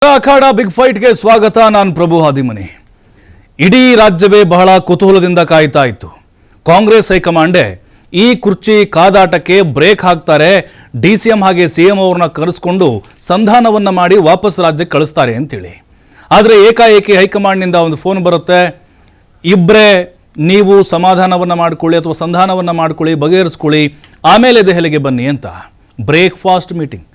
ಅಖಾಡ big ಫೈಟ್ಗೆ ಸ್ವಾಗತ. ನಾನು ಪ್ರಭು ಹಾದಿಮನಿ. ಇಡೀ ರಾಜ್ಯವೇ ಬಹಳ ಕುತೂಹಲದಿಂದ ಕಾಯ್ತಾ ಇತ್ತು. ಕಾಂಗ್ರೆಸ್ ಹೈಕಮಾಂಡೆ ಈ ಕುರ್ಚಿ ಕಾದಾಟಕ್ಕೆ ಬ್ರೇಕ್ ಹಾಕ್ತಾರೆ, ಡಿಸಿಎಂ ಹಾಗೆ ಸಿಎಂ ಅವರನ್ನ ಕರೆಸಿಕೊಂಡು ಸಂಧಾನವನ್ನ ಮಾಡಿ ವಾಪಸ್ ರಾಜ್ಯಕ್ಕೆ ಕಳಿಸ್ತಾರೆ ಅಂತೇಳಿ. ಆದರೆ ಏಕಾಏಕಿ ಹೈಕಮಾಂಡ್ನಿಂದ ಒಂದು ಫೋನ್ ಬರುತ್ತೆ, ಇಬ್ಬರೇ ನೀವು ಸಮಾಧಾನವನ್ನ ಮಾಡ್ಕೊಳ್ಳಿ ಅಥವಾ ಸಂಧಾನವನ್ನ ಮಾಡ್ಕೊಳ್ಳಿ, ಬಗೆಹರಿಸ್ಕೊಳ್ಳಿ, ಆಮೇಲೆ ದೆಹಲಿಗೆ ಬನ್ನಿ ಅಂತ. ಬ್ರೇಕ್ಫಾಸ್ಟ್ ಮೀಟಿಂಗ್,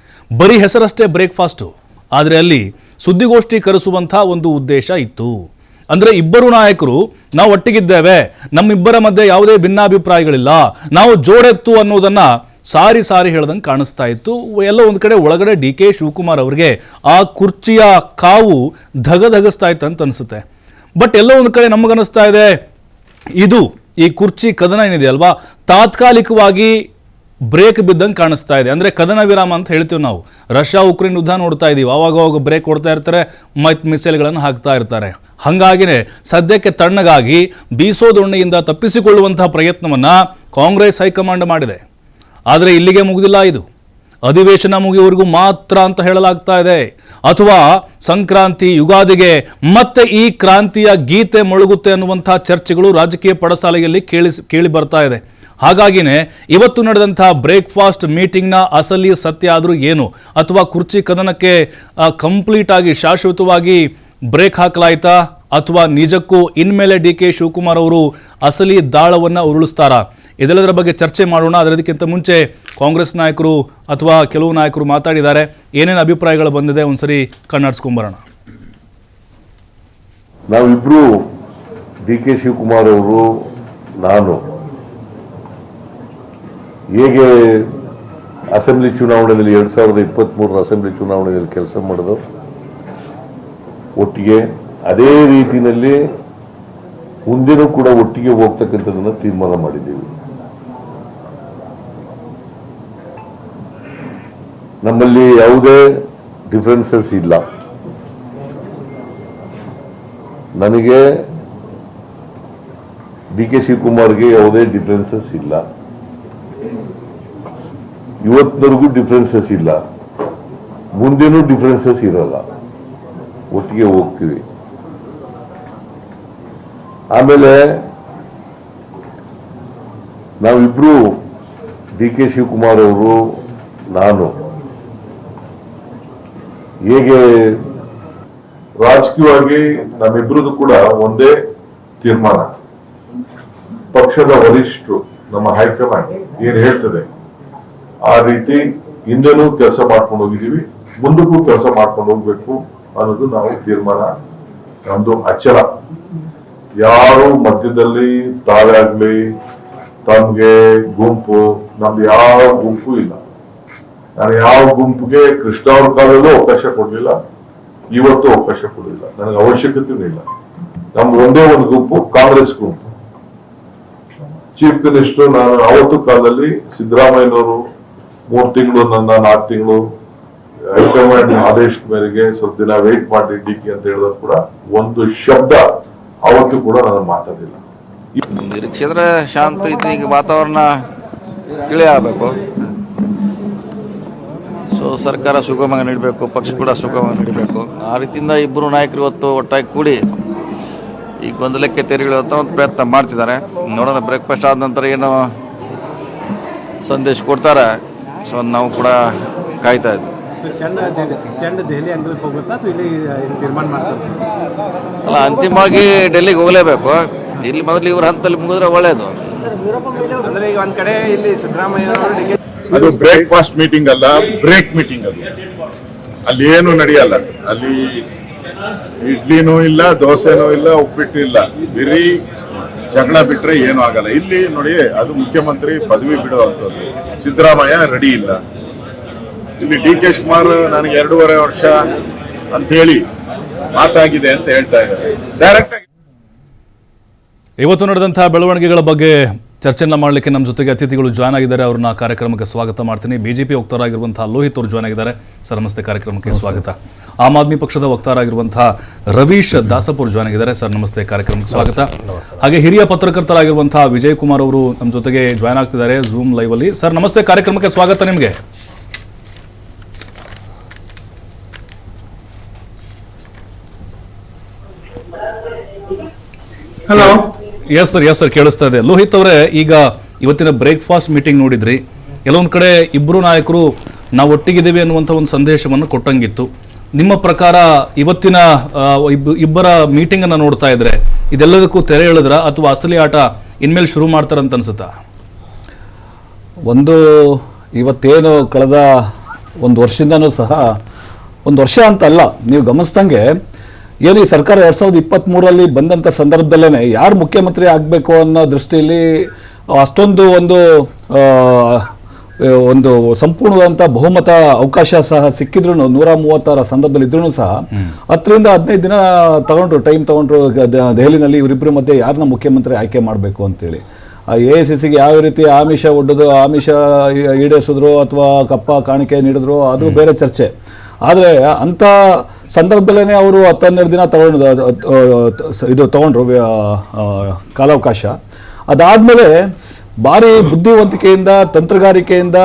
ಬರೀ ಹೆಸರಷ್ಟೇ ಬ್ರೇಕ್ಫಾಸ್ಟು, ಆದರೆ ಅಲ್ಲಿ ಸುದ್ದಿಗೋಷ್ಠಿ ಕರೆಸುವಂಥ ಒಂದು ಉದ್ದೇಶ ಇತ್ತು. ಅಂದರೆ ಇಬ್ಬರು ನಾಯಕರು ನಾವು ಒಟ್ಟಿಗಿದ್ದೇವೆ, ನಮ್ಮಿಬ್ಬರ ಮಧ್ಯೆ ಯಾವುದೇ ಭಿನ್ನಾಭಿಪ್ರಾಯಗಳಿಲ್ಲ, ನಾವು ಜೋಡೆತ್ತು ಅನ್ನೋದನ್ನು ಸಾರಿ ಸಾರಿ ಹೇಳ್ದಂಗೆ ಕಾಣಿಸ್ತಾ ಇತ್ತು. ಎಲ್ಲ ಒಂದು ಕಡೆ ಒಳಗಡೆ ಡಿ ಕೆ ಶಿವಕುಮಾರ್ ಅವರಿಗೆ ಆ ಕುರ್ಚಿಯ ಕಾವು ಧಗಧಗಿಸ್ತಾ ಇತ್ತು ಅಂತ ಅನಿಸುತ್ತೆ. ಬಟ್ ಎಲ್ಲೋ ಒಂದು ಕಡೆ ನಮಗನ್ನಿಸ್ತಾ ಇದೆ, ಇದು ಈ ಕುರ್ಚಿ ಕದನ ಏನಿದೆ ಅಲ್ವಾ, ತಾತ್ಕಾಲಿಕವಾಗಿ ಬ್ರೇಕ್ ಬಿದ್ದಂಗೆ ಕಾಣಿಸ್ತಾ ಇದೆ. ಅಂದರೆ ಕದನ ವಿರಾಮ ಅಂತ ಹೇಳ್ತೀವಿ ನಾವು. ರಷ್ಯಾ ಉಕ್ರೇನ್ ಯುದ್ಧ ನೋಡ್ತಾ ಇದ್ದೀವಿ, ಅವಾಗ ಬ್ರೇಕ್ ಕೊಡ್ತಾ ಇರ್ತಾರೆ, ಮತ್ತು ಮಿಸೈಲ್ಗಳನ್ನು ಹಾಕ್ತಾ ಇರ್ತಾರೆ. ಹಾಗಾಗಿನೇ ಸದ್ಯಕ್ಕೆ ತಣ್ಣಗಾಗಿ ಬೀಸೋ ದೊಣ್ಣೆಯಿಂದ ತಪ್ಪಿಸಿಕೊಳ್ಳುವಂತಹ ಪ್ರಯತ್ನವನ್ನು ಕಾಂಗ್ರೆಸ್ ಹೈಕಮಾಂಡ್ ಮಾಡಿದೆ. ಆದರೆ ಇಲ್ಲಿಗೆ ಮುಗಿದಿಲ್ಲ, ಇದು ಅಧಿವೇಶನ ಮುಗಿಯುವವರೆಗೂ ಮಾತ್ರ ಅಂತ ಹೇಳಲಾಗ್ತಾ ಇದೆ. ಅಥವಾ ಸಂಕ್ರಾಂತಿ ಯುಗಾದಿಗೆ ಮತ್ತೆ ಈ ಕ್ರಾಂತಿಯ ಗೀತೆ ಮೊಳಗುತ್ತೆ ಅನ್ನುವಂಥ ಚರ್ಚೆಗಳು ರಾಜಕೀಯ ಪಡಸಾಲೆಯಲ್ಲಿ ಕೇಳಿ ಬರ್ತಾ ಇದೆ. ಹಾಗಾಗಿನೇ ಇವತ್ತು ನಡೆದಂಥ ಬ್ರೇಕ್ಫಾಸ್ಟ್ ಮೀಟಿಂಗ್ನ ಅಸಲಿ ಸತ್ಯ ಆದರೂ ಏನು, ಅಥವಾ ಕುರ್ಚಿ ಕದನಕ್ಕೆ ಕಂಪ್ಲೀಟ್ ಆಗಿ ಶಾಶ್ವತವಾಗಿ ಬ್ರೇಕ್ ಹಾಕಲಾಯ್ತಾ, ಅಥವಾ ನಿಜಕ್ಕೂ ಇನ್ಮೇಲೆ ಡಿ ಕೆ ಶಿವಕುಮಾರ್ ಅವರು ಅಸಲಿ ದಾಳವನ್ನು ಉರುಳಿಸ್ತಾರಾ, ಇದೆಲ್ಲದರ ಬಗ್ಗೆ ಚರ್ಚೆ ಮಾಡೋಣ. ಅದಕ್ಕಿಂತ ಮುಂಚೆ ಕಾಂಗ್ರೆಸ್ ನಾಯಕರು ಅಥವಾ ಕೆಲವು ನಾಯಕರು ಮಾತಾಡಿದ್ದಾರೆ, ಏನೇನು ಅಭಿಪ್ರಾಯಗಳು ಬಂದಿದೆ ಒಂದ್ಸರಿ ಕಣ್ಣಾಡಿಸ್ಕೊಂಬರೋಣ. ನಾವಿಬ್ರು ಡಿ ಕೆ ಶಿವಕುಮಾರ್ ಅವರು, ನಾನು ಹೇಗೆ ಅಸೆಂಬ್ಲಿ ಚುನಾವಣೆಯಲ್ಲಿ 2023 ಅಸೆಂಬ್ಲಿ ಚುನಾವಣೆಯಲ್ಲಿ ಕೆಲಸ ಮಾಡೋದು ಒಟ್ಟಿಗೆ, ಅದೇ ರೀತಿಯಲ್ಲಿ ಮುಂದೆನೂ ಕೂಡ ಒಟ್ಟಿಗೆ ಹೋಗ್ತಕ್ಕಂಥದ್ದನ್ನು ತೀರ್ಮಾನ ಮಾಡಿದ್ದೀವಿ. ನಮ್ಮಲ್ಲಿ ಯಾವುದೇ ಡಿಫರೆನ್ಸಸ್ ಇಲ್ಲ. ನನಗೆ ಡಿ ಕೆ ಶಿವಕುಮಾರ್ಗೆ ಯಾವುದೇ ಡಿಫರೆನ್ಸಸ್ ಇಲ್ಲ, ಇವತ್ತಿನವರೆಗೂ ಡಿಫರೆನ್ಸಸ್ ಇಲ್ಲ, ಮುಂದೇನೂ ಡಿಫರೆನ್ಸಸ್ ಇರಲ್ಲ, ಒಟ್ಟಿಗೆ ಹೋಗ್ತೀವಿ. ಆಮೇಲೆ ನಾವಿಬ್ರು ಡಿ ಕೆ ಶಿವಕುಮಾರ್ ಅವರು, ನಾನು ಹೇಗೆ ರಾಜಕೀಯವಾಗಿ ನಮ್ಮಿಬ್ರದ್ದು ಕೂಡ ಒಂದೇ ತೀರ್ಮಾನ, ಪಕ್ಷದ ವರಿಷ್ಠರು ನಮ್ಮ ಹೈಕಮಾಂಡ್ ಏನ್ ಹೇಳ್ತದೆ ಆ ರೀತಿ ಹಿಂದೆನೂ ಕೆಲಸ ಮಾಡ್ಕೊಂಡು ಹೋಗಿದ್ದೀವಿ, ಮುಂದಕ್ಕೂ ಕೆಲಸ ಮಾಡ್ಕೊಂಡು ಹೋಗ್ಬೇಕು ಅನ್ನೋದು ನಾವು ತೀರ್ಮಾನ, ನಮ್ದು ಅಚಲ. ಯಾರು ಮಧ್ಯದಲ್ಲಿ ತಾವೇ ಆಗ್ಲಿ ತಮ್ಗೆ ಗುಂಪು, ನಮ್ದು ಯಾವ ಗುಂಪು ಇಲ್ಲ. ನಾನು ಯಾವ ಗುಂಪಿಗೆ ಕೃಷ್ಣ ಅವ್ರ ಕಾಲದಲ್ಲೂ ಅವಕಾಶ ಕೊಡ್ಲಿಲ್ಲ, ಇವತ್ತು ಅವಕಾಶ ಕೊಡಲಿಲ್ಲ, ನನಗೆ ಅವಶ್ಯಕತೆ ಇಲ್ಲ. ನಮ್ದು ಒಂದೇ ಒಂದು ಗುಂಪು, ಕಾಂಗ್ರೆಸ್ ಗುಂಪು. ಚೀಫ್ ಮಿನಿಸ್ಟರ್ ನಾನು ಅವತ್ತು ಕಾಲದಲ್ಲಿ ಸಿದ್ದರಾಮಯ್ಯನವರು 3 ತಿಂಗಳು, ನನ್ನ 4 ತಿಂಗಳು ಹೈಕಮಾಂಡ್ ಆದೇಶದ ಮೇರೆಗೆ ಸ್ವಲ್ಪ ದಿನ ವೇಟ್ ಮಾಡಿ ಡಿಕೆ ಅಂತ ಹೇಳಿದ್ರು ಕೂಡ ಒಂದು ಶಬ್ದ ಅವತ್ತು ಕೂಡ ನಾನು ಮಾತಾಡಿಲ್ಲ. ನಿರೀಕ್ಷಿಸಿದ್ರೆ ಶಾಂತ ಇತ್ತು, ಈಗ ವಾತಾವರಣ ತಿಳಿ ಆಗಬೇಕು. ಸೊ ಸರ್ಕಾರ ಸುಗಮವಾಗಿ ನಡೀಬೇಕು, ಪಕ್ಷ ಕೂಡ ಸುಗಮವಾಗಿ ನಡೀಬೇಕು. ಆ ರೀತಿಯಿಂದ ಇಬ್ಬರು ನಾಯಕರು ಇವತ್ತು ಒಟ್ಟಾಗಿ ಕೂಡಿ ಈ ಗೊಂದಲಕ್ಕೆ ತೆರೆಯುವಂಥ ಒಂದು ಪ್ರಯತ್ನ ಮಾಡ್ತಿದ್ದಾರೆ. ನೋಡೋಣ ಬ್ರೇಕ್ಫಾಸ್ಟ್ ಆದ ನಂತರ ಏನು ಸಂದೇಶ ಕೊಡ್ತಾರೆ, ಸೊ ನಾವು ಕೂಡ ಕಾಯ್ತಾ ಇದ್ವಿ. ಅಲ್ಲ, ಅಂತಿಮವಾಗಿ ಡೆಲ್ಲಿಗೆ ಹೋಗಲೇಬೇಕು. ಇಲ್ಲಿ ಮೊದಲು ಇವ್ರ ಹಂತದಲ್ಲಿ ಮುಗಿದ್ರೆ ಒಳ್ಳೇದು. ಅದು ಬ್ರೇಕ್ಫಾಸ್ಟ್ ಮೀಟಿಂಗ್ ಅಲ್ಲ, ಬ್ರೇಕ್ ಮೀಟಿಂಗ್. ಅದು ಅಲ್ಲಿ ಏನು ನಡೆಯಲ್ಲ. ಅಲ್ಲಿ ಇಡ್ಲಿನೂ ಇಲ್ಲ, ದೋಸೆನೂ ಇಲ್ಲ, ಉಪ್ಪಿಟ್ಟು ಇಲ್ಲ, ಬರೀ ಜಗಳ ಬಿಟ್ರೆ ಏನೂ ಆಗಲ್ಲ. ಇಲ್ಲಿ ನೋಡಿ, ಅದು ಮುಖ್ಯಮಂತ್ರಿ ಪದವಿ ಬಿಡುವಂಥದ್ದು. ಸಿದ್ದರಾಮಯ್ಯ ರೆಡಿ ಇಲ್ಲ. ಇಲ್ಲಿ ಡಿ ಕೆ ಶಿವಕುಮಾರ್ ನನಗೆ 2.5 ವರ್ಷ ಅಂತ ಹೇಳಿ ಮಾತಾಗಿದೆ ಅಂತ ಹೇಳ್ತಾ ಇದ್ದಾರೆ. ಡೈರೆಕ್ಟ್ ಆಗಿ ಇವತ್ತು ನಡೆದಂತಹ ಬೆಳವಣಿಗೆಗಳ ಬಗ್ಗೆ ಚರ್ಚೆಯನ್ನು ಮಾಡಲಿಕ್ಕೆ ನಮ್ಮ ಜೊತೆಗೆ ಅತಿಥಿಗಳು ಜಾಯ್ನ್ ಆಗಿದ್ದಾರೆ. ಅವ್ರನ್ನ ಕಾರ್ಯಕ್ರಮಕ್ಕೆ ಸ್ವಾಗತ ಮಾಡ್ತೀನಿ. ಬಿಜೆಪಿ ವಕ್ತಾರರಾಗಿರುವಂತಹ ಲೋಹಿತ್ ಅವರು ಜಾಯ್ನ್ ಆಗಿದ್ದಾರೆ. ಸರ್ ನಮಸ್ತೆ, ಕಾರ್ಯಕ್ರಮಕ್ಕೆ ಸ್ವಾಗತ. ಆಮ್ ಆದ್ಮಿ ಪಕ್ಷದ ವಕ್ತಾರರಾಗಿರುವಂತಹ ರವೀಶ್ ದಾಸಪುರ್ ಜಾಯ್ನ್ ಆಗಿದ್ದಾರೆ. ಸರ್ ನಮಸ್ತೆ, ಕಾರ್ಯಕ್ರಮಕ್ಕೆ ಸ್ವಾಗತ. ಹಾಗೆ ಹಿರಿಯ ಪತ್ರಕರ್ತರಾಗಿರುವಂತಹ ವಿಜಯ್ ಕುಮಾರ್ ಅವರು ನಮ್ಮ ಜೊತೆಗೆ ಜಾಯ್ನ್ ಆಗ್ತಿದ್ದಾರೆ ಝೂಮ್ ಲೈವ್ ಅಲ್ಲಿ. ಸರ್ ನಮಸ್ತೆ, ಕಾರ್ಯಕ್ರಮಕ್ಕೆ ಸ್ವಾಗತ ನಿಮಗೆ. ಹಲೋ. ಎಸ್ ಸರ್ ಕೇಳಿಸ್ತಾ ಇದೆ. ಲೋಹಿತ್ ಅವರೇ, ಈಗ ಇವತ್ತಿನ ಬ್ರೇಕ್ಫಾಸ್ಟ್ ಮೀಟಿಂಗ್ ನೋಡಿದ್ರಿ, ಕೆಲವೊಂದು ಕಡೆ ಇಬ್ಬರು ನಾಯಕರು ನಾವು ಒಟ್ಟಿಗಿದ್ದೇವೆ ಅನ್ನುವಂಥ ಒಂದು ಸಂದೇಶವನ್ನು ಕೊಟ್ಟಂಗಿತ್ತು. ನಿಮ್ಮ ಪ್ರಕಾರ ಇವತ್ತಿನ ಇಬ್ಬರ ಮೀಟಿಂಗ್ ಅನ್ನ ನೋಡ್ತಾ ಇದ್ರೆ ಇದೆಲ್ಲದಕ್ಕೂ ತೆರೆ ಎಳೆದ್ರ ಅಥವಾ ಅಸಲಿ ಆಟ ಇನ್ಮೇಲೆ ಶುರು ಮಾಡ್ತಾರಂತ ಅನ್ಸುತ್ತಾ? ಒಂದು ಇವತ್ತೇನು ಕಳೆದ ಒಂದು ವರ್ಷದಿಂದನೂ ಸಹ, ಒಂದು ವರ್ಷ ಅಂತಲ್ಲ, ನೀವು ಗಮನಿಸ್ದಂಗೆ ಏನು ಈ ಸರ್ಕಾರ 2023 ಬಂದಂಥ ಸಂದರ್ಭದಲ್ಲೇ ಯಾರು ಮುಖ್ಯಮಂತ್ರಿ ಆಗಬೇಕು ಅನ್ನೋ ದೃಷ್ಟಿಯಲ್ಲಿ ಅಷ್ಟೊಂದು ಒಂದು ಸಂಪೂರ್ಣವಾದಂಥ ಬಹುಮತ ಅವಕಾಶ ಸಹ ಸಿಕ್ಕಿದ್ರು, 136 ಸಂದರ್ಭದಲ್ಲಿ ಇದ್ರೂ ಸಹ 10 ರಿಂದ 15 ದಿನ ಟೈಮ್ ತಗೊಂಡ್ರು ದೆಹಲಿನಲ್ಲಿ ಇವರಿಬ್ಬರ ಮಧ್ಯೆ ಯಾರನ್ನ ಮುಖ್ಯಮಂತ್ರಿ ಆಯ್ಕೆ ಮಾಡಬೇಕು ಅಂತೇಳಿ. AICCಗೆ ಯಾವ ರೀತಿ ಆಮಿಷ ಒಡ್ಡೋದು, ಆಮಿಷ ಈಡೇರಿಸಿದ್ರು ಅಥವಾ ಕಪ್ಪ ಕಾಣಿಕೆ ನೀಡಿದ್ರು ಅದು ಬೇರೆ ಚರ್ಚೆ. ಆದರೆ ಅಂಥ ಸಂದರ್ಭದಲ್ಲೇ ಅವರು 10-12 ದಿನ ತಗೊಂಡ್ರು ಕಾಲಾವಕಾಶ. ಅದಾದಮೇಲೆ ಭಾರಿ ಬುದ್ಧಿವಂತಿಕೆಯಿಂದ ತಂತ್ರಗಾರಿಕೆಯಿಂದ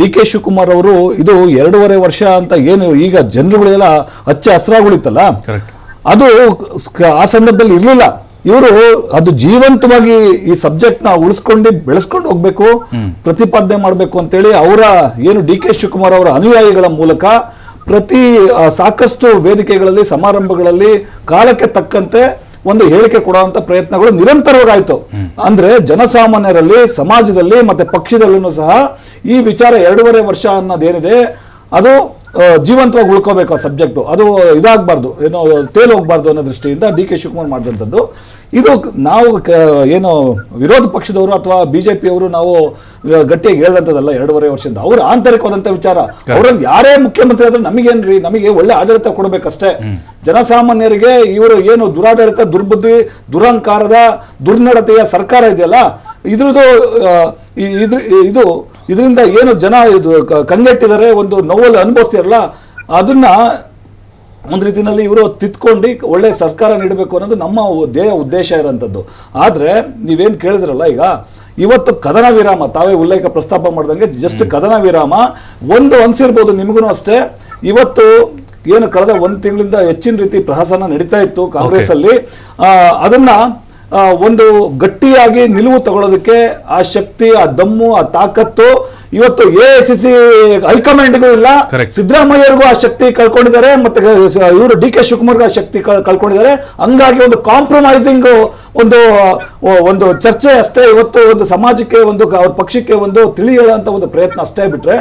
DK ಶಿವಕುಮಾರ್ ಅವರು ಇದು 2.5 ವರ್ಷ ಅಂತ ಏನು ಈಗ ಜನರುಗಳೆಲ್ಲ ಹಚ್ಚ ಹಸ್ರಾಗುಳಿತಲ್ಲ, ಅದು ಆ ಸಂದರ್ಭದಲ್ಲಿ ಇರಲಿಲ್ಲ. ಇವರು ಅದು ಜೀವಂತವಾಗಿ ಈ ಸಬ್ಜೆಕ್ಟ್ನ ಉಳಿಸ್ಕೊಂಡು ಬೆಳೆಸ್ಕೊಂಡು ಹೋಗ್ಬೇಕು, ಪ್ರತಿಪಾದನೆ ಮಾಡಬೇಕು ಅಂತೇಳಿ ಅವರ ಏನು DK ಶಿವಕುಮಾರ್ ಅವರ ಅನುಯಾಯಿಗಳ ಮೂಲಕ ಪ್ರತಿ ಸಾಕಷ್ಟು ವೇದಿಕೆಗಳಲ್ಲಿ ಸಮಾರಂಭಗಳಲ್ಲಿ ಕಾಲಕ್ಕೆ ತಕ್ಕಂತೆ ಒಂದು ಹೇಳಿಕೆ ಕೊಡುವಂತ ಪ್ರಯತ್ನಗಳು ನಿರಂತರವಾಗಾಯ್ತು. ಅಂದ್ರೆ ಜನಸಾಮಾನ್ಯರಲ್ಲಿ, ಸಮಾಜದಲ್ಲಿ ಮತ್ತೆ ಪಕ್ಷದಲ್ಲೂ ಸಹ ಈ ವಿಚಾರ 2.5 ವರ್ಷ ಅನ್ನೋದೇನಿದೆ ಅದು ಜೀವಂತವಾಗಿ ಉಳ್ಕೋಬೇಕು. ಆ ಸಬ್ಜೆಕ್ಟು ಅದು ಇದಾಗಬಾರ್ದು, ಏನೋ ತೇಲ್ ಹೋಗ್ಬಾರ್ದು ಅನ್ನೋ ದೃಷ್ಟಿಯಿಂದ DK ಶಿವಕುಮಾರ್ ಮಾಡಿದಂಥದ್ದು. ಇದು ನಾವು ಏನು ವಿರೋಧ ಪಕ್ಷದವರು ಅಥವಾ BJP-ಯವರು ನಾವು ಗಟ್ಟಿಯಾಗಿ ಹೇಳಿದಂಥದ್ದಲ್ಲ. 2.5 ವರ್ಷದಿಂದ ಅವ್ರ ಆಂತರಿಕವಾದಂಥ ವಿಚಾರ. ಅವರಲ್ಲಿ ಯಾರೇ ಮುಖ್ಯಮಂತ್ರಿ ಆದ್ರೂ ನಮಗೇನ್ರಿ, ನಮಗೆ ಒಳ್ಳೆ ಆಡಳಿತ ಕೊಡಬೇಕಷ್ಟೇ. ಜನಸಾಮಾನ್ಯರಿಗೆ ಇವರು ಏನು ದುರಾಡಳಿತ, ದುರ್ಬುದ್ಧಿ, ದುರಹಂಕಾರದ, ದುರ್ನಡತೆಯ ಸರ್ಕಾರ ಇದೆಯಲ್ಲ, ಇದರಿಂದ ಏನು ಜನ ಇದು ಕಂಗೆಟ್ಟಿದ್ದಾರೆ, ಒಂದು ನೋವಲ್ಲಿ ಅನುಭವಿಸ್ತಿರಲ್ಲ, ಅದನ್ನ ಒಂದು ರೀತಿಯಲ್ಲಿ ಇವರು ತಿತ್ಕೊಂಡು ಒಳ್ಳೆ ಸರ್ಕಾರ ನೀಡಬೇಕು ಅನ್ನೋದು ನಮ್ಮ ಉದ್ದೇಶ ಇರೋಂಥದ್ದು. ಆದರೆ ನೀವೇನು ಕೇಳಿದ್ರಲ್ಲ, ಈಗ ಇವತ್ತು ಕದನ ವಿರಾಮ, ತಾವೇ ಉಲ್ಲೇಖ ಪ್ರಸ್ತಾಪ ಮಾಡ್ದಂಗೆ ಜಸ್ಟ್ ಕದನ ವಿರಾಮ ಒಂದು ಅನ್ಸಿರ್ಬೋದು ನಿಮಗೂ ಅಷ್ಟೇ. ಇವತ್ತು ಏನು ಕಳೆದ 1 ತಿಂಗಳಿಂದ ಹೆಚ್ಚಿನ ರೀತಿ ಪ್ರಹಸನ ನಡೀತಾ ಇತ್ತು ಕಾಂಗ್ರೆಸ್ ಅಲ್ಲಿ, ಅದನ್ನ ಒಂದು ಗಟ್ಟಿಯಾಗಿ ನಿಲುವು ತಗೊಳ್ಳೋದಕ್ಕೆ ಆ ಶಕ್ತಿ, ಆ ದಮ್ಮು, ಆ ತಾಕತ್ತು ಇವತ್ತು AICC ಹೈಕಮಾಂಡ್ಗೂ ಇಲ್ಲ. ಸಿದ್ದರಾಮಯ್ಯರಿಗೂ ಆ ಶಕ್ತಿ ಕಳ್ಕೊಂಡಿದ್ದಾರೆ, ಮತ್ತೆ ಇವರು DK ಶಿವಕುಮಾರ್ಗೂ ಆ ಶಕ್ತಿ ಕಳ್ಕೊಂಡಿದ್ದಾರೆ. ಹಂಗಾಗಿ ಒಂದು ಕಾಂಪ್ರಮೈಸಿಂಗ್ ಒಂದು ಚರ್ಚೆ ಅಷ್ಟೇ ಇವತ್ತು ಒಂದು ಸಮಾಜಕ್ಕೆ, ಒಂದು ಅವ್ರ ಪಕ್ಷಕ್ಕೆ ಒಂದು ತಿಳಿ ಹೇಳುವಂತ ಒಂದು ಪ್ರಯತ್ನ ಅಷ್ಟೇ ಬಿಟ್ರೆ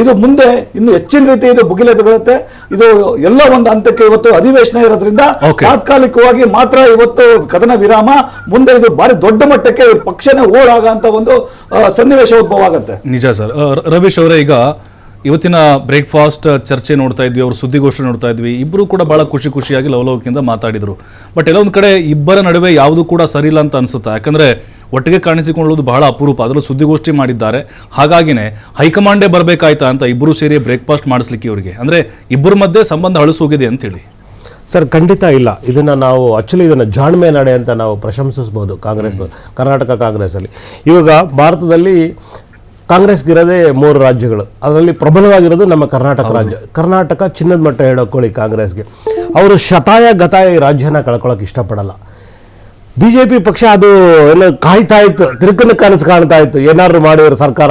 ಇದು ಮುಂದೆ ಇನ್ನು ಹೆಚ್ಚಿನ ರೀತಿ ಇದು ಭುಗಿಲೆದುಕೊಳ್ಳುತ್ತೆ. ಇದು ಎಲ್ಲ ಒಂದು ಹಂತಕ್ಕೆ ಇವತ್ತು ಅಧಿವೇಶನ ಇರೋದ್ರಿಂದ ತಾತ್ಕಾಲಿಕವಾಗಿ ಮಾತ್ರ ಇವತ್ತು ಕದನ ವಿರಾಮ, ಮುಂದೆ ಇದು ಬಾರಿ ದೊಡ್ಡ ಮಟ್ಟಕ್ಕೆ ಪಕ್ಷನೇ ಓಡಾಗಂತ ಒಂದು ಸನ್ನಿವೇಶ ಉದ್ಭವ ಆಗುತ್ತೆ. ನಿಜ ಸರ್. ರವೀಶ್ ಅವರೇ, ಈಗ ಇವತ್ತಿನ ಬ್ರೇಕ್ಫಾಸ್ಟ್ ಚರ್ಚೆ ನೋಡ್ತಾ ಇದ್ವಿ, ಅವರು ಸುದ್ದಿಗೋಷ್ಠಿ ನೋಡ್ತಾ ಇದ್ವಿ, ಇಬ್ಬರು ಕೂಡ ಬಹಳ ಖುಷಿಯಾಗಿ ಲವಲವಿಕೆಯಿಂದ ಮಾತಾಡಿದ್ರು. ಬಟ್ ಎಲ್ಲೊಂದು ಕಡೆ ಇಬ್ಬರ ನಡುವೆ ಯಾವುದು ಕೂಡ ಸರಿ ಇಲ್ಲ ಅಂತ ಅನ್ಸುತ್ತೆ. ಯಾಕಂದ್ರೆ ಒಟ್ಟಿಗೆ ಕಾಣಿಸಿಕೊಳ್ಳೋದು ಬಹಳ ಅಪರೂಪ, ಅದರಲ್ಲೂ ಸುದ್ದಿಗೋಷ್ಠಿ ಮಾಡಿದ್ದಾರೆ. ಹಾಗಾಗಿನೇ ಹೈಕಮಾಂಡೇ ಬರಬೇಕಾಯ್ತಾ ಅಂತ ಇಬ್ಬರು ಸೇರಿ ಬ್ರೇಕ್ಫಾಸ್ಟ್ ಮಾಡಿಸ್ಲಿಕ್ಕೆ ಇವರಿಗೆ, ಅಂದ್ರೆ ಇಬ್ಬರ ಮಧ್ಯೆ ಸಂಬಂಧ ಹಳಸೋಗಿದೆ ಅಂತೇಳಿ? ಸರ್, ಖಂಡಿತ ಇಲ್ಲ. ನಾವು ಇದನ್ನು ಜಾಣ್ಮೆ ನಡೆ ಅಂತ ನಾವು ಪ್ರಶಂಸಿಸ್ಬೋದು. ಕರ್ನಾಟಕ ಕಾಂಗ್ರೆಸ್ಸಲ್ಲಿ ಇವಾಗ ಭಾರತದಲ್ಲಿ ಕಾಂಗ್ರೆಸ್ಗಿರೋದೇ 3 ರಾಜ್ಯಗಳು, ಅದರಲ್ಲಿ ಪ್ರಬಲವಾಗಿರೋದು ನಮ್ಮ ಕರ್ನಾಟಕ ರಾಜ್ಯ. ಕರ್ನಾಟಕ ಚಿನ್ನದ ಮಟ್ಟ ಹೇಳೋಕೊಳ್ಳಿ ಕಾಂಗ್ರೆಸ್ಗೆ. ಅವರು ಶತಾಯ ಗತಾಯ ಈ ರಾಜ್ಯನ ಕಳ್ಕೊಳ್ಳೋಕೆ ಇಷ್ಟಪಡಲ್ಲ. BJP ಪಕ್ಷ ಅದು ಏನು ಕಾಯ್ತಾ ಇತ್ತು, ತಿರುಕನ ಕನಸು ಕಾಣ್ತಾ ಇತ್ತು, ಏನಾದ್ರು ಮಾಡಿದ್ರು ಸರ್ಕಾರ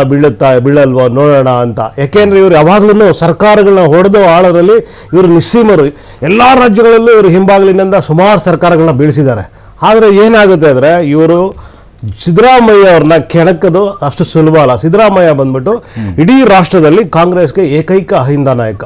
ಬೀಳಲ್ವೋ ನೋಡೋಣ ಅಂತ. ಯಾಕೆಂದ್ರೆ ಇವರು ಯಾವಾಗ್ಲೂ ಸರ್ಕಾರಗಳನ್ನ ಹೊಡೆದು ಆಳೋದ್ರಲ್ಲಿ ಇವರು ನಿಸ್ಸೀಮರು. ಎಲ್ಲ ರಾಜ್ಯಗಳಲ್ಲೂ ಇವರು ಹಿಂಬಾಗಿಲಿನಿಂದ ಸುಮಾರು ಸರ್ಕಾರಗಳನ್ನ ಬೀಳಿಸಿದ್ದಾರೆ. ಆದರೆ ಏನಾಗುತ್ತೆ ಅಂದರೆ ಇವರು ಸಿದ್ದರಾಮಯ್ಯ ಅವ್ರನ್ನ ಕೆಣಕೋದು ಅಷ್ಟು ಸುಲಭ ಅಲ್ಲ. ಸಿದ್ದರಾಮಯ್ಯ ಬಂದ್ಬಿಟ್ಟು ಇಡೀ ರಾಷ್ಟ್ರದಲ್ಲಿ ಕಾಂಗ್ರೆಸ್ಗೆ ಏಕೈಕ ಅಹಿಂದ ನಾಯಕ.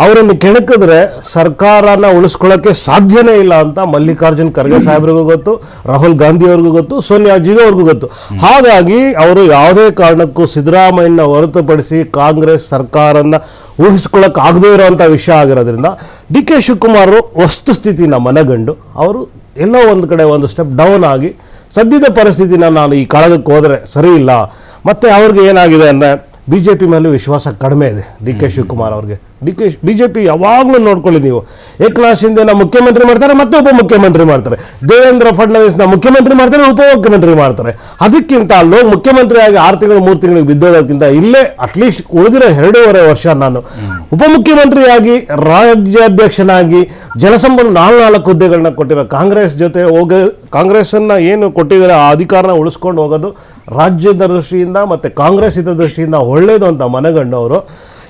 ಅವರನ್ನು ಕೆಣಕಿದ್ರೆ ಸರ್ಕಾರನ ಉಳಿಸ್ಕೊಳ್ಳೋಕ್ಕೆ ಸಾಧ್ಯನೇ ಇಲ್ಲ ಅಂತ ಮಲ್ಲಿಕಾರ್ಜುನ್ ಖರ್ಗೆ ಸಾಹೇಬ್ರಿಗೂ ಗೊತ್ತು, ರಾಹುಲ್ ಗಾಂಧಿ ಅವ್ರಿಗೂ ಗೊತ್ತು, ಸೋನಿಯಾಜಿಗೂ ಅವ್ರಿಗೂ ಗೊತ್ತು. ಹಾಗಾಗಿ ಅವರು ಯಾವುದೇ ಕಾರಣಕ್ಕೂ ಸಿದ್ದರಾಮಯ್ಯನ ಹೊರತುಪಡಿಸಿ ಕಾಂಗ್ರೆಸ್ ಸರ್ಕಾರನ ಊಹಿಸ್ಕೊಳ್ಳೋಕೆ ಆಗದೇ ಇರೋವಂಥ ವಿಷಯ ಆಗಿರೋದ್ರಿಂದ DK ಶಿವಕುಮಾರ್ ವಸ್ತುಸ್ಥಿತಿನ ಮನಗಂಡು ಅವರು ಎಲ್ಲೋ ಒಂದು ಕಡೆ ಒಂದು ಸ್ಟೆಪ್ ಡೌನ್ ಆಗಿ ಸದ್ಯದ ಪರಿಸ್ಥಿತಿನ ನಾನು ಈ ಕಾಳಗಕ್ಕೆ ಹೋದರೆ ಸರಿ ಇಲ್ಲ. ಮತ್ತು ಅವ್ರಿಗೆ ಏನಾಗಿದೆ ಅಂದರೆ BJP ಮೇಲೆ ವಿಶ್ವಾಸ ಕಡಿಮೆ ಇದೆ DK ಶಿವಕುಮಾರ್ ಅವ್ರಿಗೆ. BJP ಯಾವಾಗಲೂ ನೋಡ್ಕೊಳ್ಳಿ ನೀವು, ಏಕನಾಥ್ ಶಿಂದೆನ ಮುಖ್ಯಮಂತ್ರಿ ಮಾಡ್ತಾರೆ ಮತ್ತೆ ಉಪಮುಖ್ಯಮಂತ್ರಿ ಮಾಡ್ತಾರೆ, ದೇವೇಂದ್ರ ಫಡ್ನವೀಸ್ನ ಮುಖ್ಯಮಂತ್ರಿ ಮಾಡ್ತಾರೆ ಉಪಮುಖ್ಯಮಂತ್ರಿ ಮಾಡ್ತಾರೆ. ಅದಕ್ಕಿಂತ ಅಲ್ಲೋ ಮುಖ್ಯಮಂತ್ರಿ ಆಗಿ 6 ತಿಂಗಳು 3 ತಿಂಗಳಿಗೆ ಬಿದ್ದೋದಕ್ಕಿಂತ ಇಲ್ಲೇ ಅಟ್ಲೀಸ್ಟ್ ಉಳಿದಿರೋ 2.5 ವರ್ಷ ನಾನು ಉಪಮುಖ್ಯಮಂತ್ರಿಯಾಗಿ ರಾಜ್ಯಾಧ್ಯಕ್ಷನಾಗಿ ಜನಸಂಪನ್ಮೂಲ 4 ಹುದ್ದೆಗಳನ್ನ ಕೊಟ್ಟಿರೋ ಕಾಂಗ್ರೆಸ್ ಜೊತೆ ಕಾಂಗ್ರೆಸ್ಸನ್ನು ಏನು ಕೊಟ್ಟಿದ್ದಾರೆ ಆ ಅಧಿಕಾರನ ಉಳಿಸ್ಕೊಂಡು ಹೋಗೋದು ರಾಜ್ಯದ ದೃಷ್ಟಿಯಿಂದ ಮತ್ತು ಕಾಂಗ್ರೆಸ್ ಹಿತದೃಷ್ಟಿಯಿಂದ ಒಳ್ಳೆಯದು ಅಂತ ಮನಗಂಡವರು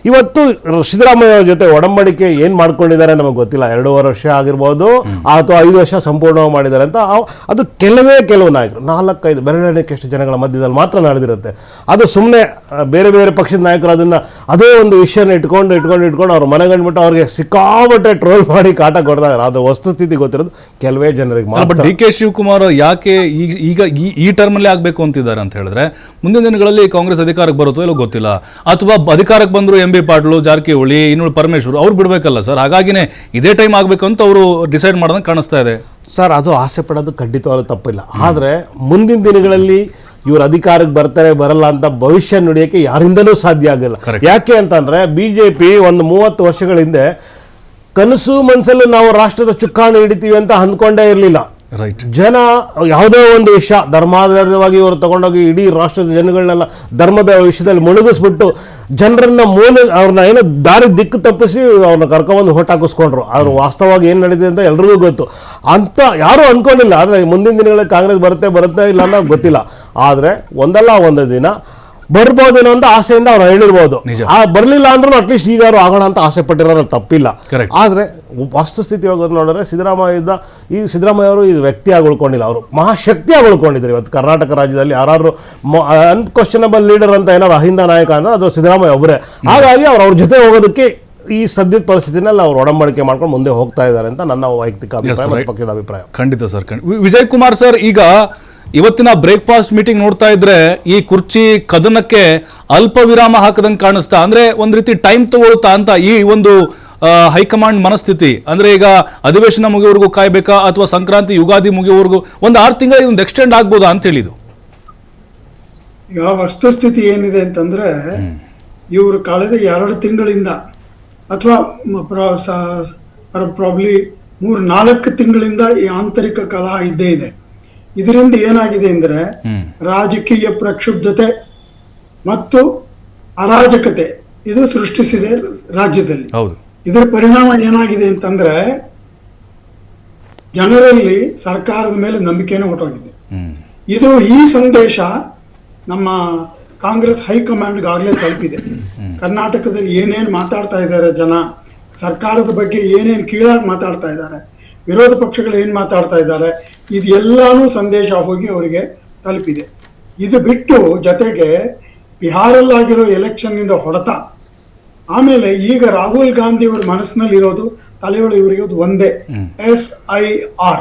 ಇವತ್ತು ಸಿದ್ದರಾಮಯ್ಯ ಜೊತೆ ಒಡಂಬಡಿಕೆ ಏನು ಮಾಡ್ಕೊಂಡಿದ್ದಾರೆ ನಮಗೆ ಗೊತ್ತಿಲ್ಲ. 2.5 ವರ್ಷ ಆಗಿರ್ಬೋದು ಅಥವಾ 5 ವರ್ಷ ಸಂಪೂರ್ಣವಾಗಿ ಮಾಡಿದ್ದಾರೆ ಅಂತ. ಅದು ಕೆಲವು ನಾಯಕರು 4-5 ಬೆರಳೆಣಿಕೆಷ್ಟು ಜನಗಳ ಮಧ್ಯದಲ್ಲಿ ಮಾತ್ರ ನಡೆದಿರುತ್ತೆ. ಅದು ಸುಮ್ಮನೆ ಬೇರೆ ಬೇರೆ ಪಕ್ಷದ ನಾಯಕರು ಅದನ್ನು ಅದೇ ಒಂದು ವಿಷಯನ ಇಟ್ಕೊಂಡು ಅವ್ರು ಮನಗಂಡ್ಬಿಟ್ಟು ಅವ್ರಿಗೆ ಸಿಕ್ಕಾಬಟ್ಟೆ ಟ್ರೋಲ್ ಮಾಡಿ ಕಾಟ ಕೊಡ್ತಾ ಇದ್ದಾರೆ. ಅದು ವಸ್ತುಸ್ಥಿತಿ ಗೊತ್ತಿರೋದು ಕೆಲವೇ ಜನರಿಗೆ ಮಾತ್ರ. DK ಶಿವಕುಮಾರ್ ಯಾಕೆ ಈಗ ಈ ಟರ್ಮಲ್ಲಿ ಆಗಬೇಕು ಅಂತಿದ್ದಾರೆ ಅಂತ ಹೇಳಿದ್ರೆ, ಮುಂದಿನ ದಿನಗಳಲ್ಲಿ ಕಾಂಗ್ರೆಸ್ ಅಧಿಕಾರಕ್ಕೆ ಬರುತ್ತೋ ಇಲ್ಲೋ ಗೊತ್ತಿಲ್ಲ, ಅಥವಾ ಅಧಿಕಾರಕ್ಕೆ ಬಂದ್ರು MB ಪಾಟೀಲ್, ಜಾರಕಿಹೊಳಿ, ಇನ್ನು ಪರಮೇಶ್ವರ್ ಅವ್ರು ಬಿಡ್ಬೇಕಲ್ಲ ಸರ್. ಹಾಗಾಗಿನೇ ಇದೇ ಟೈಮ್ ಆಗಬೇಕು ಅಂತ ಅವರು ಡಿಸೈಡ್ ಮಾಡೋದಂಗೆ ಕಾಣಿಸ್ತಾ ಇದೆ ಸರ್. ಅದು ಆಸೆ ಪಡೋದು ಖಂಡಿತವಾಗ್ಲೂ ತಪ್ಪಿಲ್ಲ. ಆದರೆ ಮುಂದಿನ ದಿನಗಳಲ್ಲಿ ಇವರು ಅಧಿಕಾರಕ್ಕೆ ಬರ್ತಾರೆ ಬರಲ್ಲ ಅಂತ ಭವಿಷ್ಯ ನುಡಿಯೋಕ್ಕೆ ಯಾರಿಂದಲೂ ಸಾಧ್ಯ ಆಗಿಲ್ಲ. ಯಾಕೆ ಅಂತಂದ್ರೆ BJP ಒಂದು 30 ವರ್ಷಗಳ ಹಿಂದೆ ಕನಸು ಮನಸ್ಸಲ್ಲೂ ನಾವು ರಾಷ್ಟ್ರದ ಚುಕ್ಕಾಣಿ ಹಿಡಿತೀವಿ ಅಂತ ಅಂದ್ಕೊಂಡೇ ಇರಲಿಲ್ಲ. ಜನ ಯಾವುದೋ ಒಂದು ವಿಷಯ ಧರ್ಮಾಧಾರಿತವಾಗಿ ಇವರು ತಗೊಂಡೋಗಿ ಇಡೀ ರಾಷ್ಟ್ರದ ಜನಗಳನ್ನೆಲ್ಲ ಧರ್ಮದ ವಿಷಯದಲ್ಲಿ ಮುಳುಗಿಸ್ಬಿಟ್ಟು ಜನರನ್ನ ಅವ್ರನ್ನ ಏನೋ ದಾರಿ ದಿಕ್ಕು ತಪ್ಪಿಸಿ ಅವ್ರನ್ನ ಕರ್ಕೊಂಡ್ಬಂದು ಹೋಟ್ ಹಾಕಿಸ್ಕೊಂಡ್ರು. ಆದ್ರೆ ವಾಸ್ತವವಾಗಿ ಏನು ನಡೀತಿದೆ ಅಂತ ಎಲ್ರಿಗೂ ಗೊತ್ತು ಅಂತ ಯಾರೂ ಅಂದ್ಕೊಂಡಿಲ್ಲ. ಆದರೆ ಮುಂದಿನ ದಿನಗಳಲ್ಲಿ ಕಾಂಗ್ರೆಸ್ ಬರುತ್ತೆ ಇಲ್ಲ ಅನ್ನೋದು ಗೊತ್ತಿಲ್ಲ. ಆದರೆ ಒಂದಲ್ಲ ಒಂದು ದಿನ ಬರ್ಬೋದೇನೋ ಅಂತ ಆಸೆಯಿಂದ ಅವ್ರು ಹೇಳಿರ್ಬೋದು. ಬರ್ಲಿಲ್ಲ ಅಂದ್ರೂ ಅಟ್ಲೀಸ್ಟ್ ಈಗ ಆಗೋಣ ಅಂತ ಆಸೆ ಪಟ್ಟಿರೋದ್ರಲ್ಲಿ ತಪ್ಪಿಲ್ಲ. ಆದ್ರೆ ವಾಸ್ತುಸ್ಥಿತಿ ಹೋಗೋದು ನೋಡಿದ್ರೆ ಸಿದ್ದರಾಮಯ್ಯ ಅವರು ಇದು ವ್ಯಕ್ತಿಯಾಗಿ ಉಳ್ಕೊಂಡಿಲ್ಲ, ಅವರು ಮಹಾಶಕ್ತಿಯಾಗಿ ಉಳ್ಕೊಂಡಿದ್ರು. ಇವತ್ತು ಕರ್ನಾಟಕ ರಾಜ್ಯದಲ್ಲಿ ಯಾರು ಅನ್ಕ್ವಶನಬಲ್ ಲೀಡರ್ ಅಂತ ಏನಾದ್ರು ಅಹಿಂದ ನಾಯಕ ಅಂದ್ರೆ ಅದು ಸಿದ್ದರಾಮಯ್ಯ ಒಬ್ಬರೇ. ಹಾಗಾಗಿ ಅವ್ರ ಜೊತೆ ಹೋಗೋದಕ್ಕೆ ಈ ಸದ್ಯದ ಪರಿಸ್ಥಿತಿನಲ್ಲಿ ಅವ್ರು ಒಡಂಬಡಿಕೆ ಮಾಡ್ಕೊಂಡು ಮುಂದೆ ಹೋಗ್ತಾ ಇದ್ದಾರೆ ಅಂತ ನನ್ನ ವೈಯಕ್ತಿಕ ಅಭಿಪ್ರಾಯ, ಪಕ್ಷದ ಅಭಿಪ್ರಾಯ. ಖಂಡಿತ ಸರ್. ವಿಜಯ್ ಕುಮಾರ್ ಸರ್, ಈಗ ಇವತ್ತಿನ ಬ್ರೇಕ್ಫಾಸ್ಟ್ ಮೀಟಿಂಗ್ ನೋಡ್ತಾ ಇದ್ರೆ ಈ ಕುರ್ಚಿ ಕದನಕ್ಕೆ ಅಲ್ಪ ವಿರಾಮ ಹಾಕದಂಗೆ ಕಾಣಿಸ್ತಾ, ಅಂದ್ರೆ ಒಂದ್ ರೀತಿ ಟೈಮ್ ತಗೊಳ್ತಾ ಅಂತ ಈ ಒಂದು ಹೈಕಮಾಂಡ್ ಮನಸ್ಥಿತಿ. ಅಂದ್ರೆ ಈಗ ಅಧಿವೇಶನ ಮುಗಿಯವರೆಗೂ ಕಾಯ್ಬೇಕಾ ಅಥವಾ ಸಂಕ್ರಾಂತಿ ಯುಗಾದಿ ಮುಗಿಯವರೆಗೂ ಒಂದು 6 ತಿಂಗಳ ಒಂದು ಎಕ್ಸ್ಟೆಂಡ್ ಆಗ್ಬೋದಾ ಅಂತ ಹೇಳಿದ್ದು. ಈಗ ವಸ್ತುಸ್ಥಿತಿ ಏನಿದೆ ಅಂತಂದ್ರೆ, ಇವರು ಕಳೆದ 2 ತಿಂಗಳಿಂದ ಅಥವಾ ಪ್ರಾಬ್ಲಿ 3-4 ತಿಂಗಳಿಂದ ಈ ಆಂತರಿಕ ಕಲಹ ಇದ್ದೇ ಇದೆ. ಇದರಿಂದ ಏನಾಗಿದೆ ಅಂದ್ರೆ ರಾಜಕೀಯ ಪ್ರಕ್ಷುಬ್ಧತೆ ಮತ್ತು ಅರಾಜಕತೆ ಇದು ಸೃಷ್ಟಿಸಿದೆ ರಾಜ್ಯದಲ್ಲಿ. ಇದರ ಪರಿಣಾಮ ಏನಾಗಿದೆ ಅಂತಂದ್ರೆ ಜನರಲ್ಲಿ ಸರ್ಕಾರದ ಮೇಲೆ ನಂಬಿಕೆನೂ ಹೊರಟೋಗಿದೆ. ಈ ಸಂದೇಶ ನಮ್ಮ ಕಾಂಗ್ರೆಸ್ ಹೈಕಮಾಂಡ್ಗೆ ಆಗಲೇ ತಲುಪಿದೆ. ಕರ್ನಾಟಕದಲ್ಲಿ ಏನೇನು ಮಾತಾಡ್ತಾ ಇದ್ದಾರೆ ಜನ, ಸರ್ಕಾರದ ಬಗ್ಗೆ ಏನೇನು ಕೀಳಾಗಿ ಮಾತಾಡ್ತಾ ಇದ್ದಾರೆ, ವಿರೋಧ ಪಕ್ಷಗಳು ಏನು ಮಾತಾಡ್ತಾ ಇದ್ದಾರೆ, ಇದೆಲ್ಲಾನು ಸಂದೇಶ ಹೋಗಿ ಅವರಿಗೆ ತಲುಪಿದೆ. ಇದು ಬಿಟ್ಟು ಜೊತೆಗೆ ಬಿಹಾರಲ್ಲಾಗಿರೋ ಎಲೆಕ್ಷನ್ನಿಂದ ಹೊಡೆತ, ಆಮೇಲೆ ಈಗ ರಾಹುಲ್ ಗಾಂಧಿ ಅವರ ಮನಸ್ಸಿನಲ್ಲಿ ಇರೋದು ತಲೆಯೊಳಗೆ ಇವರಿಗೆ ಒಂದೇ SIR,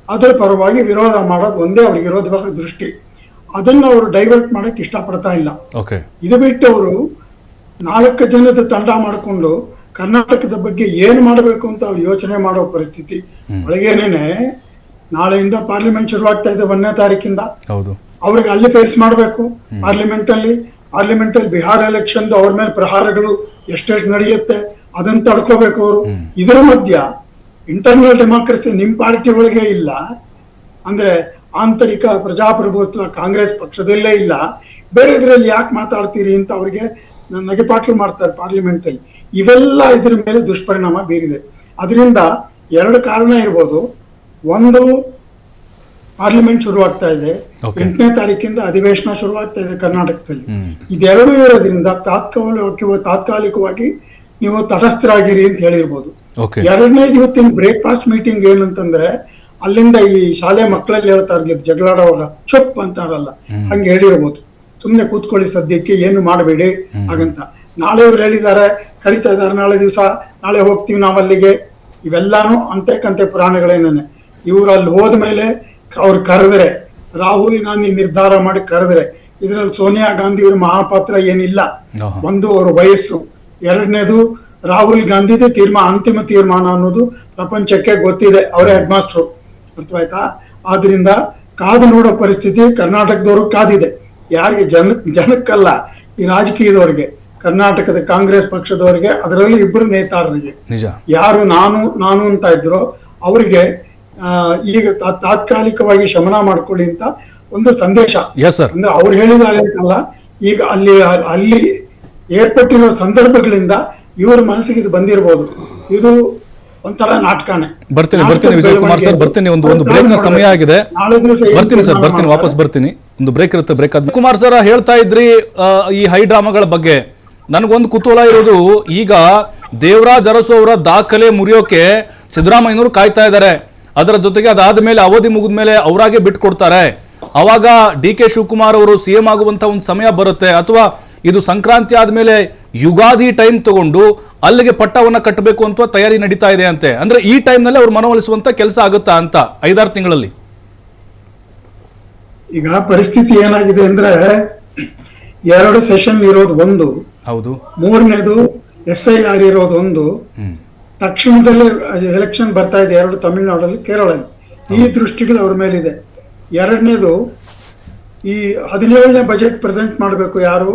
ಅದರ ಪರವಾಗಿ ವಿರೋಧ ಮಾಡೋದು ಒಂದೇ ಅವ್ರಿಗೆ ಇರೋದು ದೃಷ್ಟಿ. ಅದನ್ನು ಅವರು ಡೈವರ್ಟ್ ಮಾಡಕ್ಕೆ ಇಷ್ಟಪಡ್ತಾ ಇಲ್ಲ. ಇದು ಬಿಟ್ಟು ಅವರು 4 ಜನದ ತಂಡ ಮಾಡಿಕೊಂಡು ಕರ್ನಾಟಕದ ಬಗ್ಗೆ ಏನು ಮಾಡಬೇಕು ಅಂತ ಅವ್ರು ಯೋಚನೆ ಮಾಡೋ ಪರಿಸ್ಥಿತಿ ಒಳಗೇನೇನೆ. ನಾಳೆಯಿಂದ ಪಾರ್ಲಿಮೆಂಟ್ ಶುರುವಾಗ್ತಾ ಇದೆ 1ನೇ ತಾರೀಕಿಂದ. ಅವ್ರಿಗೆ ಅಲ್ಲಿ ಫೇಸ್ ಮಾಡಬೇಕು ಪಾರ್ಲಿಮೆಂಟ್ ಅಲ್ಲಿ ಬಿಹಾರ ಎಲೆಕ್ಷನ್ ಅವ್ರ ಮೇಲೆ ಪ್ರಹಾರಗಳು ಎಷ್ಟೆಷ್ಟು ನಡೆಯುತ್ತೆ ಅದನ್ನ ತಡ್ಕೋಬೇಕು ಅವರು. ಇದರ ಮಧ್ಯ ಇಂಟರ್ನಲ್ ಡೆಮಾಕ್ರಸಿ ನಿಮ್ ಪಾರ್ಟಿ ಒಳಗೆ ಇಲ್ಲ, ಅಂದ್ರೆ ಆಂತರಿಕ ಪ್ರಜಾಪ್ರಭುತ್ವ ಕಾಂಗ್ರೆಸ್ ಪಕ್ಷದಲ್ಲೇ ಇಲ್ಲ, ಬೇರೆ ಇದರಲ್ಲಿ ಯಾಕೆ ಮಾತಾಡ್ತೀರಿ ಅಂತ ಅವ್ರಿಗೆ ನಗೆಪಾಟ್ಲು ಮಾಡ್ತಾರೆ ಪಾರ್ಲಿಮೆಂಟ್ ಅಲ್ಲಿ. ಇವೆಲ್ಲ ಇದ್ರ ಮೇಲೆ ದುಷ್ಪರಿಣಾಮ ಬೀರಿದೆ. ಅದರಿಂದ 2 ಕಾರಣ ಇರ್ಬೋದು. ಒಂದು, ಪಾರ್ಲಿಮೆಂಟ್ ಶುರುವಾಗ್ತಾ ಇದೆ, 8ನೇ ತಾರೀಕಿಂದ ಅಧಿವೇಶನ ಶುರುವಾಗ್ತಾ ಇದೆ ಕರ್ನಾಟಕದಲ್ಲಿ. ಇದೆರಡೂ ಇರೋದ್ರಿಂದ ತಾತ್ಕಾಲಿಕವಾಗಿ ನೀವು ತಟಸ್ಥರಾಗಿರಿ ಅಂತ ಹೇಳಿರ್ಬೋದು. 2ನೇದು ಇವತ್ತಿನ ಬ್ರೇಕ್ಫಾಸ್ಟ್ ಮೀಟಿಂಗ್ ಏನಂತಂದ್ರೆ, ಅಲ್ಲಿಂದ ಈ ಶಾಲೆ ಮಕ್ಕಳಲ್ಲಿ ಹೇಳ್ತಾ ಇರ್ಲಿಕ್ಕೆ ಜಗಳಾಡುವಾಗ ಚುಪ್ ಅಂತಾರಲ್ಲ, ಹಂಗೆ ಹೇಳಿರ್ಬೋದು. ಸುಮ್ಮನೆ ಕೂತ್ಕೊಳ್ಳಿ ಸದ್ಯಕ್ಕೆ, ಏನು ಮಾಡಬೇಡಿ ಹಾಗಂತ. ನಾಳೆ ಅವ್ರು ಹೇಳಿದ್ದಾರೆ, ಕರಿತಾ ಇದ್ದಾರೆ, ನಾಳೆ ಹೋಗ್ತೀವಿ ನಾವು ಅಲ್ಲಿಗೆ. ಇವೆಲ್ಲಾನು ಅಂತೆ ಪುರಾಣಗಳೇನೇ. ಇವ್ರು ಅಲ್ಲಿ ಹೋದ್ಮೇಲೆ ಅವ್ರು ಕರೆದ್ರೆ, ರಾಹುಲ್ ಗಾಂಧಿ ನಿರ್ಧಾರ ಮಾಡಿ ಕರೆದ್ರೆ, ಇದರಲ್ಲಿ ಸೋನಿಯಾ ಗಾಂಧಿ ಅವ್ರ ಮಹಾಪಾತ್ರ ಏನಿಲ್ಲ. ಒಂದು, ಅವ್ರ ವಯಸ್ಸು. 2ನೇದು, ರಾಹುಲ್ ಗಾಂಧಿದೇ ಅಂತಿಮ ತೀರ್ಮಾನ ಅನ್ನೋದು ಪ್ರಪಂಚಕ್ಕೆ ಗೊತ್ತಿದೆ, ಅವರೇ ಹೆಡ್ ಮಾಸ್ಟ್ರು. ಅರ್ಥವಾಯ್ತಾ? ಆದ್ರಿಂದ ಕಾದು ನೋಡೋ ಪರಿಸ್ಥಿತಿ ಕರ್ನಾಟಕದವ್ರಿಗೆ ಕಾದಿದೆ. ಯಾರಿಗೆ ಜನಕ್ಕಲ್ಲ, ಈ ರಾಜಕೀಯದವ್ರಿಗೆ ಕರ್ನಾಟಕದ ಕಾಂಗ್ರೆಸ್ ಪಕ್ಷದವರಿಗೆ, ಅದರಲ್ಲಿ ಇಬ್ಬರು ನೇತಾರರಿಗೆ, ನಿಜ. ಯಾರು ನಾನು ಅಂತ ಇದ್ರು ಅವರಿಗೆ ಈಗ ತಾತ್ಕಾಲಿಕವಾಗಿ ಶಮನ ಮಾಡ್ಕೊಳ್ಳಿ ಅಂತ ಒಂದು ಸಂದೇಶ. Yes sir. ಅಂದ್ರೆ ಅವ್ರು ಹೇಳಿದ್ದಾರೆ ಅಂತಲ್ಲ, ಈಗ ಅಲ್ಲಿ ಏರ್ಪಟ್ಟಿರೋ ಸಂದರ್ಭಗಳಿಂದ ಇವ್ರ ಮನಸ್ಸಿಗೆ ಇದು ಬಂದಿರಬಹುದು. ಇದು ಒಂಥರ ನಾಟಕನೇ. ಬರ್ತೀನಿ ವಿಜಯ್ ಕುಮಾರ್ ಸರ್, ಬರ್ತೀನಿ. ಒಂದು ಬ್ರೇಕ್ನ ಸಮಯ ಆಗಿದೆ. ಬರ್ತೀನಿ ಸರ್, ಬರ್ತೀನಿ, ವಾಪಸ್ ಬರ್ತೀನಿ. ಒಂದು ಬ್ರೇಕ್ ಇರುತ್ತೆ, ಬ್ರೇಕ್ ಆದ ಕುಮಾರ್ ಸರ್ ಹೇಳ್ತಾ ಇದ್ರಿ ಈ ಹೈ ಡ್ರಾಮಾಗಳ ಬಗ್ಗೆ. ನನಗೊಂದು ಕುತೂಹಲ ಇರೋದು, ಈಗ ದೇವರಾಜ್ ಅರಸು ಅವರ ದಾಖಲೆ ಮುರಿಯೋಕೆ ಸಿದ್ದರಾಮಯ್ಯನವರು ಕಾಯ್ತಾ ಇದ್ದಾರೆ. ಅದರ ಜೊತೆಗೆ ಅದಾದ ಮೇಲೆ ಅವಧಿ ಮುಗಿದ ಮೇಲೆ ಅವರಾಗೆ ಬಿಟ್ಕೊಡ್ತಾರೆ. ಅವಾಗ ಡಿ ಕೆ ಶಿವಕುಮಾರ್ ಅವರು ಸಿಎಂ ಆಗುವಂತ ಒಂದು ಸಮಯ ಬರುತ್ತೆ, ಅಥವಾ ಇದು ಸಂಕ್ರಾಂತಿ ಆದ್ಮೇಲೆ ಯುಗಾದಿ ಟೈಮ್ ತಗೊಂಡು ಅಲ್ಲಿಗೆ ಪಟ್ಟವನ್ನ ಕಟ್ಟಬೇಕು ಅಂತ ತಯಾರಿ ನಡೀತಾ ಇದೆ ಅಂತೆ. ಅಂದ್ರೆ ಈ ಟೈಮ್ ನಲ್ಲಿ ಅವ್ರು ಮನವೊಲಿಸುವಂತ ಕೆಲಸ ಆಗುತ್ತಾ ಅಂತ 5-6 ತಿಂಗಳಲ್ಲಿ? ಈಗ ಪರಿಸ್ಥಿತಿ ಏನಾಗಿದೆ ಅಂದ್ರೆ 2 ಸೆಷನ್ ಇರೋದು ಒಂದು, ಹೌದು. 3ನೇದು SIR ಇರೋದು ಒಂದು, ತಕ್ಷಣದಲ್ಲೇ ಎಲೆಕ್ಷನ್ ಬರ್ತಾ ಇದೆ 2 ತಮಿಳುನಾಡಲ್ಲಿ, ಕೇರಳದಲ್ಲಿ. ಈ ದೃಷ್ಟಿಗಳು ಅವ್ರ ಮೇಲಿದೆ. 2ನೇದು ಈ 17ನೇ ಬಜೆಟ್ ಪ್ರೆಸೆಂಟ್ ಮಾಡಬೇಕು ಯಾರು,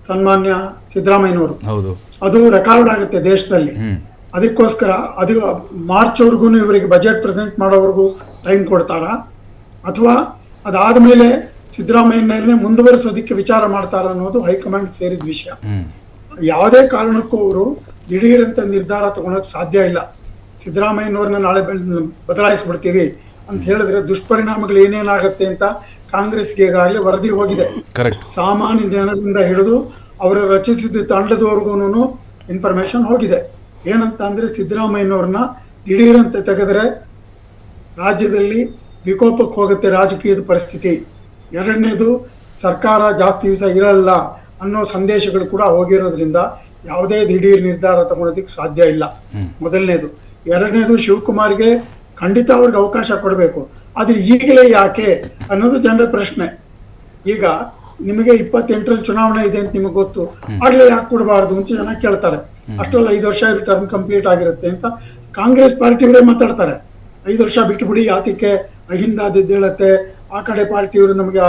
ಸನ್ಮಾನ್ಯ ಸಿದ್ದರಾಮಯ್ಯನವರು. ಹೌದು. ಅದು ರೆಕಾರ್ಡ್ ಆಗುತ್ತೆ ದೇಶದಲ್ಲಿ. ಅದಕ್ಕೋಸ್ಕರ ಅದು ಮಾರ್ಚ್ವರೆಗೂ ಇವರಿಗೆ ಬಜೆಟ್ ಪ್ರೆಸೆಂಟ್ ಮಾಡೋವರೆಗೂ ಟೈಮ್ ಕೊಡ್ತಾರಾ, ಅಥವಾ ಅದಾದ್ಮೇಲೆ ಸಿದ್ದರಾಮಯ್ಯನೇ ಮುಂದುವರಿಸೋದಕ್ಕೆ ವಿಚಾರ ಮಾಡ್ತಾರ ಅನ್ನೋದು ಹೈಕಮಾಂಡ್ ಸೇರಿದ ವಿಷಯ. ಯಾವುದೇ ಕಾರಣಕ್ಕೂ ಅವರು ದಿಢೀರಂತ ನಿರ್ಧಾರ ತಗೊಳಕ್ ಸಾಧ್ಯ ಇಲ್ಲ. ಸಿದ್ದರಾಮಯ್ಯನವ್ರನ್ನ ನಾಳೆ ಬದಲಾಯಿಸ್ಬಿಡ್ತೀವಿ ಅಂತ ಹೇಳಿದ್ರೆ ದುಷ್ಪರಿಣಾಮಗಳು ಏನೇನಾಗತ್ತೆ ಅಂತ ಕಾಂಗ್ರೆಸ್ಗೆ ಈಗಾಗಲೇ ವರದಿ ಹೋಗಿದೆ. ಸಾಮಾನ್ಯ ಜನರಿಂದ ಹಿಡಿದು ಅವರು ರಚಿಸಿದ ತಂಡದವರೆಗೂ ಇನ್ಫಾರ್ಮೇಶನ್ ಹೋಗಿದೆ. ಏನಂತ ಅಂದ್ರೆ ಸಿದ್ದರಾಮಯ್ಯನವ್ರನ್ನ ದಿಢೀರಂತೆ ತೆಗೆದ್ರೆ ರಾಜ್ಯದಲ್ಲಿ ವಿಕೋಪಕ್ಕೆ ಹೋಗುತ್ತೆ ರಾಜಕೀಯದ ಪರಿಸ್ಥಿತಿ. 2ನೇದು ಸರ್ಕಾರ ಜಾಸ್ತಿ ದಿವಸ ಇರಲ್ಲ ಅನ್ನೋ ಸಂದೇಶಗಳು ಕೂಡ ಹೋಗಿರೋದ್ರಿಂದ ಯಾವುದೇ ದಿಢೀರ್ ನಿರ್ಧಾರ ತಗೊಳೋದಕ್ಕೆ ಸಾಧ್ಯ ಇಲ್ಲ. ಮೊದಲನೇದು. 2ನೇದು ಶಿವಕುಮಾರ್ಗೆ ಖಂಡಿತ ಅವ್ರಿಗೆ ಅವಕಾಶ ಕೊಡಬೇಕು, ಆದ್ರೆ ಈಗಲೇ ಯಾಕೆ ಅನ್ನೋದು ಜನರ ಪ್ರಶ್ನೆ. ಈಗ ನಿಮಗೆ 28ರಲ್ಲಿ ಚುನಾವಣೆ ಇದೆ ಅಂತ ನಿಮಗೆ ಗೊತ್ತು, ಆಗ್ಲೇ ಯಾಕೆ ಕೊಡಬಾರ್ದು ಅಂತ ಜನ ಕೇಳ್ತಾರೆ. ಅಷ್ಟೊಲ್ಲ 5 ವರ್ಷ ಟರ್ಮ್ ಕಂಪ್ಲೀಟ್ ಆಗಿರುತ್ತೆ ಅಂತ ಕಾಂಗ್ರೆಸ್ ಪಾರ್ಟಿಯವರೇ ಮಾತಾಡ್ತಾರೆ. 5 ವರ್ಷ ಬಿಟ್ಟುಬಿಡಿ, ಯಾತಕ್ಕೆ ಅಹಿಂದಾದಿದ್ದೇಳತ್ತೆ, ಆ ಕಡೆ ಪಾರ್ಟಿಯವರು ನಮಗೆ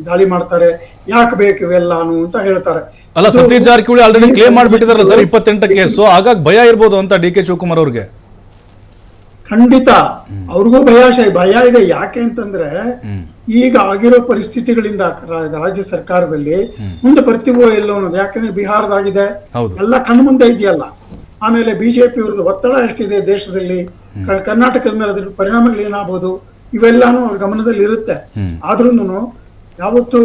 ದಾಳಿ ಮಾಡ್ತಾರೆ, ಯಾಕೆ ಬೇಕು ಇವೆಲ್ಲಾನು ಅಂತ ಹೇಳ್ತಾರೆ. ಅಲ್ಲ, ಸತೀಶ್ ಜಾರಕಿಹೊಳಿ ಆಲ್ರೆಡಿ ಕ್ಲೇಮ್ ಮಾಡ್ಬಿಟ್ಟಿದಾರಲ್ಲ ಸರ್ 28ಕ್ಕೆ. ಸೊ ಹಾಗಾಗಿ ಭಯ ಇರ್ಬೋದು ಅಂತ ಡಿ ಕೆ ಶಿವಕುಮಾರ್ ಅವ್ರಿಗೆ. ಖಂಡಿತ ಅವ್ರಿಗೂ ಭಯ ಇದೆ. ಯಾಕೆ ಅಂತಂದ್ರೆ ಈಗ ಆಗಿರೋ ಪರಿಸ್ಥಿತಿಗಳಿಂದ ರಾಜ್ಯ ಸರ್ಕಾರದಲ್ಲಿ ಮುಂದೆ ಬರ್ತೀವೋ ಎಲ್ಲೋ ಅನ್ನೋದು. ಯಾಕಂದ್ರೆ ಬಿಹಾರದಾಗಿದೆ, ಎಲ್ಲ ಕಣ್ಣು ಮುಂದೆ ಇದೆಯಲ್ಲ. ಆಮೇಲೆ ಬಿಜೆಪಿ ಅವ್ರದ್ದು ಒತ್ತಡ ಎಷ್ಟಿದೆ ದೇಶದಲ್ಲಿ, ಕರ್ನಾಟಕದ ಮೇಲೆ ಅದ್ರ ಪರಿಣಾಮಗಳು ಏನಾಗಬಹುದು, ಇವೆಲ್ಲಾನು ಅವ್ರ ಗಮನದಲ್ಲಿ ಇರುತ್ತೆ. ಆದ್ರೂ ಯಾವತ್ತು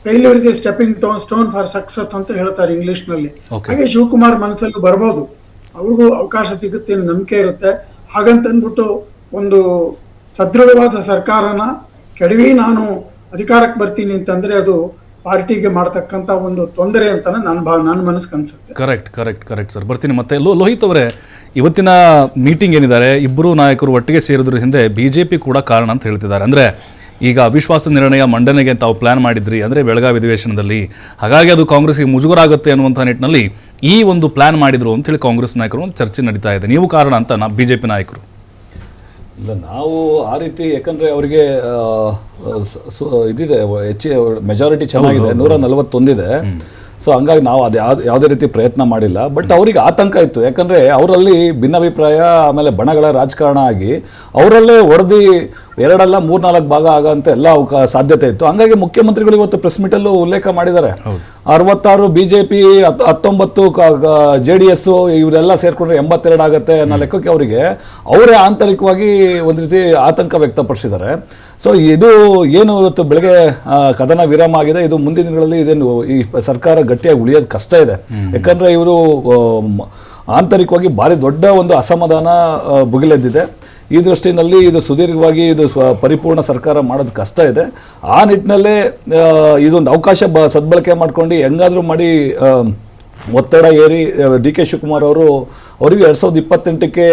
failure is A stepping stone for success ಅಂತ ಹೇಳ್ತಾರೆ ಇಂಗ್ಲಿಷ್ ನಲ್ಲಿ. ಹಾಗೆ ಶಿವಕುಮಾರ್ ಮನಸ್ಸಲ್ಲಿ ಬರ್ಬೋದು, ಅವ್ರಿಗೂ ಅವಕಾಶ ಸಿಗುತ್ತೆ ಅನ್ನೋ ನಂಬಿಕೆ ಇರುತ್ತೆ. ಹಾಗಂತ ಅಂದ್ಬಿಟ್ಟು ಒಂದು ಸದೃಢವಾದ ಸರ್ಕಾರನ ಕೆಡವಿ ನಾನು ಅಧಿಕಾರಕ್ಕೆ ಬರ್ತೀನಿ ಅಂತಂದ್ರೆ ಅದು ಪಾರ್ಟಿಗೆ ಮಾಡ್ತಕ್ಕಂಥ ಒಂದು ತೊಂದರೆ ಅಂತಾನೆ ನನ್ನ ಮನಸ್ಸಿಗೆ ಅನ್ಸುತ್ತೆ. ಕರೆಕ್ಟ್ ಸರ್, ಬರ್ತೀನಿ. ಮತ್ತೆ ಲೋಹಿತ್ ಅವರೇ, ಇವತ್ತಿನ ಮೀಟಿಂಗ್ ಏನಿದ್ದಾರೆ, ಇಬ್ಬರು ನಾಯಕರು ಒಟ್ಟಿಗೆ ಸೇರಿದ್ರ ಹಿಂದೆ ಬಿಜೆಪಿ ಕೂಡ ಕಾರಣ ಅಂತ ಹೇಳ್ತಿದ್ದಾರೆ. ಅಂದ್ರೆ ಈಗ ಅವಿಶ್ವಾಸ ನಿರ್ಣಯ ಮಂಡನೆಗೆ ತಾವು ಪ್ಲಾನ್ ಮಾಡಿದ್ರಿ ಅಂದರೆ ಬೆಳಗಾವಿ ಅಧಿವೇಶನದಲ್ಲಿ, ಹಾಗಾಗಿ ಅದು ಕಾಂಗ್ರೆಸ್ಗೆ ಮುಜುಗರ ಆಗುತ್ತೆ ಅನ್ನುವಂಥ ನಿಟ್ಟಿನಲ್ಲಿ ಈ ಒಂದು ಪ್ಲಾನ್ ಮಾಡಿದ್ರು ಅಂತೇಳಿ ಕಾಂಗ್ರೆಸ್ ನಾಯಕರು ಒಂದು ಚರ್ಚೆ ನಡೀತಾ ಇದೆ. ನೀವು ಕಾರಣ ಅಂತ ಬಿಜೆಪಿ ನಾಯಕರು? ಇಲ್ಲ, ನಾವು ಆ ರೀತಿ, ಯಾಕಂದರೆ ಅವರಿಗೆ ಇದಿದೆ, ಮೆಜಾರಿಟಿ ಚೆನ್ನಾಗಿದೆ, 141 ಇದೆ. ಸೊ ಹಂಗಾಗಿ ನಾವು ಅದು ಯಾವುದೇ ರೀತಿ ಪ್ರಯತ್ನ ಮಾಡಿಲ್ಲ. ಬಟ್ ಅವರಿಗೆ ಆತಂಕ ಇತ್ತು, ಯಾಕಂದರೆ ಅವರಲ್ಲಿ ಭಿನ್ನಾಭಿಪ್ರಾಯ, ಆಮೇಲೆ ಬಣಗಳ ರಾಜಕಾರಣ ಆಗಿ ಅವರಲ್ಲೇ ಒಡೆದು 2 3-4 ಭಾಗ ಆಗಂತ ಎಲ್ಲ ಸಾಧ್ಯತೆ ಇತ್ತು. ಹಂಗಾಗಿ ಮುಖ್ಯಮಂತ್ರಿಗಳು ಇವತ್ತು ಪ್ರೆಸ್ ಮೀಟಲ್ಲೂ ಉಲ್ಲೇಖ ಮಾಡಿದ್ದಾರೆ. 66 ಬಿಜೆಪಿ, 19 JDS, ಇವರೆಲ್ಲ ಸೇರ್ಕೊಂಡ್ರೆ 82 ಆಗುತ್ತೆ ಅನ್ನೋ ಲೆಕ್ಕಕ್ಕೆ ಅವರೇ ಆಂತರಿಕವಾಗಿ ಒಂದು ರೀತಿ ಆತಂಕ ವ್ಯಕ್ತಪಡಿಸಿದ್ದಾರೆ. ಸೊ ಇದು ಏನು ಇವತ್ತು ಬೆಳಗ್ಗೆ ಕದನ ವಿರಾಮ ಆಗಿದೆ, ಇದು ಮುಂದಿನ ದಿನಗಳಲ್ಲಿ ಇದೇನು ಈ ಸರ್ಕಾರ ಗಟ್ಟಿಯಾಗಿ ಉಳಿಯೋದು ಕಷ್ಟ ಇದೆ. ಯಾಕಂದರೆ ಇವರು ಆಂತರಿಕವಾಗಿ ಭಾರಿ ದೊಡ್ಡ ಒಂದು ಅಸಮಾಧಾನ ಭುಗಿಲೆದ್ದಿದೆ. ಈ ದೃಷ್ಟಿನಲ್ಲಿ ಇದು ಸುದೀರ್ಘವಾಗಿ ಇದು ಪರಿಪೂರ್ಣ ಸರ್ಕಾರ ಮಾಡೋದು ಕಷ್ಟ ಇದೆ. ಆ ನಿಟ್ಟಿನಲ್ಲೇ ಇದೊಂದು ಅವಕಾಶ ಸದ್ಬಳಕೆ ಮಾಡ್ಕೊಂಡು ಹೆಂಗಾದರೂ ಮಾಡಿ ಒತ್ತಡ ಏರಿ ಡಿ ಕೆ ಶಿವಕುಮಾರ್ ಅವರು ಅವರಿಗೆ 2028ಕ್ಕೆ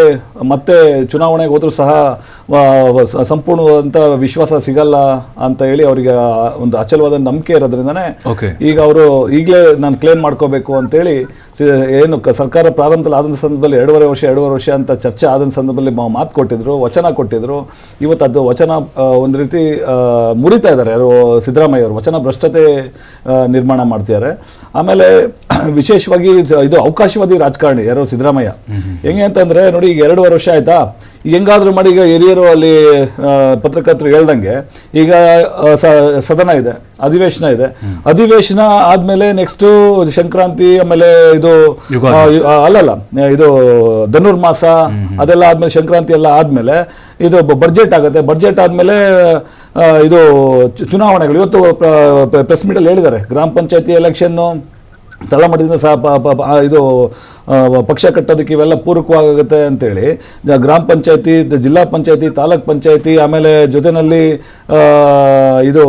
ಮತ್ತೆ ಚುನಾವಣೆಗೆ ಹೋದ್ರೂ ಸಹ ಸಂಪೂರ್ಣವಾದಂಥ ವಿಶ್ವಾಸ ಸಿಗಲ್ಲ ಅಂತ ಹೇಳಿ ಅವರಿಗೆ ಒಂದು ಅಚಲವಾದ ನಂಬಿಕೆ ಇರೋದ್ರಿಂದನೇ ಈಗ ಅವರು ಈಗಲೇ ನಾನು ಕ್ಲೇಮ್ ಮಾಡ್ಕೋಬೇಕು ಅಂತೇಳಿ ಏನು ಸರ್ಕಾರ ಪ್ರಾರಂಭದಲ್ಲಿ ಆದಂಥ ಸಂದರ್ಭದಲ್ಲಿ 2.5 ವರ್ಷ ಅಂತ ಚರ್ಚೆ ಆದಂಥ ಸಂದರ್ಭದಲ್ಲಿ ಮಾತು ಕೊಟ್ಟಿದ್ರು, ವಚನ ಕೊಟ್ಟಿದ್ರು. ಇವತ್ತು ಅದು ವಚನ ಒಂದು ರೀತಿ ಮುರಿತಾ ಇದ್ದಾರೆ ಯಾರು ಸಿದ್ದರಾಮಯ್ಯ ಅವರು, ವಚನ ಭ್ರಷ್ಟತೆ ನಿರ್ಮಾಣ ಮಾಡ್ತಿದ್ದಾರೆ. ಆಮೇಲೆ ವಿಶೇಷವಾಗಿ ಇದು ಅವಕಾಶವಾದಿ ರಾಜಕಾರಣಿ ಯಾರು ಸಿದ್ದರಾಮಯ್ಯ. ಹೆಂಗೆ ಅಂತಂದ್ರೆ ನೋಡಿ, ಈಗ 2.5 ವರ್ಷ ಆಯ್ತಾ, ಈಗ ಹೆಂಗಾದ್ರೂ ಮಾಡಿ ಈಗ ಹಿರಿಯರು ಅಲ್ಲಿ ಪತ್ರಕರ್ತರು ಹೇಳ್ದಂಗೆ ಈಗ ಸದನ ಇದೆ, ಅಧಿವೇಶನ ಇದೆ, ಅಧಿವೇಶನ ಆದ್ಮೇಲೆ ನೆಕ್ಸ್ಟ್ ಸಂಕ್ರಾಂತಿ, ಆಮೇಲೆ ಇದು ಅಲ್ಲಲ್ಲ ಇದು ಧನುರ್ಮಾಸ ಅದೆಲ್ಲ ಆದ್ಮೇಲೆ ಸಂಕ್ರಾಂತಿ ಎಲ್ಲ ಆದ್ಮೇಲೆ ಇದು ಬಡ್ಜೆಟ್ ಆಗುತ್ತೆ. ಬಡ್ಜೆಟ್ ಆದ್ಮೇಲೆ ಇದು ಚುನಾವಣೆಗಳು. ಇವತ್ತು ಪ್ರೆಸ್ ಮೀಟಲ್ಲಿ ಹೇಳಿದ್ದಾರೆ, ಗ್ರಾಮ ಪಂಚಾಯತಿ ಎಲೆಕ್ಷನ್ನು ತಳಮಟ್ಟದಿಂದ ಇದು ಪಕ್ಷ ಕಟ್ಟೋದಕ್ಕೆ ಇವೆಲ್ಲ ಪೂರಕವಾಗುತ್ತೆ ಅಂತೇಳಿ ಗ್ರಾಮ ಪಂಚಾಯತಿ, ಜಿಲ್ಲಾ ಪಂಚಾಯತಿ, ತಾಲೂಕ್ ಪಂಚಾಯತಿ, ಆಮೇಲೆ ಜೊತೆನಲ್ಲಿ ಇದು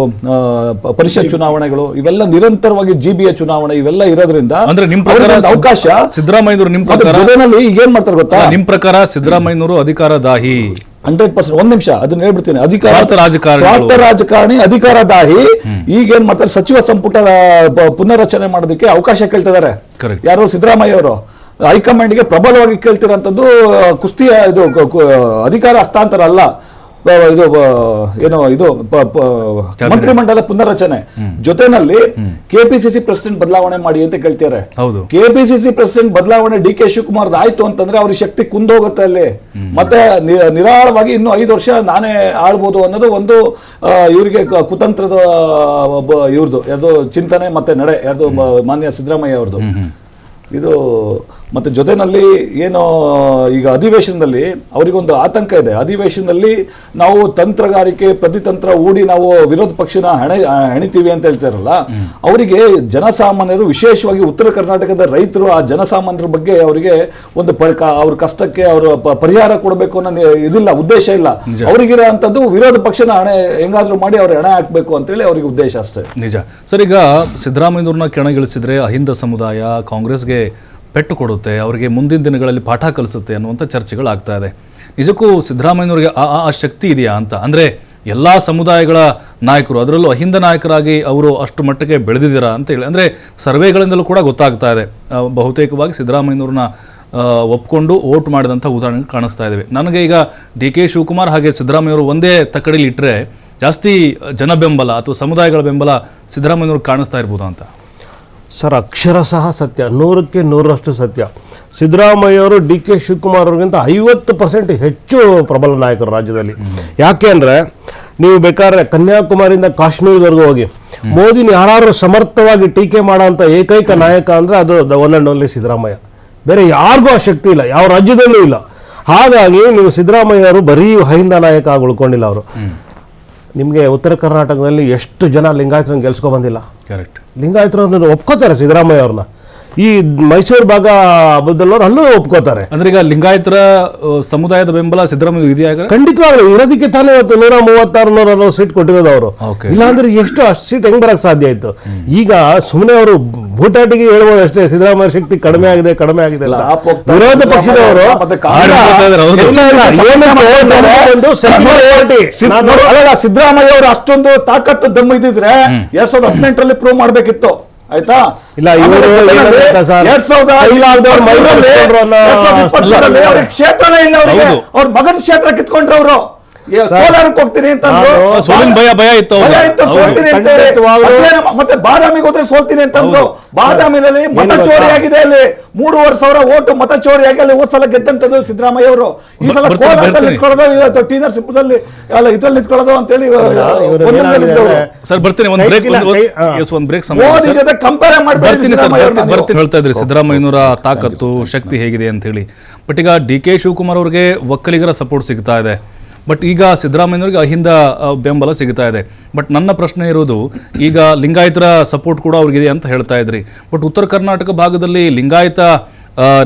ಪರಿಷತ್ ಚುನಾವಣೆಗಳು, ಇವೆಲ್ಲ ನಿರಂತರವಾಗಿ GBA ಚುನಾವಣೆ ಇವೆಲ್ಲ ಇರೋದ್ರಿಂದ ಅಂದ್ರೆ ನಿಮ್ ಪ್ರಕಾರ ಅವಕಾಶ ಸಿದ್ದರಾಮಯ್ಯನವರು ನಿಮ್ ಪ್ರಕಾರ ಜೊತೆನಲ್ಲಿ ಈಗ ಏನ್ ಮಾಡ್ತಾರೆ ಗೊತ್ತಾ, ನಿಮ್ ಪ್ರಕಾರ ಸಿದ್ದರಾಮಯ್ಯನವರು ಅಧಿಕಾರದಾಹಿ 100%. ಒಂದ್ ನಿಮಿಷ ಅದನ್ನ ಹೇಳ್ಬಿಡ್ತೀನಿ. ಸ್ವಾರ್ಥ ರಾಜಕಾರಣಿ, ಅಧಿಕಾರದಾಹಿ. ಈಗ ಏನ್ ಮಾಡ್ತಾರೆ, ಸಚಿವ ಸಂಪುಟ ಪುನರ್ರಚನೆ ಮಾಡೋದಕ್ಕೆ ಅವಕಾಶ ಕೇಳ್ತಿದ್ದಾರೆ ಯಾರು, ಸಿದ್ದರಾಮಯ್ಯ ಅವರು. ಹೈಕಮಾಂಡ್ಗೆ ಪ್ರಬಲವಾಗಿ ಕೇಳ್ತಿರೋಂಥದ್ದು ಕುಸ್ತಿಯ ಇದು ಅಧಿಕಾರ ಹಸ್ತಾಂತರ ಅಲ್ಲ, ಇದು ಏನೋ ಇದು ಮಂತ್ರಿಮಂಡಲ ಪುನರ್ರಚನೆ. ಜೊತೆನಲ್ಲಿ KPCC ಪ್ರೆಸಿಡೆಂಟ್ ಬದಲಾವಣೆ ಮಾಡಿ ಅಂತ ಕೇಳ್ತಾರೆ. KPCC ಪ್ರೆಸಿಡೆಂಟ್ ಬದಲಾವಣೆ DK ಶಿವಕುಮಾರ್ ಆಯ್ತು ಅಂತಂದ್ರೆ ಅವ್ರಿಗೆ ಶಕ್ತಿ ಕುಂದೋಗುತ್ತೆ ಅಲ್ಲಿ. ಮತ್ತೆ ನಿರಾಳವಾಗಿ ಇನ್ನು 5 ವರ್ಷ ನಾನೇ ಆಳ್ಬೋದು ಅನ್ನೋದು ಒಂದು ಇವರಿಗೆ ಕುತಂತ್ರದ ಇವ್ರದ್ದು ಯಾವ್ದು ಚಿಂತನೆ ಮತ್ತೆ ನಡೆ ಯಾವ್ದು ಮಾನ್ಯ ಸಿದ್ದರಾಮಯ್ಯ ಅವ್ರದ್ದು ಇದು. ಮತ್ತೆ ಜೊತೆನಲ್ಲಿ ಏನು ಈಗ ಅಧಿವೇಶನದಲ್ಲಿ ಅವರಿಗೊಂದು ಆತಂಕ ಇದೆ. ಅಧಿವೇಶನದಲ್ಲಿ ನಾವು ತಂತ್ರಗಾರಿಕೆ ಪ್ರತಿತಂತ್ರ ಹೂಡಿ ನಾವು ವಿರೋಧ ಪಕ್ಷನ ಹೆಣಿತೀವಿ ಅಂತ ಹೇಳ್ತಾರಲ್ಲ, ಅವರಿಗೆ ಜನಸಾಮಾನ್ಯರು, ವಿಶೇಷವಾಗಿ ಉತ್ತರ ಕರ್ನಾಟಕದ ರೈತರು, ಆ ಜನಸಾಮಾನ್ಯರ ಬಗ್ಗೆ ಅವರಿಗೆ ಒಂದು ಅವ್ರ ಕಷ್ಟಕ್ಕೆ ಅವರು ಪರಿಹಾರ ಕೊಡಬೇಕು ಅನ್ನೋ ಇದಿಲ್ಲ, ಉದ್ದೇಶ ಇಲ್ಲ. ಅವರಿಗಿರೋ ಅಂಥದ್ದು ವಿರೋಧ ಪಕ್ಷನ ಹೆಂಗಾದ್ರೂ ಮಾಡಿ ಅವ್ರು ಹೆಣ ಹಾಕಬೇಕು ಅಂತೇಳಿ ಅವರಿಗೆ ಉದ್ದೇಶ ಅಷ್ಟೇ. ನಿಜ ಸರ್. ಈಗ ಸಿದ್ದರಾಮಯ್ಯವ್ರನ್ನ ಕೆಣಗಿಳಿಸಿದ್ರೆ ಅಹಿಂದ ಸಮುದಾಯ ಕಾಂಗ್ರೆಸ್ಗೆ ಪೆಟ್ಟು ಕೊಡುತ್ತೆ, ಅವರಿಗೆ ಮುಂದಿನ ದಿನಗಳಲ್ಲಿ ಪಾಠ ಕಲಿಸುತ್ತೆ ಅನ್ನುವಂಥ ಚರ್ಚೆಗಳಾಗ್ತಾ ಇದೆ. ನಿಜಕ್ಕೂ ಸಿದ್ದರಾಮಯ್ಯನವರಿಗೆ ಆ ಶಕ್ತಿ ಇದೆಯಾ ಅಂತ? ಅಂದರೆ ಎಲ್ಲ ಸಮುದಾಯಗಳ ನಾಯಕರು, ಅದರಲ್ಲೂ ಅಹಿಂದ ನಾಯಕರಾಗಿ ಅವರು ಅಷ್ಟು ಮಟ್ಟಿಗೆ ಬೆಳೆದಿದ್ದೀರಾ ಅಂತೇಳಿ, ಅಂದರೆ ಸರ್ವೆಗಳಿಂದಲೂ ಕೂಡ ಗೊತ್ತಾಗ್ತಾ ಇದೆ. ಬಹುತೇಕವಾಗಿ ಸಿದ್ದರಾಮಯ್ಯನವ್ರನ್ನ ಒಪ್ಕೊಂಡು ವೋಟ್ ಮಾಡಿದಂಥ ಉದಾಹರಣೆ ಕಾಣಿಸ್ತಾ ಇದ್ದೇವೆ. ನನಗೆ ಈಗ DK ಶಿವಕುಮಾರ್ ಹಾಗೆ ಸಿದ್ದರಾಮಯ್ಯವರು ಒಂದೇ ತಕ್ಕಡಿಲಿ ಇಟ್ಟರೆ ಜಾಸ್ತಿ ಜನ ಬೆಂಬಲ ಅಥವಾ ಸಮುದಾಯಗಳ ಬೆಂಬಲ ಸಿದ್ದರಾಮಯ್ಯವ್ರಿಗೆ ಕಾಣಿಸ್ತಾ ಇರ್ಬೋದು ಅಂತ. ಸರ್, ಅಕ್ಷರಶಃ ಸತ್ಯ, 100ಕ್ಕೆ 100ರಷ್ಟು ಸತ್ಯ. ಸಿದ್ದರಾಮಯ್ಯವರು DK ಶಿವಕುಮಾರ್ ಅವ್ರಿಗಿಂತ 50% ಹೆಚ್ಚು ಪ್ರಬಲ ನಾಯಕರು ರಾಜ್ಯದಲ್ಲಿ. ಯಾಕೆ ಅಂದರೆ, ನೀವು ಬೇಕಾದ್ರೆ ಕನ್ಯಾಕುಮಾರಿಯಿಂದ ಕಾಶ್ಮೀರದವರೆಗೂ ಹೋಗಿ ಮೋದಿನ ಯಾರು ಸಮರ್ಥವಾಗಿ ಟೀಕೆ ಮಾಡೋಂಥ ಏಕೈಕ ನಾಯಕ ಅಂದರೆ ಅದು ಒನ್ ಆ್ಯಂಡ್ ಓನ್ಲಿ ಸಿದ್ದರಾಮಯ್ಯ. ಬೇರೆ ಯಾರಿಗೂ ಆ ಶಕ್ತಿ ಇಲ್ಲ, ಯಾವ ರಾಜ್ಯದಲ್ಲೂ ಇಲ್ಲ. ಹಾಗಾಗಿ ನೀವು ಸಿದ್ದರಾಮಯ್ಯ ಅವರು ಬರೀ ಅಹಿಂದ ನಾಯಕ ಆಗಿ ಉಳ್ಕೊಂಡಿಲ್ಲ. ಅವರು ನಿಮಗೆ ಉತ್ತರ ಕರ್ನಾಟಕದಲ್ಲಿ ಎಷ್ಟು ಜನ ಲಿಂಗಾಯತರನ್ನು ಗೆಲ್ಸ್ಕೊ ಬಂದಿಲ್ಲ. ಕರೆಕ್ಟ್, ಲಿಂಗಾಯತರನ್ನು ಒಪ್ಕೋತಾರೆ ಸಿದ್ದರಾಮಯ್ಯ ಅವ್ರನ್ನ. ಈ ಮೈಸೂರು ಭಾಗ ಹಬ್ಬದಲ್ಲವರು ಅಲ್ಲೂ ಒಪ್ಕೋತಾರೆ. ಅಂದ್ರೆ ಈಗ ಲಿಂಗಾಯತರ ಸಮುದಾಯದ ಬೆಂಬಲ ಸಿದ್ದರಾಮಯ್ಯ ಇದೆಯಾ? ಖಂಡಿತವಾಗ್ಲು ಇರೋದಕ್ಕೆ ತಾನೇ ಇವತ್ತು 136, 140 ಸೀಟ್ ಕೊಟ್ಟಿರೋದು ಅವರು. ಇಲ್ಲಾಂದ್ರೆ ಎಷ್ಟು ಅಷ್ಟು ಸೀಟ್ ಹೆಂಗ್ ಬರಕ್ ಸಾಧ್ಯ ಆಯ್ತು? ಈಗ ಸುಮ್ಮನೆ ಅವರು ಬೂಟಾಟಿಗೆ ಹೇಳ್ಬೋದು ಅಷ್ಟೇ, ಸಿದ್ದರಾಮಯ್ಯ ಶಕ್ತಿ ಕಡಿಮೆ ಆಗಿದೆ ವಿರೋಧ ಪಕ್ಷದವರು ಸಿದ್ದರಾಮಯ್ಯ ಅವರು ಅಷ್ಟೊಂದು ತಾಕತ್ತು ದಮ್ ಇದ್ದಿದ್ರೆ 2018ರಲ್ಲಿ ಪ್ರೂವ್ ಮಾಡ್ಬೇಕಿತ್ತು. ಆಯ್ತಾ? ಇಲ್ಲ, ಇವರು ಕ್ಷೇತ್ರನೇ ಇಲ್ಲ ಅವರಿಗೆ. ಅವ್ರ ಮಗನ ಕ್ಷೇತ್ರ ಕಿತ್ಕೊಂಡ್ರು ಅವರು. ಕೋಲಾರಕ್ಕೆ ಹೋಗ್ತೀನಿ ಅಂತ ಭಯ ಇತ್ತು, ಸೋಲ್ತೀನಿ ಅಂತ. ಮತ್ತೆ ಬಾದಾಮಿಗೆ ಹೋದ್ರೆ ಸೋಲ್ತೀನಿ ಅಂತಂದ್ರು. ಬಾದಾಮಿನಲ್ಲಿ ಮತ ಚೋರಿ ಆಗಿದೆ, ಅಲ್ಲಿ 3,500 ಓಟು ಮತ ಚೋರಿ ಆಗಿ ಅಲ್ಲಿ ಹೋದ್ ಸಲ ಗೆದ್ದಂತದ್ದು ಸಿದ್ದರಾಮಯ್ಯ ಅವರು. ಈ ಸಲ ಕೋಲಾರದಲ್ಲಿ ನಿಂತ್ಕೊಳ್ಳೋದು, ಇವತ್ತು ಟೀನರ್ ಸಿಪ್ಪದಲ್ಲಿ ಅಲ್ಲ ಇದ್ರಲ್ಲಿ ನಿಂತ್ಕೊಳ್ಳೋದು ಅಂತೇಳಿ ಸರ್. ಬರ್ತೀನಿ, ಒಂದು ಬ್ರೇಕ್ ಮೋದಿ ಜೊತೆ ಕಂಪೇರ್ ಮಾಡ್ತೀನಿ ಹೇಳ್ತಾ ಇದ್ರಿ ಸಿದ್ದರಾಮಯ್ಯನವರ ತಾಕತ್ತು ಶಕ್ತಿ ಹೇಗಿದೆ ಅಂತ ಹೇಳಿ. ಬಟ್ ಈಗ DK ಶಿವಕುಮಾರ್ ಅವ್ರಿಗೆ ಒಕ್ಕಲಿಗರ ಸಪೋರ್ಟ್ ಸಿಗ್ತಾ ಇದೆ, ಬಟ್ ಈಗ ಸಿದ್ದರಾಮಯ್ಯನವರಿಗೆ ಅಹಿಂದ ಬೆಂಬಲ ಸಿಗ್ತಾ ಇದೆ. ಬಟ್ ನನ್ನ ಪ್ರಶ್ನೆ ಇರೋದು, ಈಗ ಲಿಂಗಾಯತರ ಸಪೋರ್ಟ್ ಕೂಡ ಅವ್ರಿಗಿದೆ ಅಂತ ಹೇಳ್ತಾ ಇದ್ರಿ. ಬಟ್ ಉತ್ತರ ಕರ್ನಾಟಕ ಭಾಗದಲ್ಲಿ ಲಿಂಗಾಯತ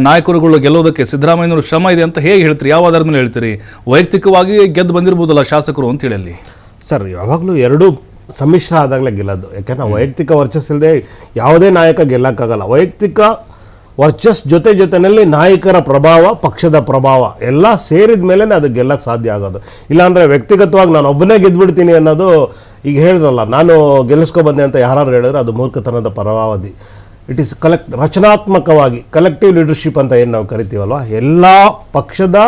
ನಾಯಕರುಗಳು ಗೆಲ್ಲೋದಕ್ಕೆ ಸಿದ್ದರಾಮಯ್ಯನವರು ಶ್ರಮ ಇದೆ ಅಂತ ಹೇಗೆ ಹೇಳ್ತೀರಿ? ಯಾವ ಆಧಾರದ ಮೇಲೆ ಹೇಳ್ತೀರಿ? ವೈಯಕ್ತಿಕವಾಗಿ ಗೆದ್ದು ಬಂದಿರ್ಬೋದಲ್ಲ ಶಾಸಕರು ಅಂತ ಹೇಳಿ ಅಲ್ಲಿ? ಸರ್, ಯಾವಾಗಲೂ ಎರಡು ಸಮ್ಮಿಶ್ರ ಆದಾಗಲೇ ಗೆಲ್ಲೋದು. ಯಾಕೆಂದ್ರೆ ವೈಯಕ್ತಿಕ ವರ್ಚಸ್ಸಿಲ್ಲದೆ ಯಾವುದೇ ನಾಯಕ ಗೆಲ್ಲಕ್ಕಾಗಲ್ಲ. ವೈಯಕ್ತಿಕ ವರ್ಚಸ್ ಜೊತೆನಲ್ಲಿ ನಾಯಕರ ಪ್ರಭಾವ, ಪಕ್ಷದ ಪ್ರಭಾವ ಎಲ್ಲ ಸೇರಿದ ಮೇಲೆ ಅದು ಗೆಲ್ಲಕ್ಕೆ ಸಾಧ್ಯ ಆಗೋದು. ಇಲ್ಲಾಂದರೆ ವ್ಯಕ್ತಿಗತವಾಗಿ ನಾನು ಒಬ್ಬನೇ ಗೆದ್ದುಬಿಡ್ತೀನಿ ಅನ್ನೋದು, ಈಗ ಹೇಳಿದ್ರಲ್ಲ ನಾನು ಗೆಲ್ಲಿಸ್ಕೊಬಂದೆ ಅಂತ ಯಾರು ಹೇಳಿದ್ರೆ ಅದು ಮೂರ್ಖತನದ ಪರಮಾವಧಿ. ಇಟ್ ಈಸ್ ರಚನಾತ್ಮಕವಾಗಿ ಕಲೆಕ್ಟಿವ್ ಲೀಡರ್ಶಿಪ್ ಅಂತ ಏನು ನಾವು ಕರಿತೀವಲ್ವ, ಎಲ್ಲ ಪಕ್ಷದ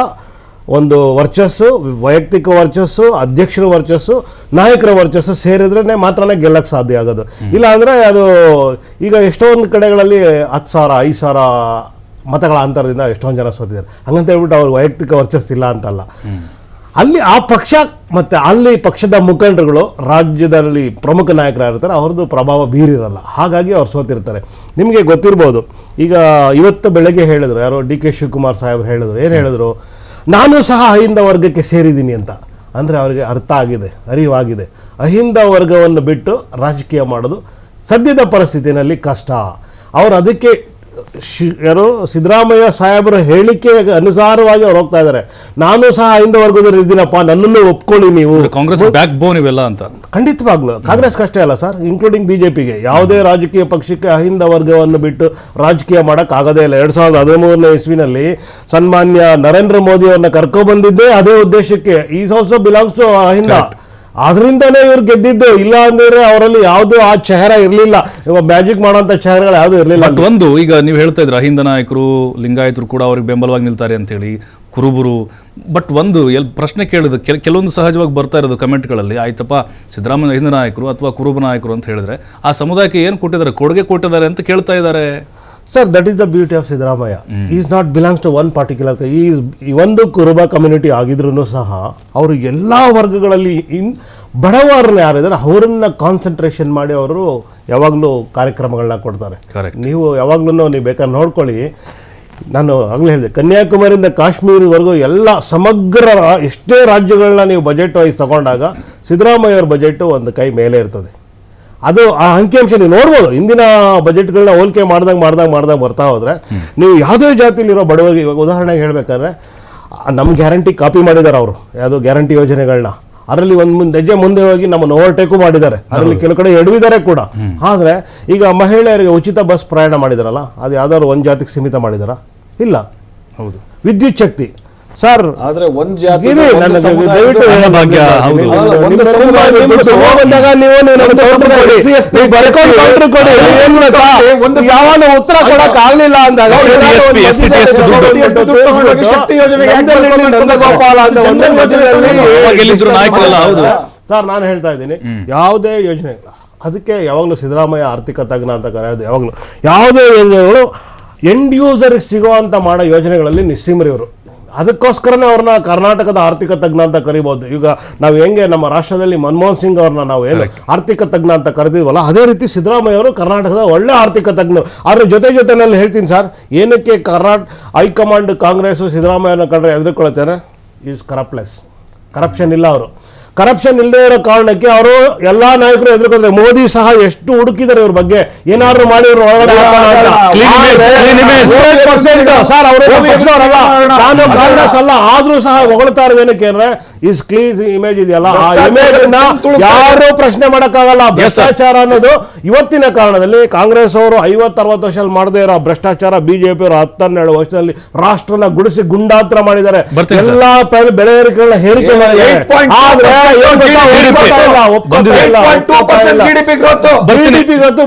ಒಂದು ವರ್ಚಸ್ಸು, ವೈಯಕ್ತಿಕ ವರ್ಚಸ್ಸು, ಅಧ್ಯಕ್ಷರ ವರ್ಚಸ್ಸು, ನಾಯಕರ ವರ್ಚಸ್ಸು ಸೇರಿದ್ರೆ ಮಾತ್ರನೇ ಗೆಲ್ಲಕ್ಕೆ ಸಾಧ್ಯ ಆಗೋದು. ಇಲ್ಲ ಅಂದರೆ ಅದು ಈಗ ಎಷ್ಟೊಂದು ಕಡೆಗಳಲ್ಲಿ 10,000 5,000 ಮತಗಳ ಅಂತರದಿಂದ ಎಷ್ಟೊಂದು ಜನ ಸೋತಿದ್ದಾರೆ. ಹಂಗಂತ ಹೇಳ್ಬಿಟ್ಟು ಅವ್ರ ವೈಯಕ್ತಿಕ ವರ್ಚಸ್ಸಿಲ್ಲ ಅಂತಲ್ಲ. ಅಲ್ಲಿ ಆ ಪಕ್ಷ ಮತ್ತು ಅಲ್ಲಿ ಪಕ್ಷದ ಮುಖಂಡರುಗಳು ರಾಜ್ಯದಲ್ಲಿ ಪ್ರಮುಖ ನಾಯಕರಾಗಿರ್ತಾರೆ, ಅವ್ರದ್ದು ಪ್ರಭಾವ ಬೀರಿರಲ್ಲ, ಹಾಗಾಗಿ ಅವ್ರು ಸೋತಿರ್ತಾರೆ. ನಿಮಗೆ ಗೊತ್ತಿರ್ಬೋದು, ಈಗ ಇವತ್ತು ಬೆಳಗ್ಗೆ ಹೇಳಿದ್ರು ಯಾರೋ DK ಶಿವಕುಮಾರ್ ಸಾಹೇಬ್ ಹೇಳಿದ್ರು, ಏನು ಹೇಳಿದ್ರು, ನಾನು ಸಹ ಅಹಿಂದ ವರ್ಗಕ್ಕೆ ಸೇರಿದ್ದೀನಿ ಅಂತ. ಅಂದರೆ ಅವರಿಗೆ ಅರ್ಥ ಆಗಿದೆ, ಅರಿವಾಗಿದೆ, ಅಹಿಂದ ವರ್ಗವನ್ನು ಬಿಟ್ಟು ರಾಜಕೀಯ ಮಾಡೋದು ಸದ್ಯದ ಪರಿಸ್ಥಿತಿನಲ್ಲಿ ಕಷ್ಟ. ಅವರು ಅದಕ್ಕೆ ಯಾರು ಸಿದ್ದರಾಮಯ್ಯ ಸಾಹೇಬರ ಹೇಳಿಕೆ ಅನುಸಾರವಾಗಿ ಅವ್ರು ಹೋಗ್ತಾ ಇದ್ದಾರೆ. ನಾನು ಸಹ ಅಹಿಂದ ವರ್ಗದಲ್ಲಿ ಇದ್ದೀನಪ್ಪ, ನನ್ನನ್ನು ಒಪ್ಕೊಳ್ಳಿ ನೀವು. ಕಾಂಗ್ರೆಸ್ ಬ್ಯಾಕ್ ಬೋನ್ ಇವೆಲ್ಲ ಅಂತ. ಖಂಡಿತವಾಗ್ಲು ಕಾಂಗ್ರೆಸ್ ಕಷ್ಟೇ ಅಲ್ಲ ಸರ್, ಇನ್ಕ್ಲೂಡಿಂಗ್ BJPಗೆ ಯಾವುದೇ ರಾಜಕೀಯ ಪಕ್ಷಕ್ಕೆ ಅಹಿಂದ ವರ್ಗವನ್ನು ಬಿಟ್ಟು ರಾಜಕೀಯ ಮಾಡಕ್ ಆಗೋದೇ ಇಲ್ಲ. 2013ನೇ ಇಸ್ವಿನಲ್ಲಿ ಸನ್ಮಾನ್ಯ ನರೇಂದ್ರ ಮೋದಿ ಅವ್ರನ್ನ ಕರ್ಕೊಬಂದಿದ್ದೇ ಅದೇ ಉದ್ದೇಶಕ್ಕೆ. Is also belongs to AHINDA. ಅದರಿಂದನೇ ಇವ್ರು ಗೆದ್ದಿದ್ದು. ಇಲ್ಲ ಅಂದ್ರೆ ಅವರಲ್ಲಿ ಯಾವುದು ಆ ಚೆಹರ ಇರಲಿಲ್ಲ, ಇವಾಗ ಮ್ಯಾಜಿಕ್ ಮಾಡೋಂಥ ಚೆಹರೆಗಳು ಯಾವುದು ಇರಲಿಲ್ಲ. ಒಂದು ಈಗ ನೀವು ಹೇಳ್ತಾ ಇದ್ರ ಅಹಿಂದ ನಾಯಕರು, ಲಿಂಗಾಯತರು ಕೂಡ ಅವ್ರಿಗೆ ಬೆಂಬಲವಾಗಿ ನಿಲ್ತಾರೆ ಅಂತೇಳಿ, ಕುರುಬರು. ಬಟ್ ಒಂದು ಪ್ರಶ್ನೆ ಕೇಳಿದ್ರು, ಕೆಲವೊಂದು ಸಹಜವಾಗಿ ಬರ್ತಾ ಇರೋದು ಕಮೆಂಟ್ಗಳಲ್ಲಿ, ಆಯ್ತಪ್ಪ ಸಿದ್ದರಾಮಯ್ಯ ಅಹಿಂದ ನಾಯಕರು ಅಥವಾ ಕುರುಬ ನಾಯಕರು ಅಂತ ಹೇಳಿದ್ರೆ ಆ ಸಮುದಾಯಕ್ಕೆ ಏನು ಕೊಟ್ಟಿದ್ದಾರೆ, ಕೊಡುಗೆ ಕೊಟ್ಟಿದ್ದಾರೆ ಅಂತ ಕೇಳ್ತಾ ಇದ್ದಾರೆ. Sir, that is the beauty of Siddaramaiah. Is not belongs to one particular. ಈ ಒಂದು ಕುರುಬ ಕಮ್ಯುನಿಟಿ ಆಗಿದ್ರು ಸಹ ಅವರು ಎಲ್ಲ ವರ್ಗಗಳಲ್ಲಿ ಬಡವರನ್ನ ಯಾರಿದ್ದಾರೆ ಅವರನ್ನ ಕಾನ್ಸಂಟ್ರೇಷನ್ ಮಾಡಿ ಅವರು ಯಾವಾಗಲೂ ಕಾರ್ಯಕ್ರಮಗಳನ್ನ ಕೊಡ್ತಾರೆ. ನೀವು ಯಾವಾಗ್ಲೂ ನೀವು ಬೇಕಾದ್ರೆ ನೋಡ್ಕೊಳ್ಳಿ, ನಾನು ಆಗಲೇ ಹೇಳಿದೆ, ಕನ್ಯಾಕುಮಾರಿಯಿಂದ ಕಾಶ್ಮೀರವರೆಗೂ ಎಲ್ಲ ಸಮಗ್ರ ಎಷ್ಟೇ ರಾಜ್ಯಗಳನ್ನ ನೀವು ಬಜೆಟ್ ವೈಸ್ ತಗೊಂಡಾಗ ಸಿದ್ದರಾಮಯ್ಯ ಅವ್ರ ಬಜೆಟ್ ಒಂದು ಕೈ ಮೇಲೆ ಇರ್ತದೆ. ಅದು ಆ ಅಂಕಿಅಂಶ ನೀವು ನೋಡ್ಬೋದು. ಇಂದಿನ ಬಜೆಟ್ಗಳನ್ನ ಹೋಲಿಕೆ ಮಾಡ್ದಾಗ ಬರ್ತಾ ಹೋದ್ರೆ ನೀವು ಯಾವುದೇ ಜಾತಿಲಿರೋ ಬಡವರಿಗೆ, ಇವಾಗ ಉದಾಹರಣೆಗೆ ಹೇಳ್ಬೇಕಾದ್ರೆ ನಮ್ಮ ಗ್ಯಾರಂಟಿ ಕಾಪಿ ಮಾಡಿದ್ದಾರೆ ಅವರು, ಯಾವುದೋ ಗ್ಯಾರಂಟಿ ಯೋಜನೆಗಳನ್ನ. ಅದರಲ್ಲಿ ಒಂದು ಹೆಜ್ಜೆ ಮುಂದೆ ಹೋಗಿ ನಮ್ಮನ್ನು ಓವರ್ಟೇಕು ಮಾಡಿದ್ದಾರೆ, ಅದರಲ್ಲಿ ಕೆಲವು ಕಡೆ ಎಡವಿದ್ದಾರೆ ಕೂಡ. ಆದರೆ ಈಗ ಮಹಿಳೆಯರಿಗೆ ಉಚಿತ ಬಸ್ ಪ್ರಯಾಣ ಮಾಡಿದಾರಲ್ಲ, ಅದು ಯಾವ್ದಾದ್ರು ಒಂದು ಜಾತಿಗೆ ಸೀಮಿತ ಮಾಡಿದಾರ? ಇಲ್ಲ. ಹೌದು. ವಿದ್ಯುತ್ ಶಕ್ತಿ ಸರ್, ಆದ್ರೆ ಒಂದ್ ಜಾತಿ ಉತ್ತರ ಕೊಡಕ್ ಆಗ್ಲಿಲ್ಲ ಅಂದಾಗ ನಂದಗೋಪಾಲ ಅಂತ ಸರ್, ನಾನು ಹೇಳ್ತಾ ಇದ್ದೀನಿ, ಯಾವುದೇ ಯೋಜನೆ ಅದಕ್ಕೆ ಯಾವಾಗಲೂ ಸಿದ್ದರಾಮಯ್ಯ ಆರ್ಥಿಕ ತಜ್ಞ ಅಂತ ಕರೆಯೋದು. ಯಾವಾಗಲೂ ಯಾವುದೇ ಯೋಜನೆಗಳು ಎಂಡ್ ಯೂಸರ್ಗೆ ಸಿಗುವಂತ ಮಾಡೋ ಯೋಜನೆಗಳಲ್ಲಿ ನಿಸ್ಸೀಮರು ಇವರು. ಅದಕ್ಕೋಸ್ಕರನೇ ಅವ್ರನ್ನ ಕರ್ನಾಟಕದ ಆರ್ಥಿಕ ತಜ್ಞ ಅಂತ ಕರಿಬಹುದು. ಈಗ ನಾವು ಹೆಂಗೆ ನಮ್ಮ ರಾಷ್ಟ್ರದಲ್ಲಿ ಮನಮೋಹನ್ ಸಿಂಗ್ ಅವ್ರನ್ನ ನಾವು ಏನು ಆರ್ಥಿಕ ತಜ್ಞ ಅಂತ ಕರೆದಿದ್ವಲ್ಲ, ಅದೇ ರೀತಿ ಸಿದ್ದರಾಮಯ್ಯ ಅವರು ಕರ್ನಾಟಕದ ಒಳ್ಳೆ ಆರ್ಥಿಕ ತಜ್ಞರು. ಅದ್ರ ಜೊತೆನಲ್ಲಿ ಹೇಳ್ತೀನಿ ಸರ್, ಏನಕ್ಕೆ ಹೈಕಮಾಂಡ್ ಕಾಂಗ್ರೆಸ್ ಸಿದ್ದರಾಮಯ್ಯನ ಕಂಡ್ರೆ ಎದುರುಕೊಳ್ತಾರೆ, ಈಸ್ ಕರಪ್ಟ್ಲೆಸ್. ಕರಪ್ಷನ್ ಇಲ್ಲ ಅವರು. ಕರಪ್ಷನ್ ಇಲ್ಲದೆ ಇರೋ ಕಾರಣಕ್ಕೆ ಅವರು ಎಲ್ಲಾ ನಾಯಕರು ಎದುರುಕೊಂಡ್ರೆ, ಮೋದಿ ಸಹ ಎಷ್ಟು ಹುಡುಕಿದ್ದಾರೆ ಇವ್ರ ಬಗ್ಗೆ, ಏನಾದ್ರು ಮಾಡಿ ಇವ್ರು ಒಳಗಡೆ ಸರ್, ನಾನು ಕಾಂಗ್ರೆಸ್ ಅಲ್ಲ ಆದ್ರೂ ಸಹ ಹೊಗಳ್ತಾ ಇರೋದೇನಕ್ಕೆ ಅಂದ್ರೆ ಇಸ್ ಕ್ಲೀನ್ ಇಮೇಜ್ ಇದೆಯಲ್ಲ, ಆ ಇಮೇಜ್ ಯಾರು ಪ್ರಶ್ನೆ ಮಾಡಕ್ಕಾಗಲ್ಲ. ಭ್ರಷ್ಟಾಚಾರ ಅನ್ನೋದು ಇವತ್ತಿನ ಕಾರಣದಲ್ಲಿ ಕಾಂಗ್ರೆಸ್ ಅವರು 50-60 ವರ್ಷದಲ್ಲಿ ಮಾಡದೇ ಇರೋ ಭ್ರಷ್ಟಾಚಾರ ಬಿಜೆಪಿ ಅವರು 10-12 ವರ್ಷದಲ್ಲಿ ರಾಷ್ಟ್ರನ ಗುಡಿಸಿ ಗುಂಡಾಂತರ ಮಾಡಿದ್ದಾರೆ. ಎಲ್ಲಾ ಬೆಲೆ ಏರಿಕೆಗಳನ್ನ ಹೇರಿಕೆ ಮಾಡಿದ್ದಾರೆ.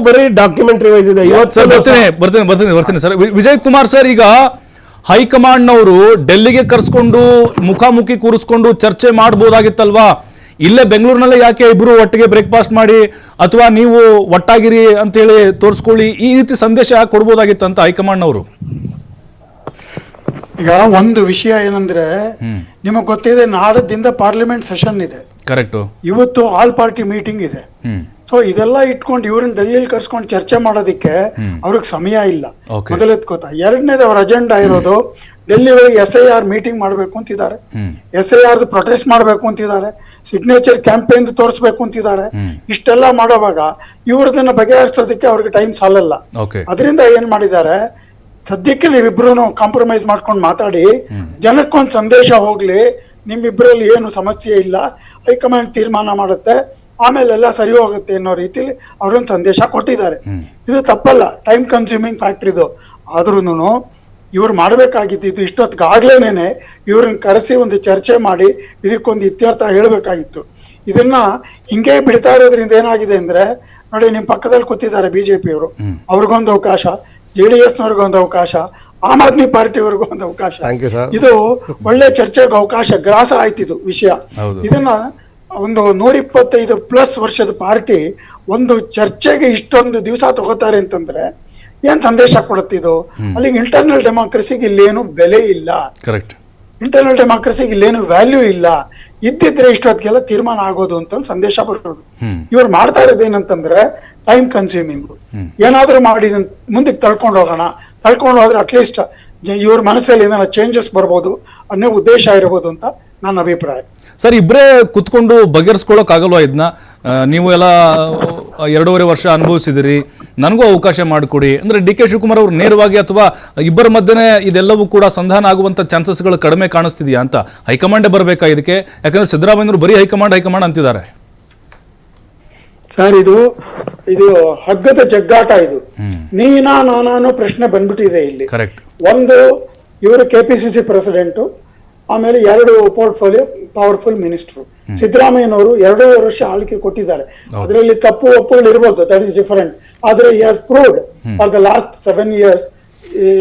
ಬರೀ ಡಾಕ್ಯುಮೆಂಟರಿ ವೈಸ್ ಇದೆ. ಬರ್ತೀನಿ ಸರ್. ವಿಜಯ್ ಕುಮಾರ್ ಸರ್, ಈಗ ಹೈಕಮಾಂಡ್ನವರು ಡೆಲ್ಲಿಗೆ ಕರೆಸ್ಕೊಂಡು ಮುಖಾಮುಖಿ ಕೂರಿಸ್ಕೊಂಡು ಚರ್ಚೆ ಮಾಡಬಹುದಾಗಿತ್ತಲ್ವಾ? ಇಲ್ಲೇ ಬೆಂಗಳೂರಿನಲ್ಲೇ ಯಾಕೆ ಇಬ್ರು ಒಟ್ಟಿಗೆ ಬ್ರೇಕ್ಫಾಸ್ಟ್ ಮಾಡಿ ಅಥವಾ ನೀವು ಒಟ್ಟಾಗಿರಿ ಅಂತೇಳಿ ತೋರಿಸ್ಕೊಳ್ಳಿ, ಈ ರೀತಿ ಸಂದೇಶ ಯಾಕೆ ಕೊಡ್ಬೋದಾಗಿತ್ತು ಅಂತ ಹೈಕಮಾಂಡ್ನವರು? ಈಗ ಒಂದು ವಿಷಯ ಏನಂದ್ರೆ, ನಿಮಗೆ ಗೊತ್ತಿದೆ, ನಾಡದಿಂದ ಪಾರ್ಲಿಮೆಂಟ್ ಸೆಷನ್ ಇದೆ. ಕರೆಕ್ಟ್. ಇವತ್ತು ಆಲ್ ಪಾರ್ಟಿ ಮೀಟಿಂಗ್ ಇದೆ. ಸೊ ಇದೆಲ್ಲ ಇಟ್ಕೊಂಡು ಇವ್ರನ್ನ ಡೆಲ್ಲಿಲಿ ಕರ್ಸ್ಕೊಂಡು ಚರ್ಚೆ ಮಾಡೋದಕ್ಕೆ ಅವ್ರಿಗೆ ಸಮಯ ಇಲ್ಲ. ಮೊದಲೆತ್ಕೋತ. ಎರಡನೇದು ಅವ್ರ ಅಜೆಂಡಾ ಇರೋದು ಡೆಲ್ಲಿ ಒಳಗೆ SIR ಮೀಟಿಂಗ್ ಮಾಡ್ಬೇಕು ಅಂತಿದ್ದಾರೆ, SIR ಪ್ರೊಟೆಸ್ಟ್ ಮಾಡ್ಬೇಕು ಅಂತಿದ್ದಾರೆ, ಸಿಗ್ನೇಚರ್ ಕ್ಯಾಂಪೇನ್ ತೋರಿಸ್ಬೇಕು ಅಂತಿದ್ದಾರೆ. ಇಷ್ಟೆಲ್ಲ ಮಾಡೋವಾಗ ಇವ್ರದನ್ನ ಬಗೆಹರಿಸೋದಕ್ಕೆ ಅವ್ರಿಗೆ ಟೈಮ್ ಸಾಲಲ್ಲ. ಅದರಿಂದ ಏನ್ ಮಾಡಿದ್ದಾರೆ, ಸದ್ಯಕ್ಕೆ ನೀವಿಬ್ರು ಕಾಂಪ್ರಮೈಸ್ ಮಾಡ್ಕೊಂಡು ಮಾತಾಡಿ ಜನಕ್ಕೊಂದು ಸಂದೇಶ ಹೋಗ್ಲಿ, ನಿಮ್ಮಿಬ್ಬರಲ್ಲಿ ಏನು ಸಮಸ್ಯೆ ಇಲ್ಲ, ಹೈಕಮಾಂಡ್ ತೀರ್ಮಾನ ಮಾಡುತ್ತೆ, ಆಮೇಲೆ ಎಲ್ಲ ಸರಿ ಹೋಗುತ್ತೆ ಅನ್ನೋ ರೀತಿಲಿ ಅವ್ರೊಂದು ಸಂದೇಶ ಕೊಟ್ಟಿದ್ದಾರೆ. ಇದು ತಪ್ಪಲ್ಲ, ಟೈಮ್ ಕನ್ಸ್ಯೂಮಿಂಗ್ ಫ್ಯಾಕ್ಟರ್ ಇದು. ಆದ್ರೂ ಇವ್ರು ಮಾಡಬೇಕಾಗಿದ್ದು ಇಷ್ಟೊತ್ತಿಗಾಗ್ಲೇನೆ ಇವ್ರನ್ನ ಕರೆಸಿ ಒಂದು ಚರ್ಚೆ ಮಾಡಿ ಇದಕ್ಕೊಂದು ಇತ್ಯರ್ಥ ಹೇಳಬೇಕಾಗಿತ್ತು. ಇದನ್ನ ಹಿಂಗೆ ಬಿಡ್ತಾ ಇರೋದ್ರಿಂದ ಏನಾಗಿದೆ ಅಂದ್ರೆ, ನೋಡಿ ನಿಮ್ ಪಕ್ಕದಲ್ಲಿ ಕೂತಿದ್ದಾರೆ ಬಿಜೆಪಿಯವರು, ಅವ್ರಿಗೊಂದು ಅವಕಾಶ, JDS-ನವ್ರಿಗೊಂದು ಅವಕಾಶ, ಆಮ್ ಆದ್ಮಿ ಪಾರ್ಟಿಯವ್ರಿಗೂ ಒಂದು ಅವಕಾಶ. ಇದು ಒಳ್ಳೆ ಚರ್ಚೆಗೆ ಅವಕಾಶ, ಗ್ರಾಸ ಆಯ್ತಿದು ವಿಷಯ. ಇದನ್ನ ಒಂದು 125+ ವರ್ಷದ ಪಾರ್ಟಿ ಒಂದು ಚರ್ಚೆಗೆ ಇಷ್ಟೊಂದು ದಿವಸ ತಗೋತಾರೆ ಅಂತಂದ್ರೆ ಏನ್ ಸಂದೇಶ ಕೊಡುತ್ತಿದ್ದು? ಅಲ್ಲಿಗೆ ಇಂಟರ್ನಲ್ ಡೆಮಾಕ್ರಸಿಗೆ ಇಲ್ಲೇನು ಬೆಲೆ ಇಲ್ಲ, ಕರೆಕ್ಟ್. ಇಂಟರ್ನಲ್ ಡೆಮಾಕ್ರಸಿಗೆ ಇಲ್ಲೇನು ವ್ಯಾಲ್ಯೂ ಇಲ್ಲ. ಇದ್ದಿದ್ರೆ ಇಷ್ಟೊತ್ತಿಗೆಲ್ಲ ತೀರ್ಮಾನ ಆಗೋದು ಅಂತ ಒಂದು ಸಂದೇಶ ಬರೋದು. ಇವ್ರು ಮಾಡ್ತಾ ಇರೋದೇನಂತಂದ್ರೆ ಟೈಮ್ ಕನ್ಸ್ಯೂಮಿಂಗ್. ಏನಾದ್ರೂ ಮಾಡಿ ಮುಂದಕ್ಕೆ ತಳ್ಕೊಂಡು ಹೋದ್ರೆ ಅಟ್ಲೀಸ್ಟ್ ಇವ್ರ ಮನಸ್ಸಲ್ಲಿ ಏನಾರ ಚೇಂಜಸ್ ಬರ್ಬೋದು ಅನ್ನೋ ಉದ್ದೇಶ ಇರಬಹುದು ಅಂತ ನನ್ನ ಅಭಿಪ್ರಾಯ. ಸರ್, ಇಬ್ಬರೇ ಕುತ್ಕೊಂಡು ಬಗೆಹರಿಸ್ಕೊಳ್ಳೋಕೆ ಆಗಲ್ವಾ ಇದನ್ನ? ನೀವು ಎಲ್ಲ 2.5 ವರ್ಷ ಅನುಭವಿಸಿದಿರಿ, ನನಗೂ ಅವಕಾಶ ಮಾಡಿಕೊಡಿ ಅಂದ್ರೆ DK ಶಿವಕುಮಾರ್ ಅವರು ನೇರವಾಗಿ, ಅಥವಾ ಇಬ್ಬರ ಮಧ್ಯೆ ಇದೆಲ್ಲವೂ ಕೂಡ ಸಂಧಾನ ಆಗುವಂತ ಚಾನ್ಸಸ್ಗಳು ಕಡಿಮೆ ಕಾಣಿಸ್ತಿದೆಯಾ ಅಂತ? ಹೈಕಮಾಂಡೇ ಬರಬೇಕಾ ಇದಕ್ಕೆ? ಯಾಕಂದ್ರೆ ಸಿದ್ದರಾಮಯ್ಯನವರು ಬರೀ ಹೈಕಮಾಂಡ್ ಅಂತಿದ್ದಾರೆ. ಸರ್, ಇದು ಹಗ್ಗದ ಜಗ್ಗಾಟ. ಇದು ನಾನಾನು ಪ್ರಶ್ನೆ ಬಂದ್ಬಿಟ್ಟಿದೆ ಇಲ್ಲಿ. ಕರೆಕ್ಟ್. ಒಂದು, ಇವರು KPCC ಪ್ರೆಸಿಡೆಂಟ್, ಆಮೇಲೆ 2 ಪೋರ್ಟ್ಫೋಲಿಯೋ ಪವರ್ಫುಲ್ ಮಿನಿಸ್ಟ್ರು. ಸಿದ್ದರಾಮಯ್ಯನವರು 2.5 ವರ್ಷ ಆಳ್ವಿಕೆ ಕೊಟ್ಟಿದ್ದಾರೆ. ಅದರಲ್ಲಿ ತಪ್ಪು ಒಪ್ಪುಗಳು ಇರ್ಬೋದು, ದಟ್ ಇಸ್ ಡಿಫರೆಂಟ್. ಆದ್ರೆ he has proved for the last 7 years,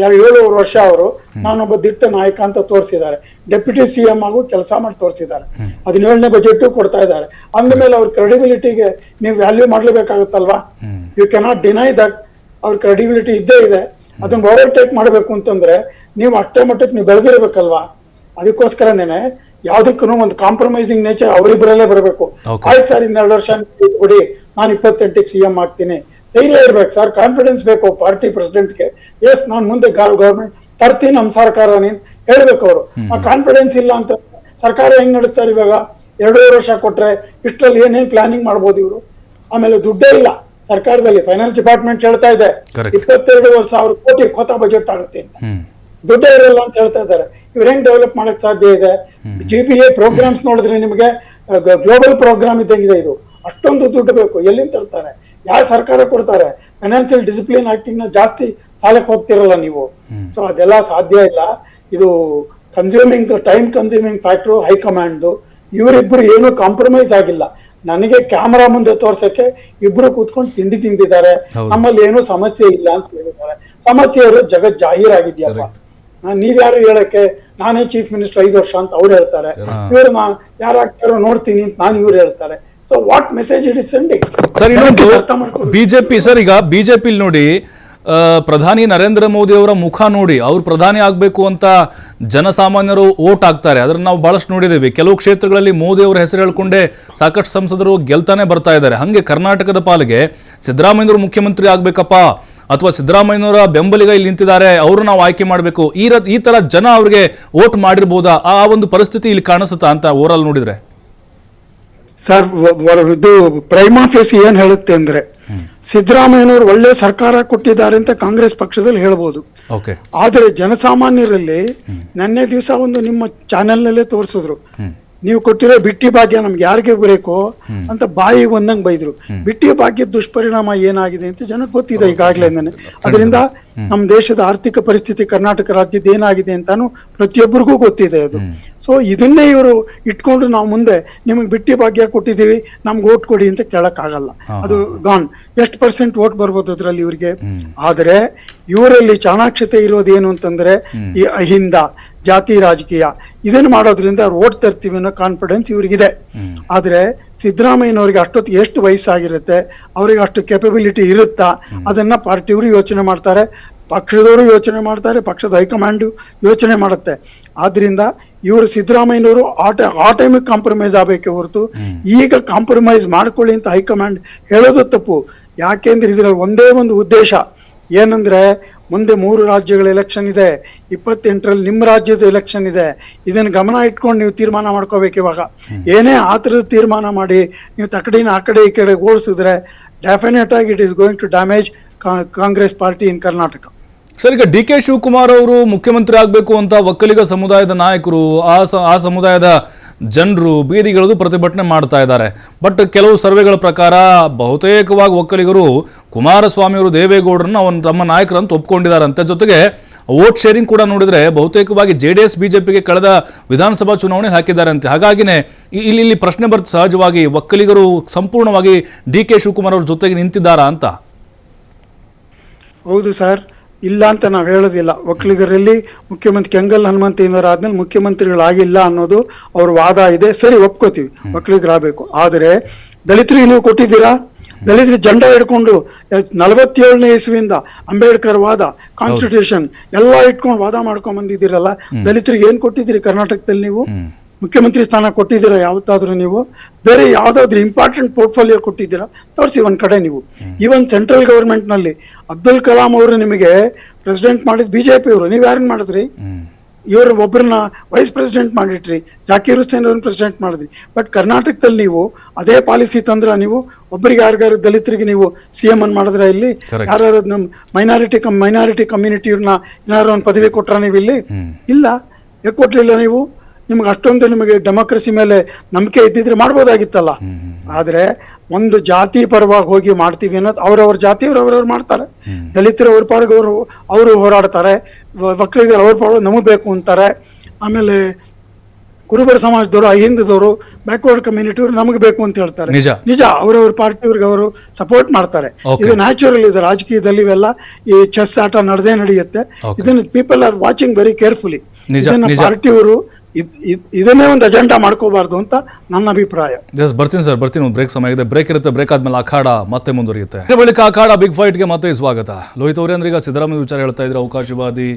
7 ವರ್ಷ ಅವರು ನಾನೊಬ್ಬ ದಿಟ್ಟ ನಾಯಕ ಅಂತ ತೋರಿಸಿದ್ದಾರೆ. ಡೆಪ್ಯೂಟಿ CM ಆಗು ಕೆಲಸ ಮಾಡಿ ತೋರಿಸಿದ್ದಾರೆ. 17ನೇ ಬಜೆಟ್ ಕೊಡ್ತಾ ಇದ್ದಾರೆ. ಅಂದಮೇಲೆ ಅವ್ರ ಕ್ರೆಡಿಬಿಲಿಟಿಗೆ ನೀವು ವ್ಯಾಲ್ಯೂ ಮಾಡ್ಲೇಬೇಕಾಗತ್ತಲ್ವಾ? ಯು ಕೆನಾಟ್ ಡಿನೈ ದಟ್ ಅವ್ರ ಕ್ರೆಡಿಬಿಲಿಟಿ ಇದ್ದೇ ಇದೆ. ಅದನ್ನ ಓವರ್ಟೇಕ್ ಮಾಡಬೇಕು ಅಂತಂದ್ರೆ ನೀವು ಅಷ್ಟೇ ಮಟ್ಟಕ್ಕೆ ನೀವು ಬೆಳೆದಿರ್ಬೇಕಲ್ವಾ? ಅದಕ್ಕೋಸ್ಕರನೇ ಯಾವ್ದಕ್ಕೂ ಒಂದು ಕಾಂಪ್ರಮೈಸಿಂಗ್ ನೇಚರ್ ಅವರಿಬ್ಬರಲ್ಲೇ ಬರಬೇಕು. ಆಯ್ತು ಸರ್, 2 ವರ್ಷ ಕೊಡಿ, ನಾನು 28ಕ್ಕೆ CM ಆಗ್ತೀನಿ, ಧೈರ್ಯ ಇರ್ಬೇಕು ಸರ್, ಕಾನ್ಫಿಡೆನ್ಸ್ ಬೇಕು ಪಾರ್ಟಿ ಪ್ರೆಸಿಡೆಂಟ್ಗೆ. ಎಸ್, ನಾನು ಮುಂದೆ ಗವರ್ಮೆಂಟ್ ತರ್ತೀನಿ, ನಮ್ಮ ಸರ್ಕಾರ ಹೇಳ್ಬೇಕು ಅವರು. ಆ ಕಾನ್ಫಿಡೆನ್ಸ್ ಇಲ್ಲ ಅಂತ ಸರ್ಕಾರ ಹೆಂಗ್ ನಡೆಸ್ತಾರೆ ಇವಾಗ? 2.5 ವರ್ಷ ಕೊಟ್ರೆ ಇಷ್ಟರಲ್ಲಿ ಏನೇನ್ ಪ್ಲಾನಿಂಗ್ ಮಾಡ್ಬೋದು ಇವರು? ಆಮೇಲೆ ದುಡ್ಡೇ ಇಲ್ಲ ಸರ್ಕಾರದಲ್ಲಿ. ಫೈನಾನ್ಸ್ ಡಿಪಾರ್ಟ್ಮೆಂಟ್ ಹೇಳ್ತಾ ಇದೆ 22,000 ಕೋಟಿ ಹೊಸ ಬಜೆಟ್ ಆಗುತ್ತೆ ಅಂತ. ದುಡ್ಡೇ ಇರಲ್ಲ ಅಂತ ಹೇಳ್ತಾ ಇದ್ದಾರೆ. ಇವ್ರು ಹೆಂಗ್ ಡೆವಲಪ್ ಮಾಡಕ್ ಸಾಧ್ಯ ಇದೆ? GPA ಪ್ರೋಗ್ರಾಮ್ಸ್ ನೋಡಿದ್ರೆ ನಿಮಗೆ ಗ್ಲೋಬಲ್ ಪ್ರೋಗ್ರಾಮ್ ಇದ್ದಂಗಿದೆ. ಇದು ಅಷ್ಟೊಂದು ದುಡ್ಡು ಬೇಕು, ಎಲ್ಲಿಂದ ತರ್ತಾರೆ? ಯಾರು ಸರ್ಕಾರ ಕೊಡ್ತಾರೆ? ಫೈನಾನ್ಷಿಯಲ್ ಡಿಸಿಪ್ಲಿನ್ ಆಕ್ಟಿಂಗ್ ನ ಜಾಸ್ತಿ ಸಾಲಕ್ಕೆ ಹೋಗ್ತಿರಲ್ಲ ನೀವು. ಸೊ ಅದೆಲ್ಲ ಸಾಧ್ಯ ಇಲ್ಲ. ಇದು ಟೈಮ್ ಕನ್ಸ್ಯೂಮಿಂಗ್ ಫ್ಯಾಕ್ಟ್ರು ಹೈಕಮಾಂಡ್ದು. ಇವರಿಬ್ರು ಏನು ಕಾಂಪ್ರಮೈಸ್ ಆಗಿಲ್ಲ. ನನಗೆ ಕ್ಯಾಮರಾ ಮುಂದೆ ತೋರ್ಸಕ್ಕೆ ಇಬ್ರು ಕೂತ್ಕೊಂಡು ತಿಂಡಿ ತಿಂದಿದ್ದಾರೆ. ನಮ್ಮಲ್ಲಿ ಏನು ಸಮಸ್ಯೆ ಇಲ್ಲ ಅಂತ ಹೇಳಿದ್ದಾರೆ. ಸಮಸ್ಯೆ ಇರೋದು ಜಗತ್ ಜಾಹೀರಾಗಿದ್ಯಪ್ಪ. ನೀವ್ಯಾರು ಹೇಳಕ್ಕೆ? ನಾನೇ ಚೀಫ್ ಮಿನಿಸ್ಟರ್ 5 ವರ್ಷ ಅಂತ ಅವ್ರು ಹೇಳ್ತಾರೆ. ಇವ್ರು ಯಾರಾಗ್ತಾರೋ ನೋಡ್ತೀನಿ ಅಂತ ಇವ್ರು ಹೇಳ್ತಾರೆ. So what message it is sending? Sir, ಇನ್ನೊಂದು ಬಿಜೆಪಿ ಸರ್, ಈಗ ಬಿಜೆಪಿಲಿ ನೋಡಿ, ಪ್ರಧಾನಿ ನರೇಂದ್ರ ಮೋದಿ ಅವರ ಮುಖ ನೋಡಿ ಅವ್ರು ಪ್ರಧಾನಿ ಆಗಬೇಕು ಅಂತ ಜನಸಾಮಾನ್ಯರು ವೋಟ್ ಹಾಕ್ತಾರೆ. ಅದನ್ನ ನಾವು ಬಹಳಷ್ಟು ನೋಡಿದ್ದೀವಿ. ಕೆಲವು ಕ್ಷೇತ್ರಗಳಲ್ಲಿ ಮೋದಿ ಅವರ ಹೆಸರು ಹೇಳ್ಕೊಂಡೇ ಸಾಕಷ್ಟು ಸಂಸದರು ಗೆಲ್ತಾನೆ ಬರ್ತಾ ಇದ್ದಾರೆ. ಹಾಗೆ ಕರ್ನಾಟಕದ ಪಾಲಿಗೆ ಸಿದ್ದರಾಮಯ್ಯನವರು ಮುಖ್ಯಮಂತ್ರಿ ಆಗ್ಬೇಕಪ್ಪ, ಅಥವಾ ಸಿದ್ದರಾಮಯ್ಯನವರ ಬೆಂಬಲಿಗ ಇಲ್ಲಿ ನಿಂತಿದ್ದಾರೆ, ಅವರು ನಾವು ಆಯ್ಕೆ ಮಾಡಬೇಕು, ಈ ತರ ಜನ ಅವ್ರಿಗೆ ವೋಟ್ ಮಾಡಿರ್ಬೋದಾ? ಆ ಒಂದು ಪರಿಸ್ಥಿತಿ ಇಲ್ಲಿ ಕಾಣಿಸುತ್ತಾ ಅಂತ ಓವರಾಲ್ ನೋಡಿದ್ರೆ? ಸರ್, ಇದು ಪ್ರೈಮಾ ಫೇಸಿ ಏನ್ ಹೇಳುತ್ತೆ ಅಂದ್ರೆ, ಸಿದ್ದರಾಮಯ್ಯನವರು ಒಳ್ಳೆ ಸರ್ಕಾರ ಕೊಟ್ಟಿದ್ದಾರೆ ಅಂತ ಕಾಂಗ್ರೆಸ್ ಪಕ್ಷದಲ್ಲಿ ಹೇಳ್ಬೋದು. ಆದ್ರೆ ಜನಸಾಮಾನ್ಯರಲ್ಲಿ ನಿನ್ನೆ ದಿವಸ ಒಂದು ನಿಮ್ಮ ಚಾನೆಲ್ ನಲ್ಲೇ ತೋರಿಸಿದ್ರು, ನೀವು ಕೊಟ್ಟಿರೋ ಬಿಟ್ಟಿ ಭಾಗ್ಯ ನಮ್ಗೆ ಯಾರಿಗೆ ಬೇಕು ಅಂತ ಬಾಯಿಗೆ ಒಂದಂಗ್ ಬೈದ್ರು. ಬಿಟ್ಟಿ ಭಾಗ್ಯದ ದುಷ್ಪರಿಣಾಮ ಏನಾಗಿದೆ ಅಂತ ಜನಕ್ಕೆ ಗೊತ್ತಿದೆ ಈಗಾಗ್ಲೇ. ಅದರಿಂದ ನಮ್ಮ ದೇಶದ ಆರ್ಥಿಕ ಪರಿಸ್ಥಿತಿ ಕರ್ನಾಟಕ ರಾಜ್ಯದ ಏನಾಗಿದೆ ಅಂತಾನು ಪ್ರತಿಯೊಬ್ಬರಿಗೂ ಗೊತ್ತಿದೆ ಅದು. ಸೊ ಇದನ್ನೇ ಇವರು ಇಟ್ಕೊಂಡು ನಾವು ಮುಂದೆ ನಿಮಗೆ ಬಿಟ್ಟಿ ಭಾಗ್ಯ ಕೊಟ್ಟಿದ್ದೀವಿ, ನಮ್ಗೆ ಓಟ್ ಕೊಡಿ ಅಂತ ಕೇಳಕ್ ಆಗಲ್ಲ. ಅದು ಗಾನ್. ಎಷ್ಟು % ಓಟ್ ಬರ್ಬೋದು ಅದ್ರಲ್ಲಿ ಇವ್ರಿಗೆ? ಆದ್ರೆ ಇವರಲ್ಲಿ ಚಾಣಾಕ್ಷತೆ ಇರೋದೇನು ಅಂತಂದ್ರೆ ಈ ಅಹಿಂದ ಜಾತಿ ರಾಜಕೀಯ ಇದನ್ನು ಮಾಡೋದ್ರಿಂದ ಅವ್ರು ಓಟ್ ತರ್ತೀವಿ ಅನ್ನೋ ಕಾನ್ಫಿಡೆನ್ಸ್ ಇವ್ರಿಗಿದೆ. ಆದ್ರೆ ಸಿದ್ದರಾಮಯ್ಯನವ್ರಿಗೆ ಅಷ್ಟೊತ್ತಿಗೆ ಎಷ್ಟು ವಯಸ್ಸಾಗಿರುತ್ತೆ, ಅವ್ರಿಗೆ ಅಷ್ಟು ಕೆಪಬಿಲಿಟಿ ಇರುತ್ತಾ ಅದನ್ನ ಪಾರ್ಟಿಯವರು ಯೋಚನೆ ಮಾಡ್ತಾರೆ, ಪಕ್ಷದವರು ಯೋಚನೆ ಮಾಡ್ತಾರೆ, ಪಕ್ಷದ ಹೈಕಮಾಂಡ್ ಯೋಚನೆ ಮಾಡುತ್ತೆ. ಆದ್ರಿಂದ ಇವರು ಸಿದ್ದರಾಮಯ್ಯನವರು ಆ ಟೈಮಿಗೆ ಕಾಂಪ್ರಮೈಸ್ ಆಗಬೇಕೆ ಹೊರತು ಈಗ ಕಾಂಪ್ರಮೈಸ್ ಮಾಡ್ಕೊಳ್ಳಿ ಅಂತ ಹೈಕಮಾಂಡ್ ಹೇಳೋದು ತಪ್ಪು. ಯಾಕೆಂದ್ರೆ ಇದ್ರಲ್ಲಿ ಒಂದೇ ಒಂದು ಉದ್ದೇಶ ಏನಂದ್ರೆ, ಮುಂದೆ 3 ರಾಜ್ಯಗಳ ಎಲೆಕ್ಷನ್ ಇದೆ, 28ರಲ್ಲಿ ನಿಮ್ಮ ರಾಜ್ಯದ ಎಲೆಕ್ಷನ್ ಇದೆ. ಇದನ್ನ ಗಮನ ಇಟ್ಕೊಂಡು ನೀವು ತೀರ್ಮಾನ ಮಾಡ್ಕೋಬೇಕು. ಇವಾಗ ಏನೇ ಆ ಥರದ ತೀರ್ಮಾನ ಮಾಡಿ ನೀವು ತಕಡಿನ ಆ ಕಡೆ ಈ ಕಡೆ ಓಡಿಸಿದ್ರೆ ಡೆಫಿನೆಟ್ ಆಗಿ it is going to damage Congress party in Karnataka. Sir, ಈಗ DK ಶಿವಕುಮಾರ್ ಅವರು ಮುಖ್ಯಮಂತ್ರಿ ಆಗಬೇಕು ಅಂತ ಒಕ್ಕಲಿಗ ಸಮುದಾಯದ ನಾಯಕರು, ಆ ಸಮುದಾಯದ ಜನರು ಬೀದಿಗಿಳಿದು ಪ್ರತಿಭಟನೆ ಮಾಡ್ತಾ ಇದ್ದಾರೆ. ಬಟ್ ಕೆಲವು ಸರ್ವೆಗಳ ಪ್ರಕಾರ ಬಹುತೇಕವಾಗಿ ಒಕ್ಕಲಿಗರು ಕುಮಾರಸ್ವಾಮಿ ಅವರು ದೇವೇಗೌಡರನ್ನ ತಮ್ಮ ನಾಯಕರಂತ ಒಪ್ಕೊಂಡಿದ್ದಾರಂತೆ. ಜೊತೆಗೆ ವೋಟ್ ಶೇರಿಂಗ್ ಕೂಡ ನೋಡಿದ್ರೆ ಬಹುತೇಕವಾಗಿ JDS ಬಿಜೆಪಿಗೆ ಕಳೆದ ವಿಧಾನಸಭಾ ಚುನಾವಣೆ ಹಾಕಿದ್ದಾರಂತೆ. ಹಾಗಾಗಿನೇ ಇಲ್ಲಿ ಪ್ರಶ್ನೆ ಬರುತ್ತೆ ಸಹಜವಾಗಿ, ಒಕ್ಕಲಿಗರು ಸಂಪೂರ್ಣವಾಗಿ DK ಶಿವಕುಮಾರ್ ಅವ್ರ ಜೊತೆಗೆ ನಿಂತಿದ್ದಾರಾ ಅಂತ. ಹೌದು ಸರ್, ಇಲ್ಲ ಅಂತ ನಾವು ಹೇಳೋದಿಲ್ಲ. ಒಕ್ಕಲಿಗರಲ್ಲಿ ಮುಖ್ಯಮಂತ್ರಿ ಕೆಂಗಲ್ ಹನುಮಂತಯ್ಯನವರು ಆದ್ಮೇಲೆ ಮುಖ್ಯಮಂತ್ರಿಗಳಾಗಿಲ್ಲ ಅನ್ನೋದು ಅವ್ರ ವಾದ ಇದೆ. ಸರಿ, ಒಪ್ಕೋತೀವಿ, ಒಕ್ಕಲಿಗರಾಗಬೇಕು. ಆದರೆ ದಲಿತರಿಗೆ ನೀವು ಕೊಟ್ಟಿದ್ದೀರಾ? ದಲಿತರ ಜೆಂಡ ಹಿಡ್ಕೊಂಡು 47ನೇ ಇಸ್ವಿಯಿಂದ ಅಂಬೇಡ್ಕರ್ ವಾದ, ಕಾನ್ಸ್ಟಿಟ್ಯೂಷನ್ ಎಲ್ಲ ಇಟ್ಕೊಂಡು ವಾದ ಮಾಡ್ಕೊಂಡ್ ಬಂದಿದ್ದೀರಲ್ಲ, ದಲಿತರಿಗೆ ಏನ್ ಕೊಟ್ಟಿದ್ದೀರಿ ಕರ್ನಾಟಕದಲ್ಲಿ? ನೀವು ಮುಖ್ಯಮಂತ್ರಿ ಸ್ಥಾನ ಕೊಟ್ಟಿದ್ದೀರಾ ಯಾವತ್ತಾದ್ರೂ? ನೀವು ಬೇರೆ ಯಾವ್ದಾದ್ರು ಇಂಪಾರ್ಟೆಂಟ್ ಪೋರ್ಟ್ಫೋಲಿಯೋ ಕೊಟ್ಟಿದ್ದೀರಾ? ತೋರಿಸಿ ಒಂದ್ ಕಡೆ. ನೀವು ಈವನ್ ಸೆಂಟ್ರಲ್ ಗವರ್ಮೆಂಟ್ ನಲ್ಲಿ ಅಬ್ದುಲ್ ಕಲಾಂ ಅವರು ನಿಮಗೆ ಪ್ರೆಸಿಡೆಂಟ್ ಮಾಡಿದ್ ಬಿಜೆಪಿ ಅವರು, ನೀವ್ ಯಾರನ್ನ ಮಾಡಿದ್ರಿ? ಇವ್ರ ಒಬ್ಬರನ್ನ ವೈಸ್ ಪ್ರೆಸಿಡೆಂಟ್ ಮಾಡಿಟ್ರಿ, ಜಾಕೀರ್ ಹುಸೇನ್ ಅವ್ರನ್ನ ಪ್ರೆಸಿಡೆಂಟ್ ಮಾಡಿದ್ರಿ. ಬಟ್ ಕರ್ನಾಟಕದಲ್ಲಿ ನೀವು ಅದೇ ಪಾಲಿಸಿ ತಂದ್ರ, ನೀವು ಒಬ್ಬರಿಗೆ ಯಾರಿಗಾರು ದಲಿತರಿಗೆ ನೀವು CM ಅನ್ ಮಾಡಿದ್ರ? ಇಲ್ಲಿ ಯಾರು ನಮ್ ಮೈನಾರಿಟಿ ಕಮ್ಯುನಿಟಿಯವ್ರನ್ನ ಏನಾರು ಒಂದು ಪದವಿ ಕೊಟ್ರ ನೀವು ಇಲ್ಲಿ? ಇಲ್ಲ, ಯಾಕೆ ಕೊಡ್ಲಿಲ್ಲ ನೀವು? ನಿಮ್ಗೆ ಅಷ್ಟೊಂದು ನಿಮಗೆ ಡೆಮೋಕ್ರಸಿ ಮೇಲೆ ನಂಬಿಕೆ ಇದ್ದಿದ್ರೆ ಮಾಡ್ಬೋದಾಗಿತ್ತಲ್ಲ. ಆದ್ರೆ ಒಂದು ಜಾತಿ ಪರವಾಗಿ ಹೋಗಿ ಮಾಡ್ತೀವಿ ಅನ್ನೋದು, ಅವ್ರವ್ರ ಜಾತಿಯವ್ರು ಅವ್ರವ್ರು ಮಾಡ್ತಾರೆ. ದಲಿತರು ಅವ್ರ ಪಾರ್ಗೆ ಅವರು ಹೋರಾಡ್ತಾರೆ, ಒಕ್ಕಲಿಗರು ಅವ್ರ ಪಾರ್ಗೆ ನಮಗ್ ಬೇಕು ಅಂತಾರೆ. ಆಮೇಲೆ ಕುರುಬರ ಸಮಾಜದವರು, ಅಹಿಂದದವರು, ಬ್ಯಾಕ್ವರ್ಡ್ ಕಮ್ಯುನಿಟಿಯವರು ನಮಗೆ ಬೇಕು ಅಂತ ಹೇಳ್ತಾರೆ. ನಿಜ, ಅವ್ರವ್ರ ಪಾರ್ಟಿಯವ್ರಿಗೆ ಅವರು ಸಪೋರ್ಟ್ ಮಾಡ್ತಾರೆ. ಇದು ನ್ಯಾಚುರಲ್ ಇದೆ. ರಾಜಕೀಯದಲ್ಲಿ ಇವೆಲ್ಲ ಈ ಚೆಸ್ ಆಟ ನಡೆದೇ ನಡೆಯುತ್ತೆ. ಇದನ್ನ people are watching very carefully. ಇದನ್ನ ಪಾರ್ಟಿಯವರು ಇದನ್ನೇ ಒಂದು ಅಜೆಂಡಾ ಮಾಡ್ಕೋಬಾರ್ದು ಅಂತ ನನ್ನ ಅಭಿಪ್ರಾಯ. ಬರ್ತೀನಿ ಸರ್, ಬರ್ತೀನಿ. ಒಂದು ಬ್ರೇಕ್ ಸಮಯ ಇದೆ, ಬ್ರೇಕ್ ಇರುತ್ತೆ. ಬ್ರೇಕ್ ಆದ್ಮೇಲೆ ಅಖಾಡ ಮತ್ತೆ ಮುಂದುವರಿಯುತ್ತೆ. ಬಳಿಕ ಅಖಾಡ ಬಿಗ್ ಫೈಟ್ಗೆ ಮತ್ತೆ ಸ್ವಾಗತ. ಲೋಹಿತ್ ಅವರೇ, ಅಂದ್ರೆ ಈಗ ಸಿದ್ದರಾಮಯ್ಯ ವಿಚಾರ ಹೇಳ್ತಾ ಇದ್ರಿ, ಅವಕಾಶವಾದಿ,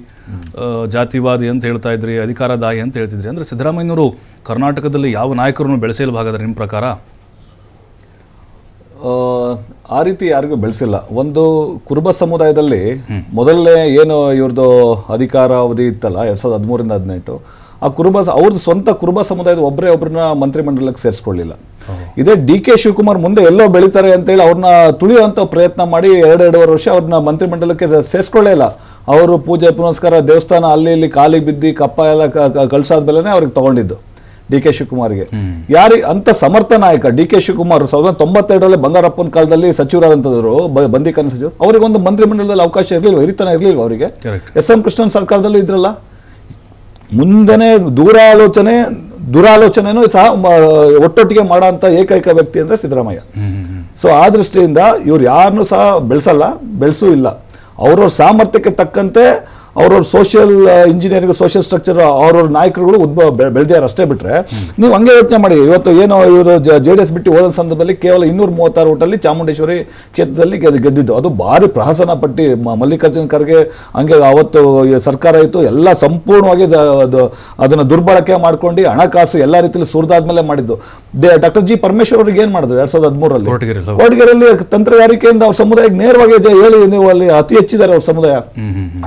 ಜಾತಿವಾದಿ ಅಂತ ಹೇಳ್ತಾ ಇದ್ರಿ, ಅಧಿಕಾರದಾಯಿ ಅಂತ ಹೇಳ್ತಿದ್ರಿ. ಅಂದ್ರೆ ಸಿದ್ದರಾಮಯ್ಯನವರು ಕರ್ನಾಟಕದಲ್ಲಿ ಯಾವ ನಾಯಕರನ್ನು ಬೆಳೆಸಲು ಭಾಗದ ನಿಮ್ಮ ಪ್ರಕಾರ? ಆ ರೀತಿ ಯಾರಿಗೂ ಬೆಳೆಸಿಲ್ಲ. ಒಂದು ಕುರುಬ ಸಮುದಾಯದಲ್ಲಿ ಮೊದಲನೇ ಏನು ಇವ್ರದ್ದು ಅಧಿಕಾರಾವಧಿ ಇತ್ತಲ್ಲ 2013ರಿಂದ 2018, ಆ ಅವ್ರದ್ದು ಸ್ವಂತ ಕುರುಬ ಸಮುದಾಯದ ಒಬ್ಬರನ್ನ ಮಂತ್ರಿಮಂಡಲಕ್ಕೆ ಸೇರಿಸ್ಕೊಳ್ಳಿಲ್ಲ. ಇದೇ DK ಶಿವಕುಮಾರ್ ಮುಂದೆ ಎಲ್ಲೋ ಬೆಳೀತಾರೆ ಅಂತೇಳಿ ಅವ್ರನ್ನ ತುಳಿಯುವಂಥ ಪ್ರಯತ್ನ ಮಾಡಿ 2.5 ವರ್ಷ ಅವ್ರನ್ನ ಮಂತ್ರಿಮಂಡಲಕ್ಕೆ ಸೇರಿಸ್ಕೊಳ್ಳೇ ಇಲ್ಲ. ಅವರು ಪೂಜೆ ಪುನಸ್ಕಾರ, ದೇವಸ್ಥಾನ ಅಲ್ಲಿ ಇಲ್ಲಿ ಕಾಲಿಗೆ ಬಿದ್ದು ಕಪ್ಪ ಎಲ್ಲ ಕಳ್ಸಾದ್ಮೇಲೆ ಅವ್ರಿಗೆ ತಗೊಂಡಿದ್ದು DK ಶಿವಕುಮಾರ್ಗೆ. ಅಂತ ಸಮರ್ಥ ನಾಯಕ DK ಶಿವಕುಮಾರ್ 1992ರಲ್ಲಿ ಬಂಗಾರಪ್ಪನ ಕಾಲದಲ್ಲಿ ಸಚಿವರಾದಂಥದ್ರು, ಬಂದಿಖಾನೆ ಸಚಿವರು. ಅವ್ರಿಗೆ ಒಂದು ಮಂತ್ರಿಮಂಡಲದಲ್ಲಿ ಅವಕಾಶ ಇರಲಿಲ್ಲ, ಹಿರಿತನ ಇರಲಿಲ್ಲ ಅವರಿಗೆ. SM ಕೃಷ್ಣನ್ ಸರ್ಕಾರದಲ್ಲೂ ಇದ್ರಲ್ಲ. ಮುಂದೆನೆ ದುರಾಲೋಚನೆನೂ ಸಹ ಒಟ್ಟೊಟ್ಟಿಗೆ ಮಾಡೋಂಥ ಏಕೈಕ ವ್ಯಕ್ತಿ ಅಂದರೆ ಸಿದ್ದರಾಮಯ್ಯ. ಸೊ ಆ ದೃಷ್ಟಿಯಿಂದ ಇವ್ರು ಯಾರನ್ನೂ ಸಹ ಬೆಳೆಸೂ ಇಲ್ಲ. ಅವ್ರವ್ರ ಸಾಮರ್ಥ್ಯಕ್ಕೆ ತಕ್ಕಂತೆ ಅವ್ರವ್ರ ಸೋಷಿಯಲ್ ಇಂಜಿನಿಯರಿಂಗ್, ಸೋಷಿಯಲ್ ಸ್ಟ್ರಕ್ಚರ್ ಅವ್ರವ್ರ ನಾಯಕರುಗಳು ಬೆಳೆದಿದ್ದಾರೆ ಅಷ್ಟೇ. ಬಿಟ್ರೆ ನೀವು ಹಂಗೆ ಯೋಚನೆ ಮಾಡಿ, ಇವತ್ತು ಏನೋ ಇವರು JDS ಬಿಟ್ಟು ಹೋದ ಸಂದರ್ಭದಲ್ಲಿ ಕೇವಲ 236 ಓಟಲ್ಲಿ ಚಾಮುಂಡೇಶ್ವರಿ ಕ್ಷೇತ್ರದಲ್ಲಿ ಗೆದ್ದಿದ್ದು. ಅದು ಭಾರಿ ಪ್ರಹಸನ ಪಟ್ಟಿ ಮಲ್ಲಿಕಾರ್ಜುನ್ ಖರ್ಗೆ ಹಂಗೆ ಅವತ್ತು ಸರ್ಕಾರ ಇತ್ತು, ಎಲ್ಲ ಸಂಪೂರ್ಣವಾಗಿ ಅದನ್ನು ದುರ್ಬಳಕೆ ಮಾಡ್ಕೊಂಡು ಹಣಕಾಸು ಎಲ್ಲ ರೀತಿಯಲ್ಲಿ ಸುರಿದಾದ್ಮೇಲೆ ಮಾಡಿದ್ದು. ಡಾಕ್ಟರ್ G ಪರಮೇಶ್ವರ್ ಅವ್ರಿಗೆ ಏನ್ ಮಾಡಿದ್ರು 2013ರಲ್ಲಿ ಕೋಟಗೆರೆಯಲ್ಲಿ ತಂತ್ರಗಾರಿಕೆಯಿಂದ ಅವ್ರ ಸಮುದಾಯಕ್ಕೆ ನೇರವಾಗಿ ಹೇಳಿ, ನೀವು ಅಲ್ಲಿ ಅತಿ ಹೆಚ್ಚಿದ್ದಾರೆ ಅವ್ರ ಸಮುದಾಯ,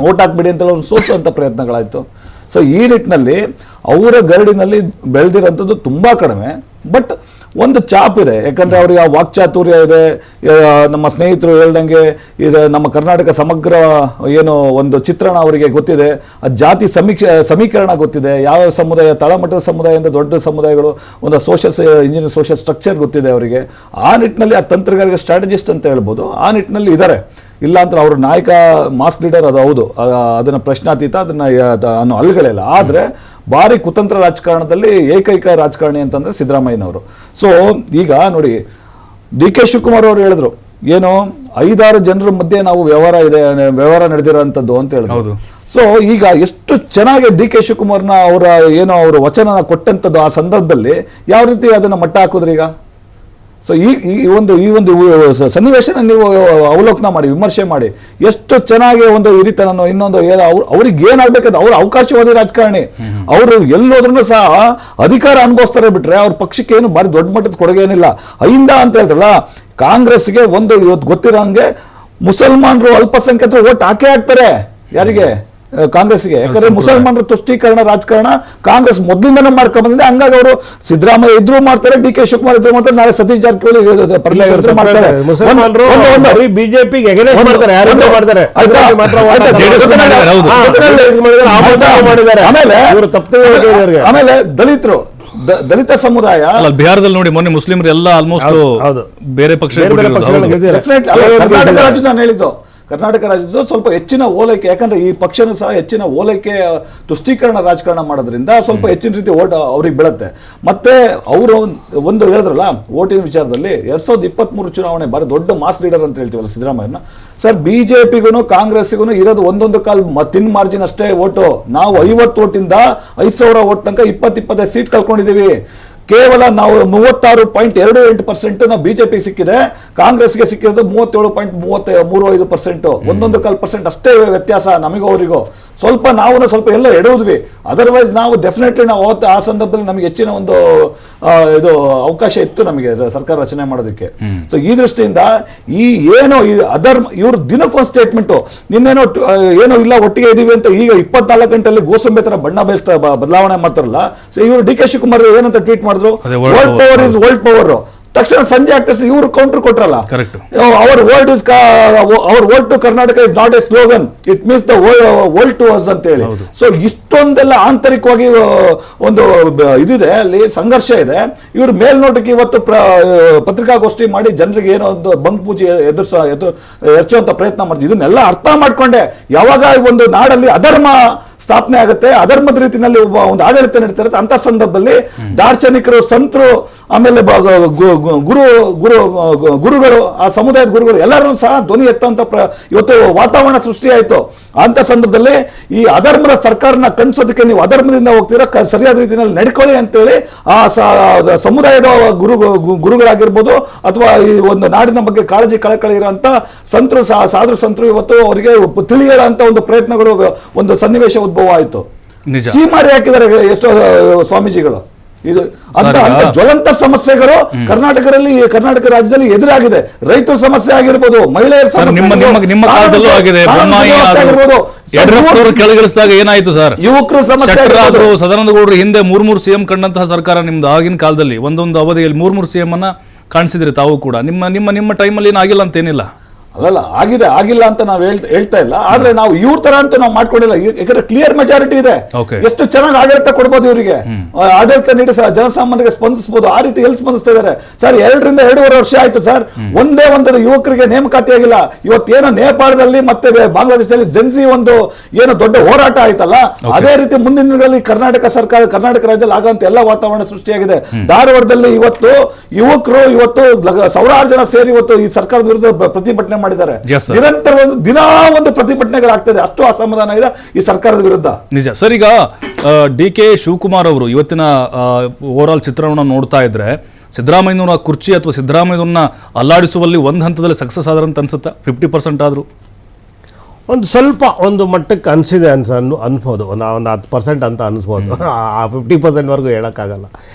ಓಟ್ ಹಾಕ್ಬಿಡಿ ಅಂತ ಅವ್ರು ಸೋಸುವಂಥ ಪ್ರಯತ್ನಗಳಾಯಿತು. ಸೊ ಈ ನಿಟ್ಟಿನಲ್ಲಿ ಅವರ ಗರಡಿನಲ್ಲಿ ಬೆಳೆದಿರೋಂಥದ್ದು ತುಂಬ ಕಡಿಮೆ. ಬಟ್ ಒಂದು ಚಾಪ್ ಇದೆ, ಯಾಕಂದರೆ ಅವ್ರಿಗೆ ಆ ವಾಕ್ಚಾತುರ್ಯ ಇದೆ. ನಮ್ಮ ಸ್ನೇಹಿತರು ಹೇಳ್ದಂಗೆ ಇದು ನಮ್ಮ ಕರ್ನಾಟಕ ಸಮಗ್ರ ಏನು ಒಂದು ಚಿತ್ರಣ ಅವರಿಗೆ ಗೊತ್ತಿದೆ, ಜಾತಿ ಸಮೀಕರಣ ಗೊತ್ತಿದೆ, ಯಾವ ಸಮುದಾಯ ತಳಮಟ್ಟದ ಸಮುದಾಯದಿಂದ ದೊಡ್ಡ ಸಮುದಾಯಗಳು, ಒಂದು ಇಂಜಿನಿಯರ್ ಸೋಷಿಯಲ್ ಸ್ಟ್ರಕ್ಚರ್ ಗೊತ್ತಿದೆ ಅವರಿಗೆ. ಆ ನಿಟ್ಟಿನಲ್ಲಿ ಆ ತಂತ್ರಗಾರಿಕೆ ಸ್ಟ್ರಾಟಜಿಸ್ಟ್ ಅಂತ ಹೇಳ್ಬೋದು, ಆ ನಿಟ್ಟಿನಲ್ಲಿ ಇದ್ದಾರೆ. ಇಲ್ಲ ಅಂತ ಅವ್ರ ನಾಯಕ ಮಾಸ್ ಲೀಡರ್ ಅದು ಹೌದು, ಅದನ್ನು ಪ್ರಶ್ನಾತೀತ, ಅನ್ನೋ ಅಲ್ಗಳಿಲ್ಲ. ಆದರೆ ಭಾರಿ ಕುತಂತ್ರ ರಾಜಕಾರಣದಲ್ಲಿ ಏಕೈಕ ರಾಜಕಾರಣಿ ಅಂತಂದ್ರೆ ಸಿದ್ದರಾಮಯ್ಯನವರು. ಸೊ ಈಗ ನೋಡಿ, DK ಶಿವಕುಮಾರ್ ಅವರು ಹೇಳಿದ್ರು, ಏನೋ 5-6 ಜನರ ಮಧ್ಯೆ ನಾವು ವ್ಯವಹಾರ ನಡೆದಿರೋಂಥದ್ದು ಅಂತ ಹೇಳಿದ್ರು. ಸೊ ಈಗ ಎಷ್ಟು ಚೆನ್ನಾಗಿ DK ಶಿವಕುಮಾರ್ನ ಅವರ ವಚನ ಕೊಟ್ಟಂಥದ್ದು ಆ ಸಂದರ್ಭದಲ್ಲಿ ಯಾವ ರೀತಿ ಅದನ್ನು ಮಟ್ಟ ಹಾಕಿದ್ರಿ ಈಗ? ಸೊ ಈ ಒಂದು ಸನ್ನಿವೇಶನ ನೀವು ಅವಲೋಕನ ಮಾಡಿ, ವಿಮರ್ಶೆ ಮಾಡಿ, ಎಷ್ಟು ಚೆನ್ನಾಗಿ ಒಂದು ಹಿರಿತನೋ ಇನ್ನೊಂದು ಅವ್ರಿಗೆ ಏನಾಗಬೇಕಾದ, ಅವ್ರ ಅವಕಾಶವಾದಿ ರಾಜಕಾರಣಿ, ಅವರು ಎಲ್ಲೋದ್ರೂ ಸಹ ಅಧಿಕಾರ ಅನುಭವಿಸ್ತಾರೆ. ಬಿಟ್ರೆ ಅವ್ರ ಪಕ್ಷಕ್ಕೆ ಏನು ಭಾರಿ ದೊಡ್ಡ ಮಟ್ಟದ ಕೊಡುಗೆ ಏನಿಲ್ಲ. ಅಹಿಂದ ಅಂತ ಹೇಳ್ತಾರಲ್ಲ, ಕಾಂಗ್ರೆಸ್ಗೆ ಒಂದು ಇವತ್ತು ಗೊತ್ತಿರೋ ಹಂಗೆ ಮುಸಲ್ಮಾನರು ಅಲ್ಪಸಂಖ್ಯಾತರು ಓಟ್ ಹಾಕ್ತಾರೆ. ಯಾರಿಗೆ? ಕಾಂಗ್ರೆಸ್ಗೆ. ಯಾಕಂದ್ರೆ ಮುಸಲ್ಮಾನರ ತುಷ್ಟೀಕರಣ ರಾಜಕಾರಣ ಕಾಂಗ್ರೆಸ್ ಮೊದಲಿಂದನೇ ಮಾಡ್ಕೊಂಡ್ ಬಂದಿದೆ. ಹಂಗಾಗಿ ಅವರು ಸಿದ್ದರಾಮಯ್ಯ ಇದ್ರು ಮಾಡ್ತಾರೆ, DK ಶಿವಕುಮಾರ್ ಇದ್ರು ಮಾಡ್ತಾರೆ, ನಾಳೆ ಸತೀಶ್ ಜಾರಕಿಹೊಳಿ ಮಾಡ್ತಾರೆ. ಬಿಜೆಪಿಗೆ ಆಮೇಲೆ ದಲಿತರು ದಲಿತ ಸಮುದಾಯ ಅಲ್ಲ ಬಿಹಾರದಲ್ಲಿ ನೋಡಿ ಮೊನ್ನೆ ಮುಸ್ಲಿಮರು ಎಲ್ಲ ಆಲ್ಮೋಸ್ಟ್ ಹೌದು. ಬೇರೆ ಪಕ್ಷ ಬೇರೆ ಬೇರೆ ಪಕ್ಷಗಳನ್ನ ಗೆದ್ದಿದ್ದಾರೆ. Definitely. ಅಲ್ಲ, ಕರ್ನಾಟಕ ರಾಜ್ಯದ ನಾನು ಹೇಳಿದ್ದು ಕರ್ನಾಟಕ ರಾಜ್ಯದ ಸ್ವಲ್ಪ ಹೆಚ್ಚಿನ ಓಲೈಕೆ, ಯಾಕಂದ್ರೆ ಈ ಪಕ್ಷನೂ ಸಹ ಹೆಚ್ಚಿನ ಓಲೈಕೆ ತುಷ್ಟೀಕರಣ ರಾಜಕಾರಣ ಮಾಡೋದ್ರಿಂದ ಸ್ವಲ್ಪ ಹೆಚ್ಚಿನ ರೀತಿ ಓಟ್ ಅವ್ರಿಗೆ ಬೀಳುತ್ತೆ. ಮತ್ತೆ ಅವರು ಒಂದು ಹೇಳಿದ್ರಲ್ಲ ಓಟಿನ ವಿಚಾರದಲ್ಲಿ 2023 ಚುನಾವಣೆ ಬಾರಿ ದೊಡ್ಡ ಮಾಸ್ ಲೀಡರ್ ಅಂತ ಹೇಳ್ತೀವಲ್ಲ ಸಿದ್ದರಾಮಯ್ಯನ ಸರ್. ಬಿಜೆಪಿಗೂ ಕಾಂಗ್ರೆಸ್ಗೂ ಇರೋದು ಒಂದೊಂದು ಕಾಲ್ ತಿನ್ ಮಾರ್ಜಿನ್ ಅಷ್ಟೇ ಓಟು. ನಾವು 50 ಓಟಿಂದ 5,000 ಓಟ್ ತನಕ 20-25 ಸೀಟ್ ಕಳ್ಕೊಂಡಿದ್ದೀವಿ. ಕೇವಲ ನಾವು 36.28% ನಾವು ಬಿಜೆಪಿ ಸಿಕ್ಕಿದೆ, ಕಾಂಗ್ರೆಸ್ಗೆ ಸಿಕ್ಕಿರೋದು 37.35%. 1.25% ಅಷ್ಟೇ ವ್ಯತ್ಯಾಸ ನಮಗೂ ಅವರಿಗೂ. ಸ್ವಲ್ಪ ನಾವು ಸ್ವಲ್ಪ ಎಲ್ಲ ಎಡುವುದ್ವಿ. ಅದರ್ವೈಸ್ ನಾವು ಡೆಫಿನೆಟ್ಲಿ ನಾವು ಅವತ್ತು ಆ ಸಂದರ್ಭದಲ್ಲಿ ನಮಗೆ ಹೆಚ್ಚಿನ ಒಂದು ಇದು ಅವಕಾಶ ಇತ್ತು ನಮಗೆ ಸರ್ಕಾರ ರಚನೆ ಮಾಡೋದಕ್ಕೆ. ಸೊ ಈ ದೃಷ್ಟಿಯಿಂದ ಈ ಏನು ಅಧರ್ಮ ಇವ್ರ ದಿನಕ್ಕೊಂದು ಸ್ಟೇಟ್ಮೆಂಟು, ನಿನ್ನೇನೋ ಏನೋ ಇಲ್ಲ ಒಟ್ಟಿಗೆ ಇದೀವಿ ಅಂತ ಈಗ 24 ಗಂಟೆಯಲ್ಲಿ ಗೋಸಂಬೆ ತರ ಬಣ್ಣ ಬದಲಾವಣೆ ಮಾಡ್ತಾರಲ್ಲ. ಸೊ ಇವರು ಡಿ ಕೆ ಶಿವಕುಮಾರ್ ಏನಂತ ಟ್ವೀಟ್ ಮಾಡಿದ್ರು, world power is world power. ತಕ್ಷಣ ಸಂಜೆ ಆಗ್ತದೆ ಇವರು ಕೌಂಟರ್ ಕೊಟ್ರಲ್ಲ, our world to Karnataka is not a slogan, it means the world to us ಅಂತ ಹೇಳಿ. ಸೊ ಇಷ್ಟೊಂದೆಲ್ಲ ಆಂತರಿಕವಾಗಿ ಒಂದು ಇದಿದೆ, ಅಲ್ಲಿ ಸಂಘರ್ಷ ಇದೆ. ಇವರು ಮೇಲ್ನೋಟಕ್ಕೆ ಇವತ್ತು ಪತ್ರಿಕಾಗೋಷ್ಠಿ ಮಾಡಿ ಜನರಿಗೆ ಏನೋ ಒಂದು ಬಂಕ್ ಪೂಜೆ ಎಚ್ಚುವಂತ ಪ್ರಯತ್ನ ಮಾಡ್ತೀವಿ. ಇದನ್ನೆಲ್ಲ ಅರ್ಥ ಮಾಡ್ಕೊಂಡೆ ಯಾವಾಗ ಒಂದು ನಾಡಲ್ಲಿ ಅಧರ್ಮ ಸ್ಥಾಪನೆ ಆಗುತ್ತೆ, ಅಧರ್ಮದ ರೀತಿಯಲ್ಲಿ ಒಂದು ಆಡಳಿತ ನಡೀತಾ ಇರುತ್ತೆ, ಅಂತ ಸಂದರ್ಭದಲ್ಲಿ ದಾರ್ಶನಿಕರು, ಸಂತರು, ಆಮೇಲೆ ಗುರುಗಳು, ಆ ಸಮುದಾಯದ ಗುರುಗಳು ಎಲ್ಲರೂ ಸಹ ಧ್ವನಿ ಎತ್ತುವಂತ ಇವತ್ತು ವಾತಾವರಣ ಸೃಷ್ಟಿಯಾಯಿತು. ಅಂತ ಸಂದರ್ಭದಲ್ಲಿ ಈ ಅಧರ್ಮದ ಸರ್ಕಾರನ ಕನ್ಸೋದಕ್ಕೆ ನೀವು ಅಧರ್ಮದಿಂದ ಹೋಗ್ತೀರಾ, ಸರಿಯಾದ ರೀತಿಯಲ್ಲಿ ನಡ್ಕೊಳ್ಳಿ ಅಂತೇಳಿ ಆ ಸಮುದಾಯದ ಗುರುಗಳಾಗಿರ್ಬೋದು ಅಥವಾ ಈ ಒಂದು ನಾಡಿನ ಬಗ್ಗೆ ಕಾಳಜಿ ಕಳಕಳಿ ಇರುವಂತ ಸಂತರು, ಸಾಧು ಸಂತರು ಇವತ್ತು ಅವರಿಗೆ ತಿಳಿ ಹೇಳುವಂತ ಒಂದು ಪ್ರಯತ್ನಗಳು, ಒಂದು ಸನ್ನಿವೇಶ ಉದ್ಭವ ಆಯಿತು. ಚೀಮಾರಿ ಹಾಕಿದ್ದಾರೆ ಎಷ್ಟೋ ಸ್ವಾಮೀಜಿಗಳು. ಇದು ಅಂತ ಜ್ವಲಂತ ಸಮಸ್ಯೆಗಳು ಕರ್ನಾಟಕ ರಾಜ್ಯದಲ್ಲಿ ಎದುರಾಗಿದೆ. ರೈತರ ಸಮಸ್ಯೆ ಆಗಿರ್ಬೋದು, ಮಹಿಳೆಯರ ನಿಮ್ಮ ಕಾಲದಲ್ಲೂ ಆಗಿದೆ. ಕೆಳಗಿಳಿಸಿದಾಗ ಏನಾಯ್ತು ಸರ್, ಯುವಕರು ಸಮಸ್ಯೆ, ಸದಾನಂದ ಗೌಡರು ಹಿಂದೆ 3 ಸಿಎಂ ಕಂಡಂತಹ ಸರ್ಕಾರ ನಿಮ್ದು. ಆಗಿನ ಕಾಲದಲ್ಲಿ ಒಂದೊಂದು ಅವಧಿಯಲ್ಲಿ 3 ಸಿಎಂ ಅನ್ನ ಕಾಣಿಸಿದ್ರಿ ತಾವು ಕೂಡ. ನಿಮ್ಮ ಟೈಮಲ್ಲಿ ಏನಾಗಿಲ್ಲ ಅಂತೇನಿಲ್ಲ. ಅಲ್ಲ ಆಗಿಲ್ಲ ಅಂತ ನಾವು ಹೇಳ್ತಾ ಇಲ್ಲ. ಆದ್ರೆ ನಾವು ಇವ್ರ ತರ ಅಂತ ನಾವು ಮಾಡ್ಕೊಂಡಿಲ್ಲ. ಯಾಕಂದ್ರೆ ಕ್ಲಿಯರ್ ಮೆಜಾರಿಟಿ ಇದೆ. ಎಷ್ಟು ಚೆನ್ನಾಗಿ ಆಡಳಿತ ಕೊಡ್ಬೋದು ಇವರಿಗೆ, ಆಡಳಿತ ನೀಡಿ ಜನಸಾಮಾನ್ಯರಿಗೆ ಸ್ಪಂದಿಸಬಹುದು. ಆ ರೀತಿ ಎಲ್ಲಿ ಸ್ಪಂದಿಸ್ತಾ ಇದ್ದಾರೆ ಸರ್? 2.5 ವರ್ಷ ಆಯ್ತು ಸರ್, ಒಂದೇ ಒಂದು ಯುವಕರಿಗೆ ನೇಮಕಾತಿ ಆಗಿಲ್ಲ. ಇವತ್ತೇನೋ ನೇಪಾಳದಲ್ಲಿ ಮತ್ತೆ ಬಾಂಗ್ಲಾದೇಶದಲ್ಲಿ ಜೆನ್ಸಿ ಒಂದು ಏನು ದೊಡ್ಡ ಹೋರಾಟ ಆಯ್ತಲ್ಲ, ಅದೇ ರೀತಿ ಮುಂದಿನ ದಿನಗಳಲ್ಲಿ ಕರ್ನಾಟಕ ರಾಜ್ಯದಲ್ಲಿ ಆಗುವಂತ ಎಲ್ಲ ವಾತಾವರಣ ಸೃಷ್ಟಿಯಾಗಿದೆ. ಧಾರವಾಡದಲ್ಲಿ ಇವತ್ತು ಯುವಕರು ಸಾವಿರಾರು ಜನ ಸೇರಿ ಇವತ್ತು ಈ ಸರ್ಕಾರದ ವಿರುದ್ಧ ಪ್ರತಿಭಟನೆ ಮಾಡಿದ್ದಾರೆ. ನಿರಂತರ ಒಂದು ಪ್ರತಿಭಟನೆಗಳಾಗ್ತದೆ. ಅಷ್ಟು ಅಸಮಾಧಾನ ಇದೆ ಈ ಸರ್ಕಾರದ ವಿರುದ್ಧ. ನಿಜ ಸರ್. ಈಗ ಡಿ ಕೆ ಶಿವಕುಮಾರ್ ಅವರು ಇವತ್ತಿನ ಓವರ್ ಆಲ್ ಚಿತ್ರಣವನ್ನು ನೋಡ್ತಾ ಇದ್ರೆ ಸಿದ್ದರಾಮಯ್ಯನವರ ಕುರ್ಚಿ ಅಥವಾ ಸಿದ್ದರಾಮಯ್ಯನವರನ್ನ ಅಲ್ಲಾಡಿಸುವಲ್ಲಿ ಒಂದು ಹಂತದಲ್ಲಿ ಸಕ್ಸಸ್ ಆದ್ರೆ ಅಂತ ಅನ್ಸುತ್ತಾ? 50% ಆದ್ರೂ ಒಂದು ಸ್ವಲ್ಪ ಒಂದು ಮಟ್ಟಕ್ಕೆ ಅನಿಸಿದೆ ಅನ್ಬೋದು, ಒಂದು 10% ಅಂತ ಅನಿಸ್ಬೋದು. ಆ 50%ವರೆಗೂ ಹೇಳೋಕ್ಕಾಗಲ್ಲ.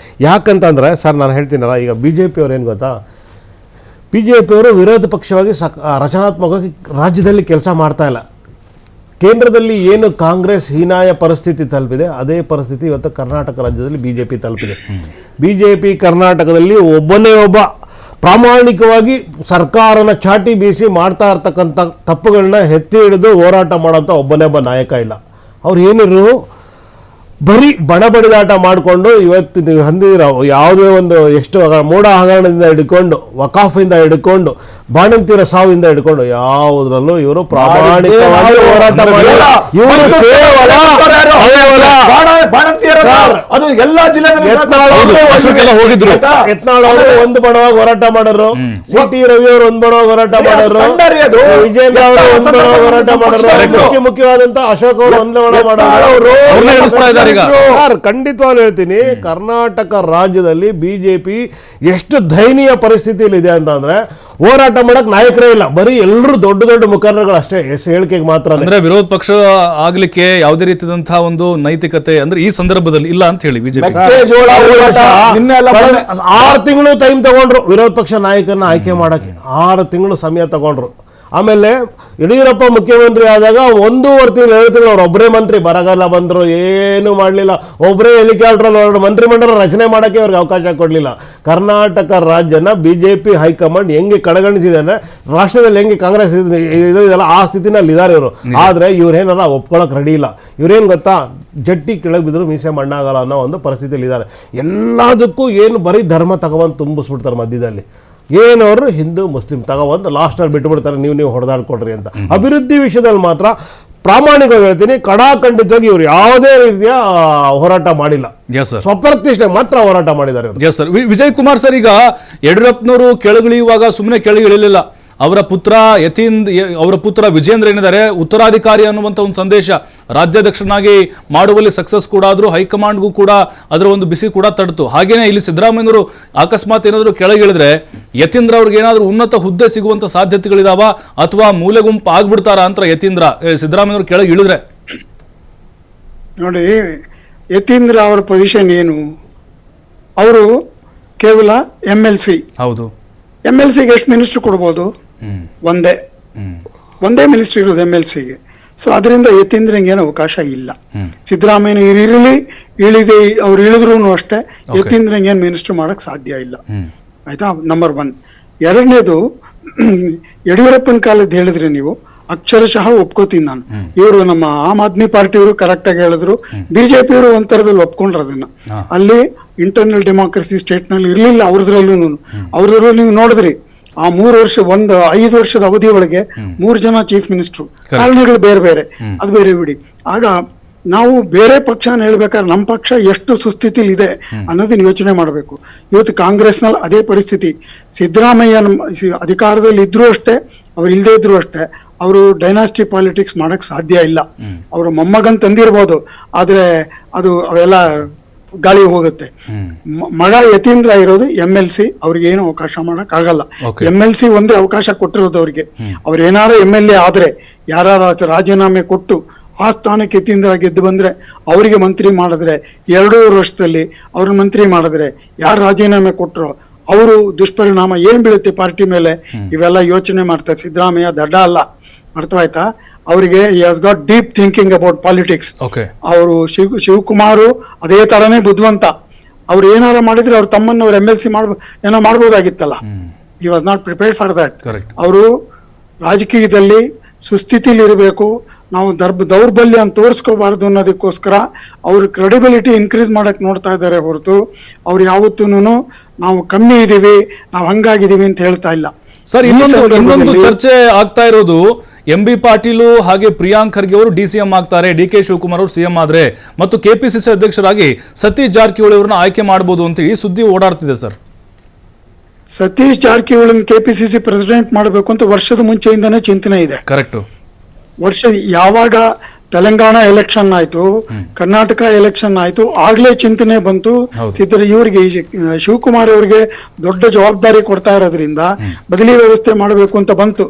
ಯಾಕಂತಂದರೆ ಸರ್ ನಾನು ಹೇಳ್ತೀನಲ್ಲ, ಈಗ BJP ಏನು ಗೊತ್ತಾ, BJP ವಿರೋಧ ಪಕ್ಷವಾಗಿ ರಚನಾತ್ಮಕವಾಗಿ ರಾಜ್ಯದಲ್ಲಿ ಕೆಲಸ ಮಾಡ್ತಾ ಇಲ್ಲ. ಕೇಂದ್ರದಲ್ಲಿ ಏನು ಕಾಂಗ್ರೆಸ್ ಹೀನಾಯ ಪರಿಸ್ಥಿತಿ ತಲುಪಿದೆ, ಅದೇ ಪರಿಸ್ಥಿತಿ ಇವತ್ತು ಕರ್ನಾಟಕ ರಾಜ್ಯದಲ್ಲಿ BJP ತಲುಪಿದೆ. BJP ಕರ್ನಾಟಕದಲ್ಲಿ ಒಬ್ಬನೇ ಒಬ್ಬ ಪ್ರಾಮಾಣಿಕವಾಗಿ ಸರ್ಕಾರನ ಚಾಟಿ ಬೀಸಿ ಮಾಡ್ತಾ ಇರ್ತಕ್ಕಂಥ ತಪ್ಪುಗಳನ್ನ ಎತ್ತಿ ಹಿಡಿದು ಹೋರಾಟ ಮಾಡೋಂಥ ಒಬ್ಬನೇ ಒಬ್ಬ ನಾಯಕ ಇಲ್ಲ. ಅವ್ರು ಏನಿರು ಬರೀ ಬಡಬಡಿದಾಟ ಮಾಡಿಕೊಂಡು ಇವತ್ತು ನೀವು ಹೊಂದಿರೋ ಯಾವುದೇ ಒಂದು ಎಷ್ಟು ಮೂಢ ಹಗರಣದಿಂದ ಹಿಡ್ಕೊಂಡು, ವಕಾಫಿಂದ ಹಿಡ್ಕೊಂಡು, ಬಾಣಂತಿಯರ ಸಾವಿಂದ ಹಿಡ್ಕೊಂಡು ಯಾವುದ್ರಲ್ಲೂ ಇವರು ಪ್ರಾಮಾಣಿಕವಾಗಿ ಹೋರಾಟ ಮಾಡಿಲ್ಲ. ಯತ್ನಾಳ್ ಅವರು ಒಂದು ಬಣವಾಗಿ ಹೋರಾಟ ಮಾಡಿದ್ರು, CT ರವಿ ಅವರು ಒಂದು ಬಣವಾಗಿ ಹೋರಾಟ ಮಾಡಿದ್ರು, ವಿಜೇಂದ್ರ ಅವರು ಒಂದು ಬಣವಾಗಿ ಹೋರಾಟ ಮಾಡಿದ್ರು, ಮುಖ್ಯವಾದಂತ ಅಶೋಕ್ ಅವರು ಒಂದು ಬಣ ಮಾಡಿದ್ರು. ಖಂಡಿತವಾಗ್ಲೂ ಹೇಳ್ತೀನಿ, ಕರ್ನಾಟಕ ರಾಜ್ಯದಲ್ಲಿ BJP ಎಷ್ಟು ದಯನೀಯ ಪರಿಸ್ಥಿತಿಯಲ್ಲಿ ಇದೆ ಅಂತಂದ್ರೆ ಹೋರಾಟ ಮಾಡಕ್ ನಾಯಕರೇ ಇಲ್ಲ, ಬರೀ ಎಲ್ಲರೂ ದೊಡ್ಡ ದೊಡ್ಡ ಮುಖಂಡರುಗಳು ಅಷ್ಟೇ ಹೇಳಿಕೆಗೆ ಮಾತ್ರ. ಅಂದ್ರೆ ವಿರೋಧ ಪಕ್ಷ ಆಗ್ಲಿಕ್ಕೆ ಯಾವುದೇ ರೀತಿಯಾದಂತಹ ಒಂದು ನೈತಿಕತೆ ಅಂದ್ರೆ ಈ ಸಂದರ್ಭದಲ್ಲಿ ಇಲ್ಲ ಅಂತ ಹೇಳಿ BJP 6 ತಿಂಗಳು ಟೈಮ್ ತಗೊಂಡ್ರು ವಿರೋಧ ಪಕ್ಷ ನಾಯಕರನ್ನ ಆಯ್ಕೆ ಮಾಡಕ್ಕೆ. 6 ತಿಂಗಳು ಸಮಯ ತಗೊಂಡ್ರು. ಆಮೇಲೆ ಯಡಿಯೂರಪ್ಪ ಮುಖ್ಯಮಂತ್ರಿ ಆದಾಗ 1.5 ತಿಂಗಳು 2 ತಿಂಗಳು ಅವ್ರು ಒಬ್ಬರೇ ಮಂತ್ರಿ, ಬರಗಾಲ ಬಂದರು, ಏನು ಮಾಡಲಿಲ್ಲ, ಒಬ್ಬರೇ ಹೆಲಿಕಾಪ್ಟ್ರಲ್ಲಿ ಹೊರಡು ಮಂತ್ರಿಮಂಡಲ ರಚನೆ ಮಾಡೋಕ್ಕೆ ಅವ್ರಿಗೆ ಅವಕಾಶ ಕೊಡಲಿಲ್ಲ. ಕರ್ನಾಟಕ ರಾಜ್ಯನ BJP ಹೈಕಮಾಂಡ್ ಹೆಂಗೆ ಕಡೆಗಣಿಸಿದೆ ಅಂದರೆ ರಾಷ್ಟ್ರದಲ್ಲಿ ಹೆಂಗೆ ಕಾಂಗ್ರೆಸ್ ಇದೆಲ್ಲ ಆ ಸ್ಥಿತಿನಲ್ಲಿ ಇದ್ದಾರೆ ಇವರು. ಆದರೆ ಇವ್ರೇನಾರ ಒಪ್ಕೊಳ್ಳೋಕೆ ರೆಡಿ ಇಲ್ಲ. ಇವ್ರೇನು ಗೊತ್ತಾ, ಜಟ್ಟಿ ಕೆಳಗೆ ಬಿದ್ದರೂ ಮೀಸೆ ಮಣ್ಣಾಗಲ್ಲ ಅನ್ನೋ ಒಂದು ಪರಿಸ್ಥಿತಿಯಲ್ಲಿ ಇದ್ದಾರೆ. ಎಲ್ಲದಕ್ಕೂ ಏನು ಬರೀ ಧರ್ಮ ತಗೊಬಂದು ತುಂಬಿಸ್ಬಿಡ್ತಾರೆ ಮಧ್ಯದಲ್ಲಿ. ಏನವರು ಹಿಂದೂ ಮುಸ್ಲಿಂ ತಗೊಬಂದು ಲಾಸ್ಟಲ್ಲಿ ಬಿಟ್ಬಿಡ್ತಾರೆ, ನೀವು ಹೊಡೆದಾಡ್ಕೊಡ್ರಿ ಅಂತ. ಅಭಿವೃದ್ಧಿ ವಿಷಯದಲ್ಲಿ ಮಾತ್ರ ಪ್ರಾಮಾಣಿಕವಾಗಿ ಹೇಳ್ತೀನಿ, ಕಡಾಖಂಡಿತವಾಗಿ ಇವರು ಯಾವುದೇ ರೀತಿಯ ಹೋರಾಟ ಮಾಡಿಲ್ಲ. ಸ್ವಪ್ರತಿಷ್ಠೆ ಮಾತ್ರ ಹೋರಾಟ ಮಾಡಿದ್ದಾರೆ. Yes sir. Vijay Kumar sir, ಈಗ ಯಡಿಯೂರಪ್ಪನವರು ಕೆಳಗಿಳಿಯುವಾಗ ಸುಮ್ಮನೆ ಕೆಳಗಿಳಿಲಿಲ್ಲ. ಅವರ ಪುತ್ರ ವಿಜೇಂದ್ರ ಏನಿದ್ದಾರೆ ಉತ್ತರಾಧಿಕಾರಿ ಅನ್ನುವಂಥ ಒಂದು ಸಂದೇಶ ರಾಜ್ಯಾಧ್ಯಕ್ಷನಾಗಿ ಮಾಡುವಲ್ಲಿ ಸಕ್ಸಸ್ ಕೂಡ ಆದರೂ ಹೈಕಮಾಂಡ್ಗೂ ಕೂಡ ಅದರ ಒಂದು ಬಿಸಿ ಕೂಡ ತಡ್ತು. ಹಾಗೇನೆ ಇಲ್ಲಿ ಸಿದ್ದರಾಮಯ್ಯನವರು ಅಕಸ್ಮಾತ್ ಏನಾದರೂ ಕೆಳಗಿಳಿದ್ರೆ ಯತೀಂದ್ರ ಅವ್ರಿಗೆ ಏನಾದರೂ ಉನ್ನತ ಹುದ್ದೆ ಸಿಗುವಂತ ಸಾಧ್ಯತೆಗಳಿದಾವ ಅಥವಾ ಮೂಲೆ ಗುಂಪು ಆಗ್ಬಿಡ್ತಾರ ಅಂತ ಸಿದ್ದರಾಮಯ್ಯನವರು ಕೆಳಗೆ ಇಳಿದ್ರೆ? ನೋಡಿ, ಯತೀಂದ್ರ ಅವರ ಪೊಸಿಷನ್ ಏನು? ಅವರು ಕೇವಲ MLC. ಹೌದು. MLCಗೆ ಎಷ್ಟು ಮಿನಿಸ್ಟರ್ ಕೊಡ್ಬೋದು? ಒಂದೇ ಮಿನಿಸ್ಟರ್ ಇರೋದು MLCಗೆ. ಸೊ ಅದರಿಂದ ಯತೀಂದ್ರಂಗೆ ಏನು ಅವಕಾಶ ಇಲ್ಲ. ಸಿದ್ದರಾಮಯ್ಯ ಅವ್ರು ಇಳಿದ್ರು ಅಷ್ಟೇ ಯತೀಂದ್ರಂಗೆ ಏನು ಮಿನಿಸ್ಟರ್ ಮಾಡಕ್ ಸಾಧ್ಯ ಇಲ್ಲ. ಆಯ್ತಾ, ನಂಬರ್ 1. ಎರಡನೇದು, ಯಡಿಯೂರಪ್ಪನ ಕಾಲದ ಹೇಳಿದ್ರಿ ನೀವು, ಅಕ್ಷರಶಃ ಒಪ್ಕೋತೀನಿ ನಾನು. ಇವರು ನಮ್ಮ ಆಮ್ ಆದ್ಮಿ ಪಾರ್ಟಿಯವರು ಕರೆಕ್ಟ್ ಆಗಿ ಹೇಳಿದ್ರು, BJP ಅವರು ಒಂಥರದಲ್ಲಿ ಒಪ್ಕೊಂಡ್ರು ಅದನ್ನ. ಅಲ್ಲಿ ಇಂಟರ್ನಲ್ ಡೆಮೋಕ್ರಸಿ ಸ್ಟೇಟ್ ನಲ್ಲಿ ಇರ್ಲಿಲ್ಲ ಅವ್ರದ್ರಲ್ಲೂ ನೀವು ನೋಡಿದ್ರಿ. ಆ 5 ವರ್ಷದ ಅವಧಿ ಒಳಗೆ 3 ಜನ ಚೀಫ್ ಮಿನಿಸ್ಟರ್, ಕಾರಣಗಳು ಬೇರೆ ಬೇರೆ, ಅದು ಬೇರೆ ಬಿಡಿ. ಆಗ ನಾವು ಬೇರೆ ಪಕ್ಷನ ಹೇಳ್ಬೇಕಾದ್ರೆ ನಮ್ಮ ಪಕ್ಷ ಎಷ್ಟು ಸುಸ್ಥಿತಿಲಿ ಇದೆ ಅನ್ನೋದನ್ನ ಯೋಚನೆ ಮಾಡಬೇಕು. ಇವತ್ತು ಕಾಂಗ್ರೆಸ್ನಲ್ಲಿ ಅದೇ ಪರಿಸ್ಥಿತಿ. ಸಿದ್ದರಾಮಯ್ಯ ಅಧಿಕಾರದಲ್ಲಿ ಇದ್ರು ಅಷ್ಟೇ, ಅವ್ರು ಇಲ್ಲದೆ ಇದ್ರು ಅಷ್ಟೇ, ಅವರು ಡೈನಾಸ್ಟಿ ಪಾಲಿಟಿಕ್ಸ್ ಮಾಡಕ್ ಸಾಧ್ಯ ಇಲ್ಲ. ಅವರು ಮೊಮ್ಮಗನ್ ತಂದಿರ್ಬೋದು, ಆದ್ರೆ ಅವೆಲ್ಲ ಗಾಳಿ ಹೋಗುತ್ತೆ. ಮಗ ಯತೀಂದ್ರ ಇರೋದು MLC, ಅವ್ರಿಗೆ ಏನು ಅವಕಾಶ ಮಾಡಕ್ ಆಗಲ್ಲ. MLC ಒಂದೇ ಅವಕಾಶ ಕೊಟ್ಟಿರೋದು ಅವ್ರಿಗೆ. ಅವ್ರು ಏನಾರು MLA ಆದ್ರೆ, ಯಾರು ರಾಜೀನಾಮೆ ಕೊಟ್ಟು ಆ ಸ್ಥಾನಕ್ಕೆ ಯತೀಂದ್ರ ಗೆದ್ದು ಬಂದ್ರೆ ಅವರಿಗೆ ಮಂತ್ರಿ ಮಾಡಿದ್ರೆ, 2.5 ವರ್ಷದಲ್ಲಿ ಅವ್ರ ಮಂತ್ರಿ ಮಾಡಿದ್ರೆ, ಯಾರು ರಾಜೀನಾಮೆ ಕೊಟ್ಟರು ಅವರು ದುಷ್ಪರಿಣಾಮ ಏನ್ ಬೀಳುತ್ತೆ ಪಾರ್ಟಿ ಮೇಲೆ, ಇವೆಲ್ಲ ಯೋಚನೆ ಮಾಡ್ತಾರೆ. ಸಿದ್ದರಾಮಯ್ಯ ದಡ್ಡ ಅಲ್ಲ, ಅರ್ಥವಾಯ್ತಾ? ಅವರಿಗೆ has got deep thinking about politics. ಅವರು ಶಿವಕುಮಾರ್ ಅದೇ ತರನೇ ಬುದ್ಧಿವಂತ. ಅವ್ರು ಏನಾರ ಮಾಡಿದ್ರೆ ಅವ್ರ ತಮ್ಮನ್ನ ಅವ್ರು MLC ಏನೋ ಮಾಡ್ಬೋದಾಗಿತ್ತಲ್ಲ. He was not prepared for that. ಅವರು ರಾಜಕೀಯದಲ್ಲಿ ಸುಸ್ಥಿತಿಲಿ ಇರಬೇಕು, ನಾವು ದೌರ್ಬಲ್ಯ ಅಂತ ತೋರಿಸ್ಕೋಬಾರ್ದು ಅನ್ನೋದಕ್ಕೋಸ್ಕರ ಅವ್ರ ಕ್ರೆಡಿಬಿಲಿಟಿ ಇನ್ಕ್ರೀಸ್ ಮಾಡಕ್ ನೋಡ್ತಾ ಇದ್ದಾರೆ ಹೊರತು ಅವ್ರು ಯಾವತ್ತೂ ನಾವು ಕಮ್ಮಿ ಇದೀವಿ, ನಾವು ಹಂಗಾಗಿದ್ದೀವಿ ಅಂತ ಹೇಳ್ತಾ ಇಲ್ಲ. ಸರ್, ಇನ್ನೊಂದು ಚರ್ಚೆ ಆಗ್ತಾ ಇರೋದು, MB ಪಾಟೀಲ್ ಹಾಗೆ ಪ್ರಿಯಾಂಕ್ ಖರ್ಗೆ ಅವರು DCM ಆಗ್ತಾರೆ, DK ಶಿವಕುಮಾರ್ ಅವರು CM ಆದ್ರೆ ಮತ್ತು KPCC ಅಧ್ಯಕ್ಷರಾಗಿ ಸತೀಶ್ ಜಾರಕಿಹೊಳಿ ಅವರನ್ನ ಆಯ್ಕೆ ಮಾಡಬಹುದು ಅಂತ ಈ ಸುದ್ದಿ ಓಡಾಡ್ತಿದೆ sir. Satish Jarkiholi KPCC president ಮಾಡಬೇಕು ಅಂತ ವರ್ಷದ ಮುಂಚೆಯಿಂದನೇ ಚಿಂತನೆ ಇದೆ. ಕರೆಕ್ಟ್. ಯಾವಾಗ ತೆಲಂಗಾಣ ಎಲೆಕ್ಷನ್ ಆಯ್ತು, ಕರ್ನಾಟಕ ಎಲೆಕ್ಷನ್ ಆಯ್ತು, ಆಗ್ಲೇ ಚಿಂತನೆ ಬಂತು. ಇವ್ರಿಗೆ ಶಿವಕುಮಾರ್ ಅವರಿಗೆ ದೊಡ್ಡ ಜವಾಬ್ದಾರಿ ಕೊಡ್ತಾ ಇರೋದ್ರಿಂದ ಬದಲಿ ವ್ಯವಸ್ಥೆ ಮಾಡಬೇಕು ಅಂತ ಬಂತು.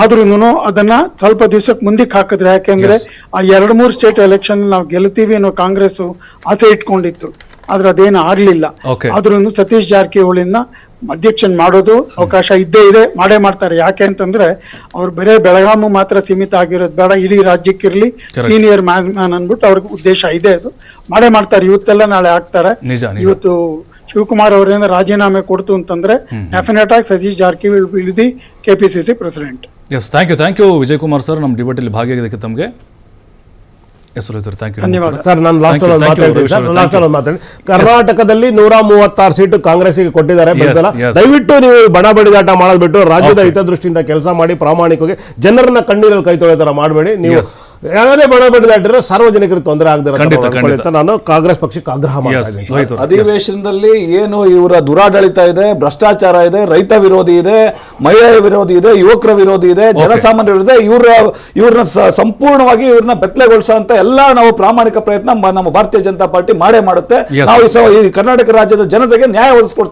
ಆದ್ರೂ ಅದನ್ನ ಸ್ವಲ್ಪ ದಿವಸಕ್ಕೆ ಮುಂದಕ್ಕೆ ಹಾಕಿದ್ರೆ, ಯಾಕೆಂದ್ರೆ ಆ 2-3 ಸ್ಟೇಟ್ ಎಲೆಕ್ಷನ್ ನಾವು ಗೆಲ್ತೀವಿ ಅನ್ನೋ ಕಾಂಗ್ರೆಸ್ ಆಸೆ ಇಟ್ಕೊಂಡಿತ್ತು, ಆದ್ರೆ ಅದೇನು ಆಗ್ಲಿಲ್ಲ. ಆದ್ರೂ ಸತೀಶ್ ಜಾರಕಿಹೊಳಿನ ಅಧ್ಯಕ್ಷನ್ ಮಾಡೋದು ಅವಕಾಶ ಇದ್ದೇ ಇದೆ, ಮಾಡೇ ಮಾಡ್ತಾರೆ. ಯಾಕೆ ಅಂತಂದ್ರೆ ಅವ್ರು ಬರೇ ಬೆಳಗಾವಿ ಮಾತ್ರ ಸೀಮಿತ ಆಗಿರೋದು ಬೇಡ, ಇಡೀ ರಾಜ್ಯಕ್ಕಿರ್ಲಿ, ಸೀನಿಯರ್ ಮ್ಯಾನ್ ಅನ್ಬಿಟ್ಟು ಅವ್ರಿಗೆ ಉದ್ದೇಶ ಇದೆ, ಅದು ಮಾಡೇ ಮಾಡ್ತಾರೆ. ಇವತ್ತೆಲ್ಲ ನಾಳೆ ಆಗ್ತಾರೆ. ಇವತ್ತು ಶಿವಕುಮಾರ್ ಅವರೇನ ರಾಜೀನಾಮೆ ಕೊಡ್ತು ಅಂತಂದ್ರೆ ಡೆಫಿನೆಟ್ ಆಗಿ Satish Jarkiholi KPCC president. Yes, thank you Vijay Kumar sir, ನಮ್ಮ ಡಿಬೇಟ್ ಅಲ್ಲಿ ಭಾಗಿಯಾಗಿದ್ದಕ್ಕೆ ತಮಗೆ. ಸರ್, ನಾನು ಲಾಸ್ಟ್ ಮಾತಾಡಿ, ಕರ್ನಾಟಕದಲ್ಲಿ 136 ಸೀಟು ಕಾಂಗ್ರೆಸ್ಗೆ ಕೊಟ್ಟಿದ್ದಾರೆ. ದಯವಿಟ್ಟು ನೀವು ಬಡ ಬಡಿದಾಟ ಮಾಡೋದು ಬಿಟ್ಟು ರಾಜ್ಯದ ಹಿತದೃಷ್ಟಿಯಿಂದ ಕೆಲಸ ಮಾಡಿ, ಪ್ರಾಮಾಣಿಕವಾಗಿ ಜನರನ್ನ ಕಣ್ಣೀರಲ್ಲಿ ಕೈ ತೊಳೆದ ತರ ಮಾಡಬೇಡಿ. ನೀವು ಯಾವುದೇ ಬಡ ಬಡಿದಾಟಿದ್ರೆ ಸಾರ್ವಜನಿಕರಿಗೆ ತೊಂದರೆ ಆಗದಿರ ನಾನು ಕಾಂಗ್ರೆಸ್ ಪಕ್ಷಕ್ಕೆ ಆಗ್ರಹ ಮಾಡ್ತೀನಿ. ಅಧಿವೇಶನದಲ್ಲಿ ಏನು ಇವರ ದುರಾಡಳಿತ ಇದೆ, ಭ್ರಷ್ಟಾಚಾರ ಇದೆ, ರೈತ ವಿರೋಧಿ ಇದೆ, ಮಹಿಳಾ ವಿರೋಧಿ ಇದೆ, ಯುವಕರ ವಿರೋಧಿ ಇದೆ, ಜನಸಾಮಾನ್ಯರ ಇದೆ, ಇವ್ರನ್ನ ಸಂಪೂರ್ಣವಾಗಿ ಇವ್ರನ್ನ ಬೆತ್ತಲೆಗೊಳಿಸೋ ಅಂತ ಎಲ್ಲ ನಾವು ಪ್ರಾಮಾಣಿಕ ಪ್ರಯತ್ನ ನಮ್ಮ ಭಾರತೀಯ ಜನತಾ ಪಾರ್ಟಿ ಮಾಡೇ ಮಾಡುತ್ತೆ. ನಾವು ಈ ಕರ್ನಾಟಕ ರಾಜ್ಯದ ಜನತೆಗೆ ನ್ಯಾಯ ಒದಗಿಸ್ಕೊಡ್ತೀವಿ.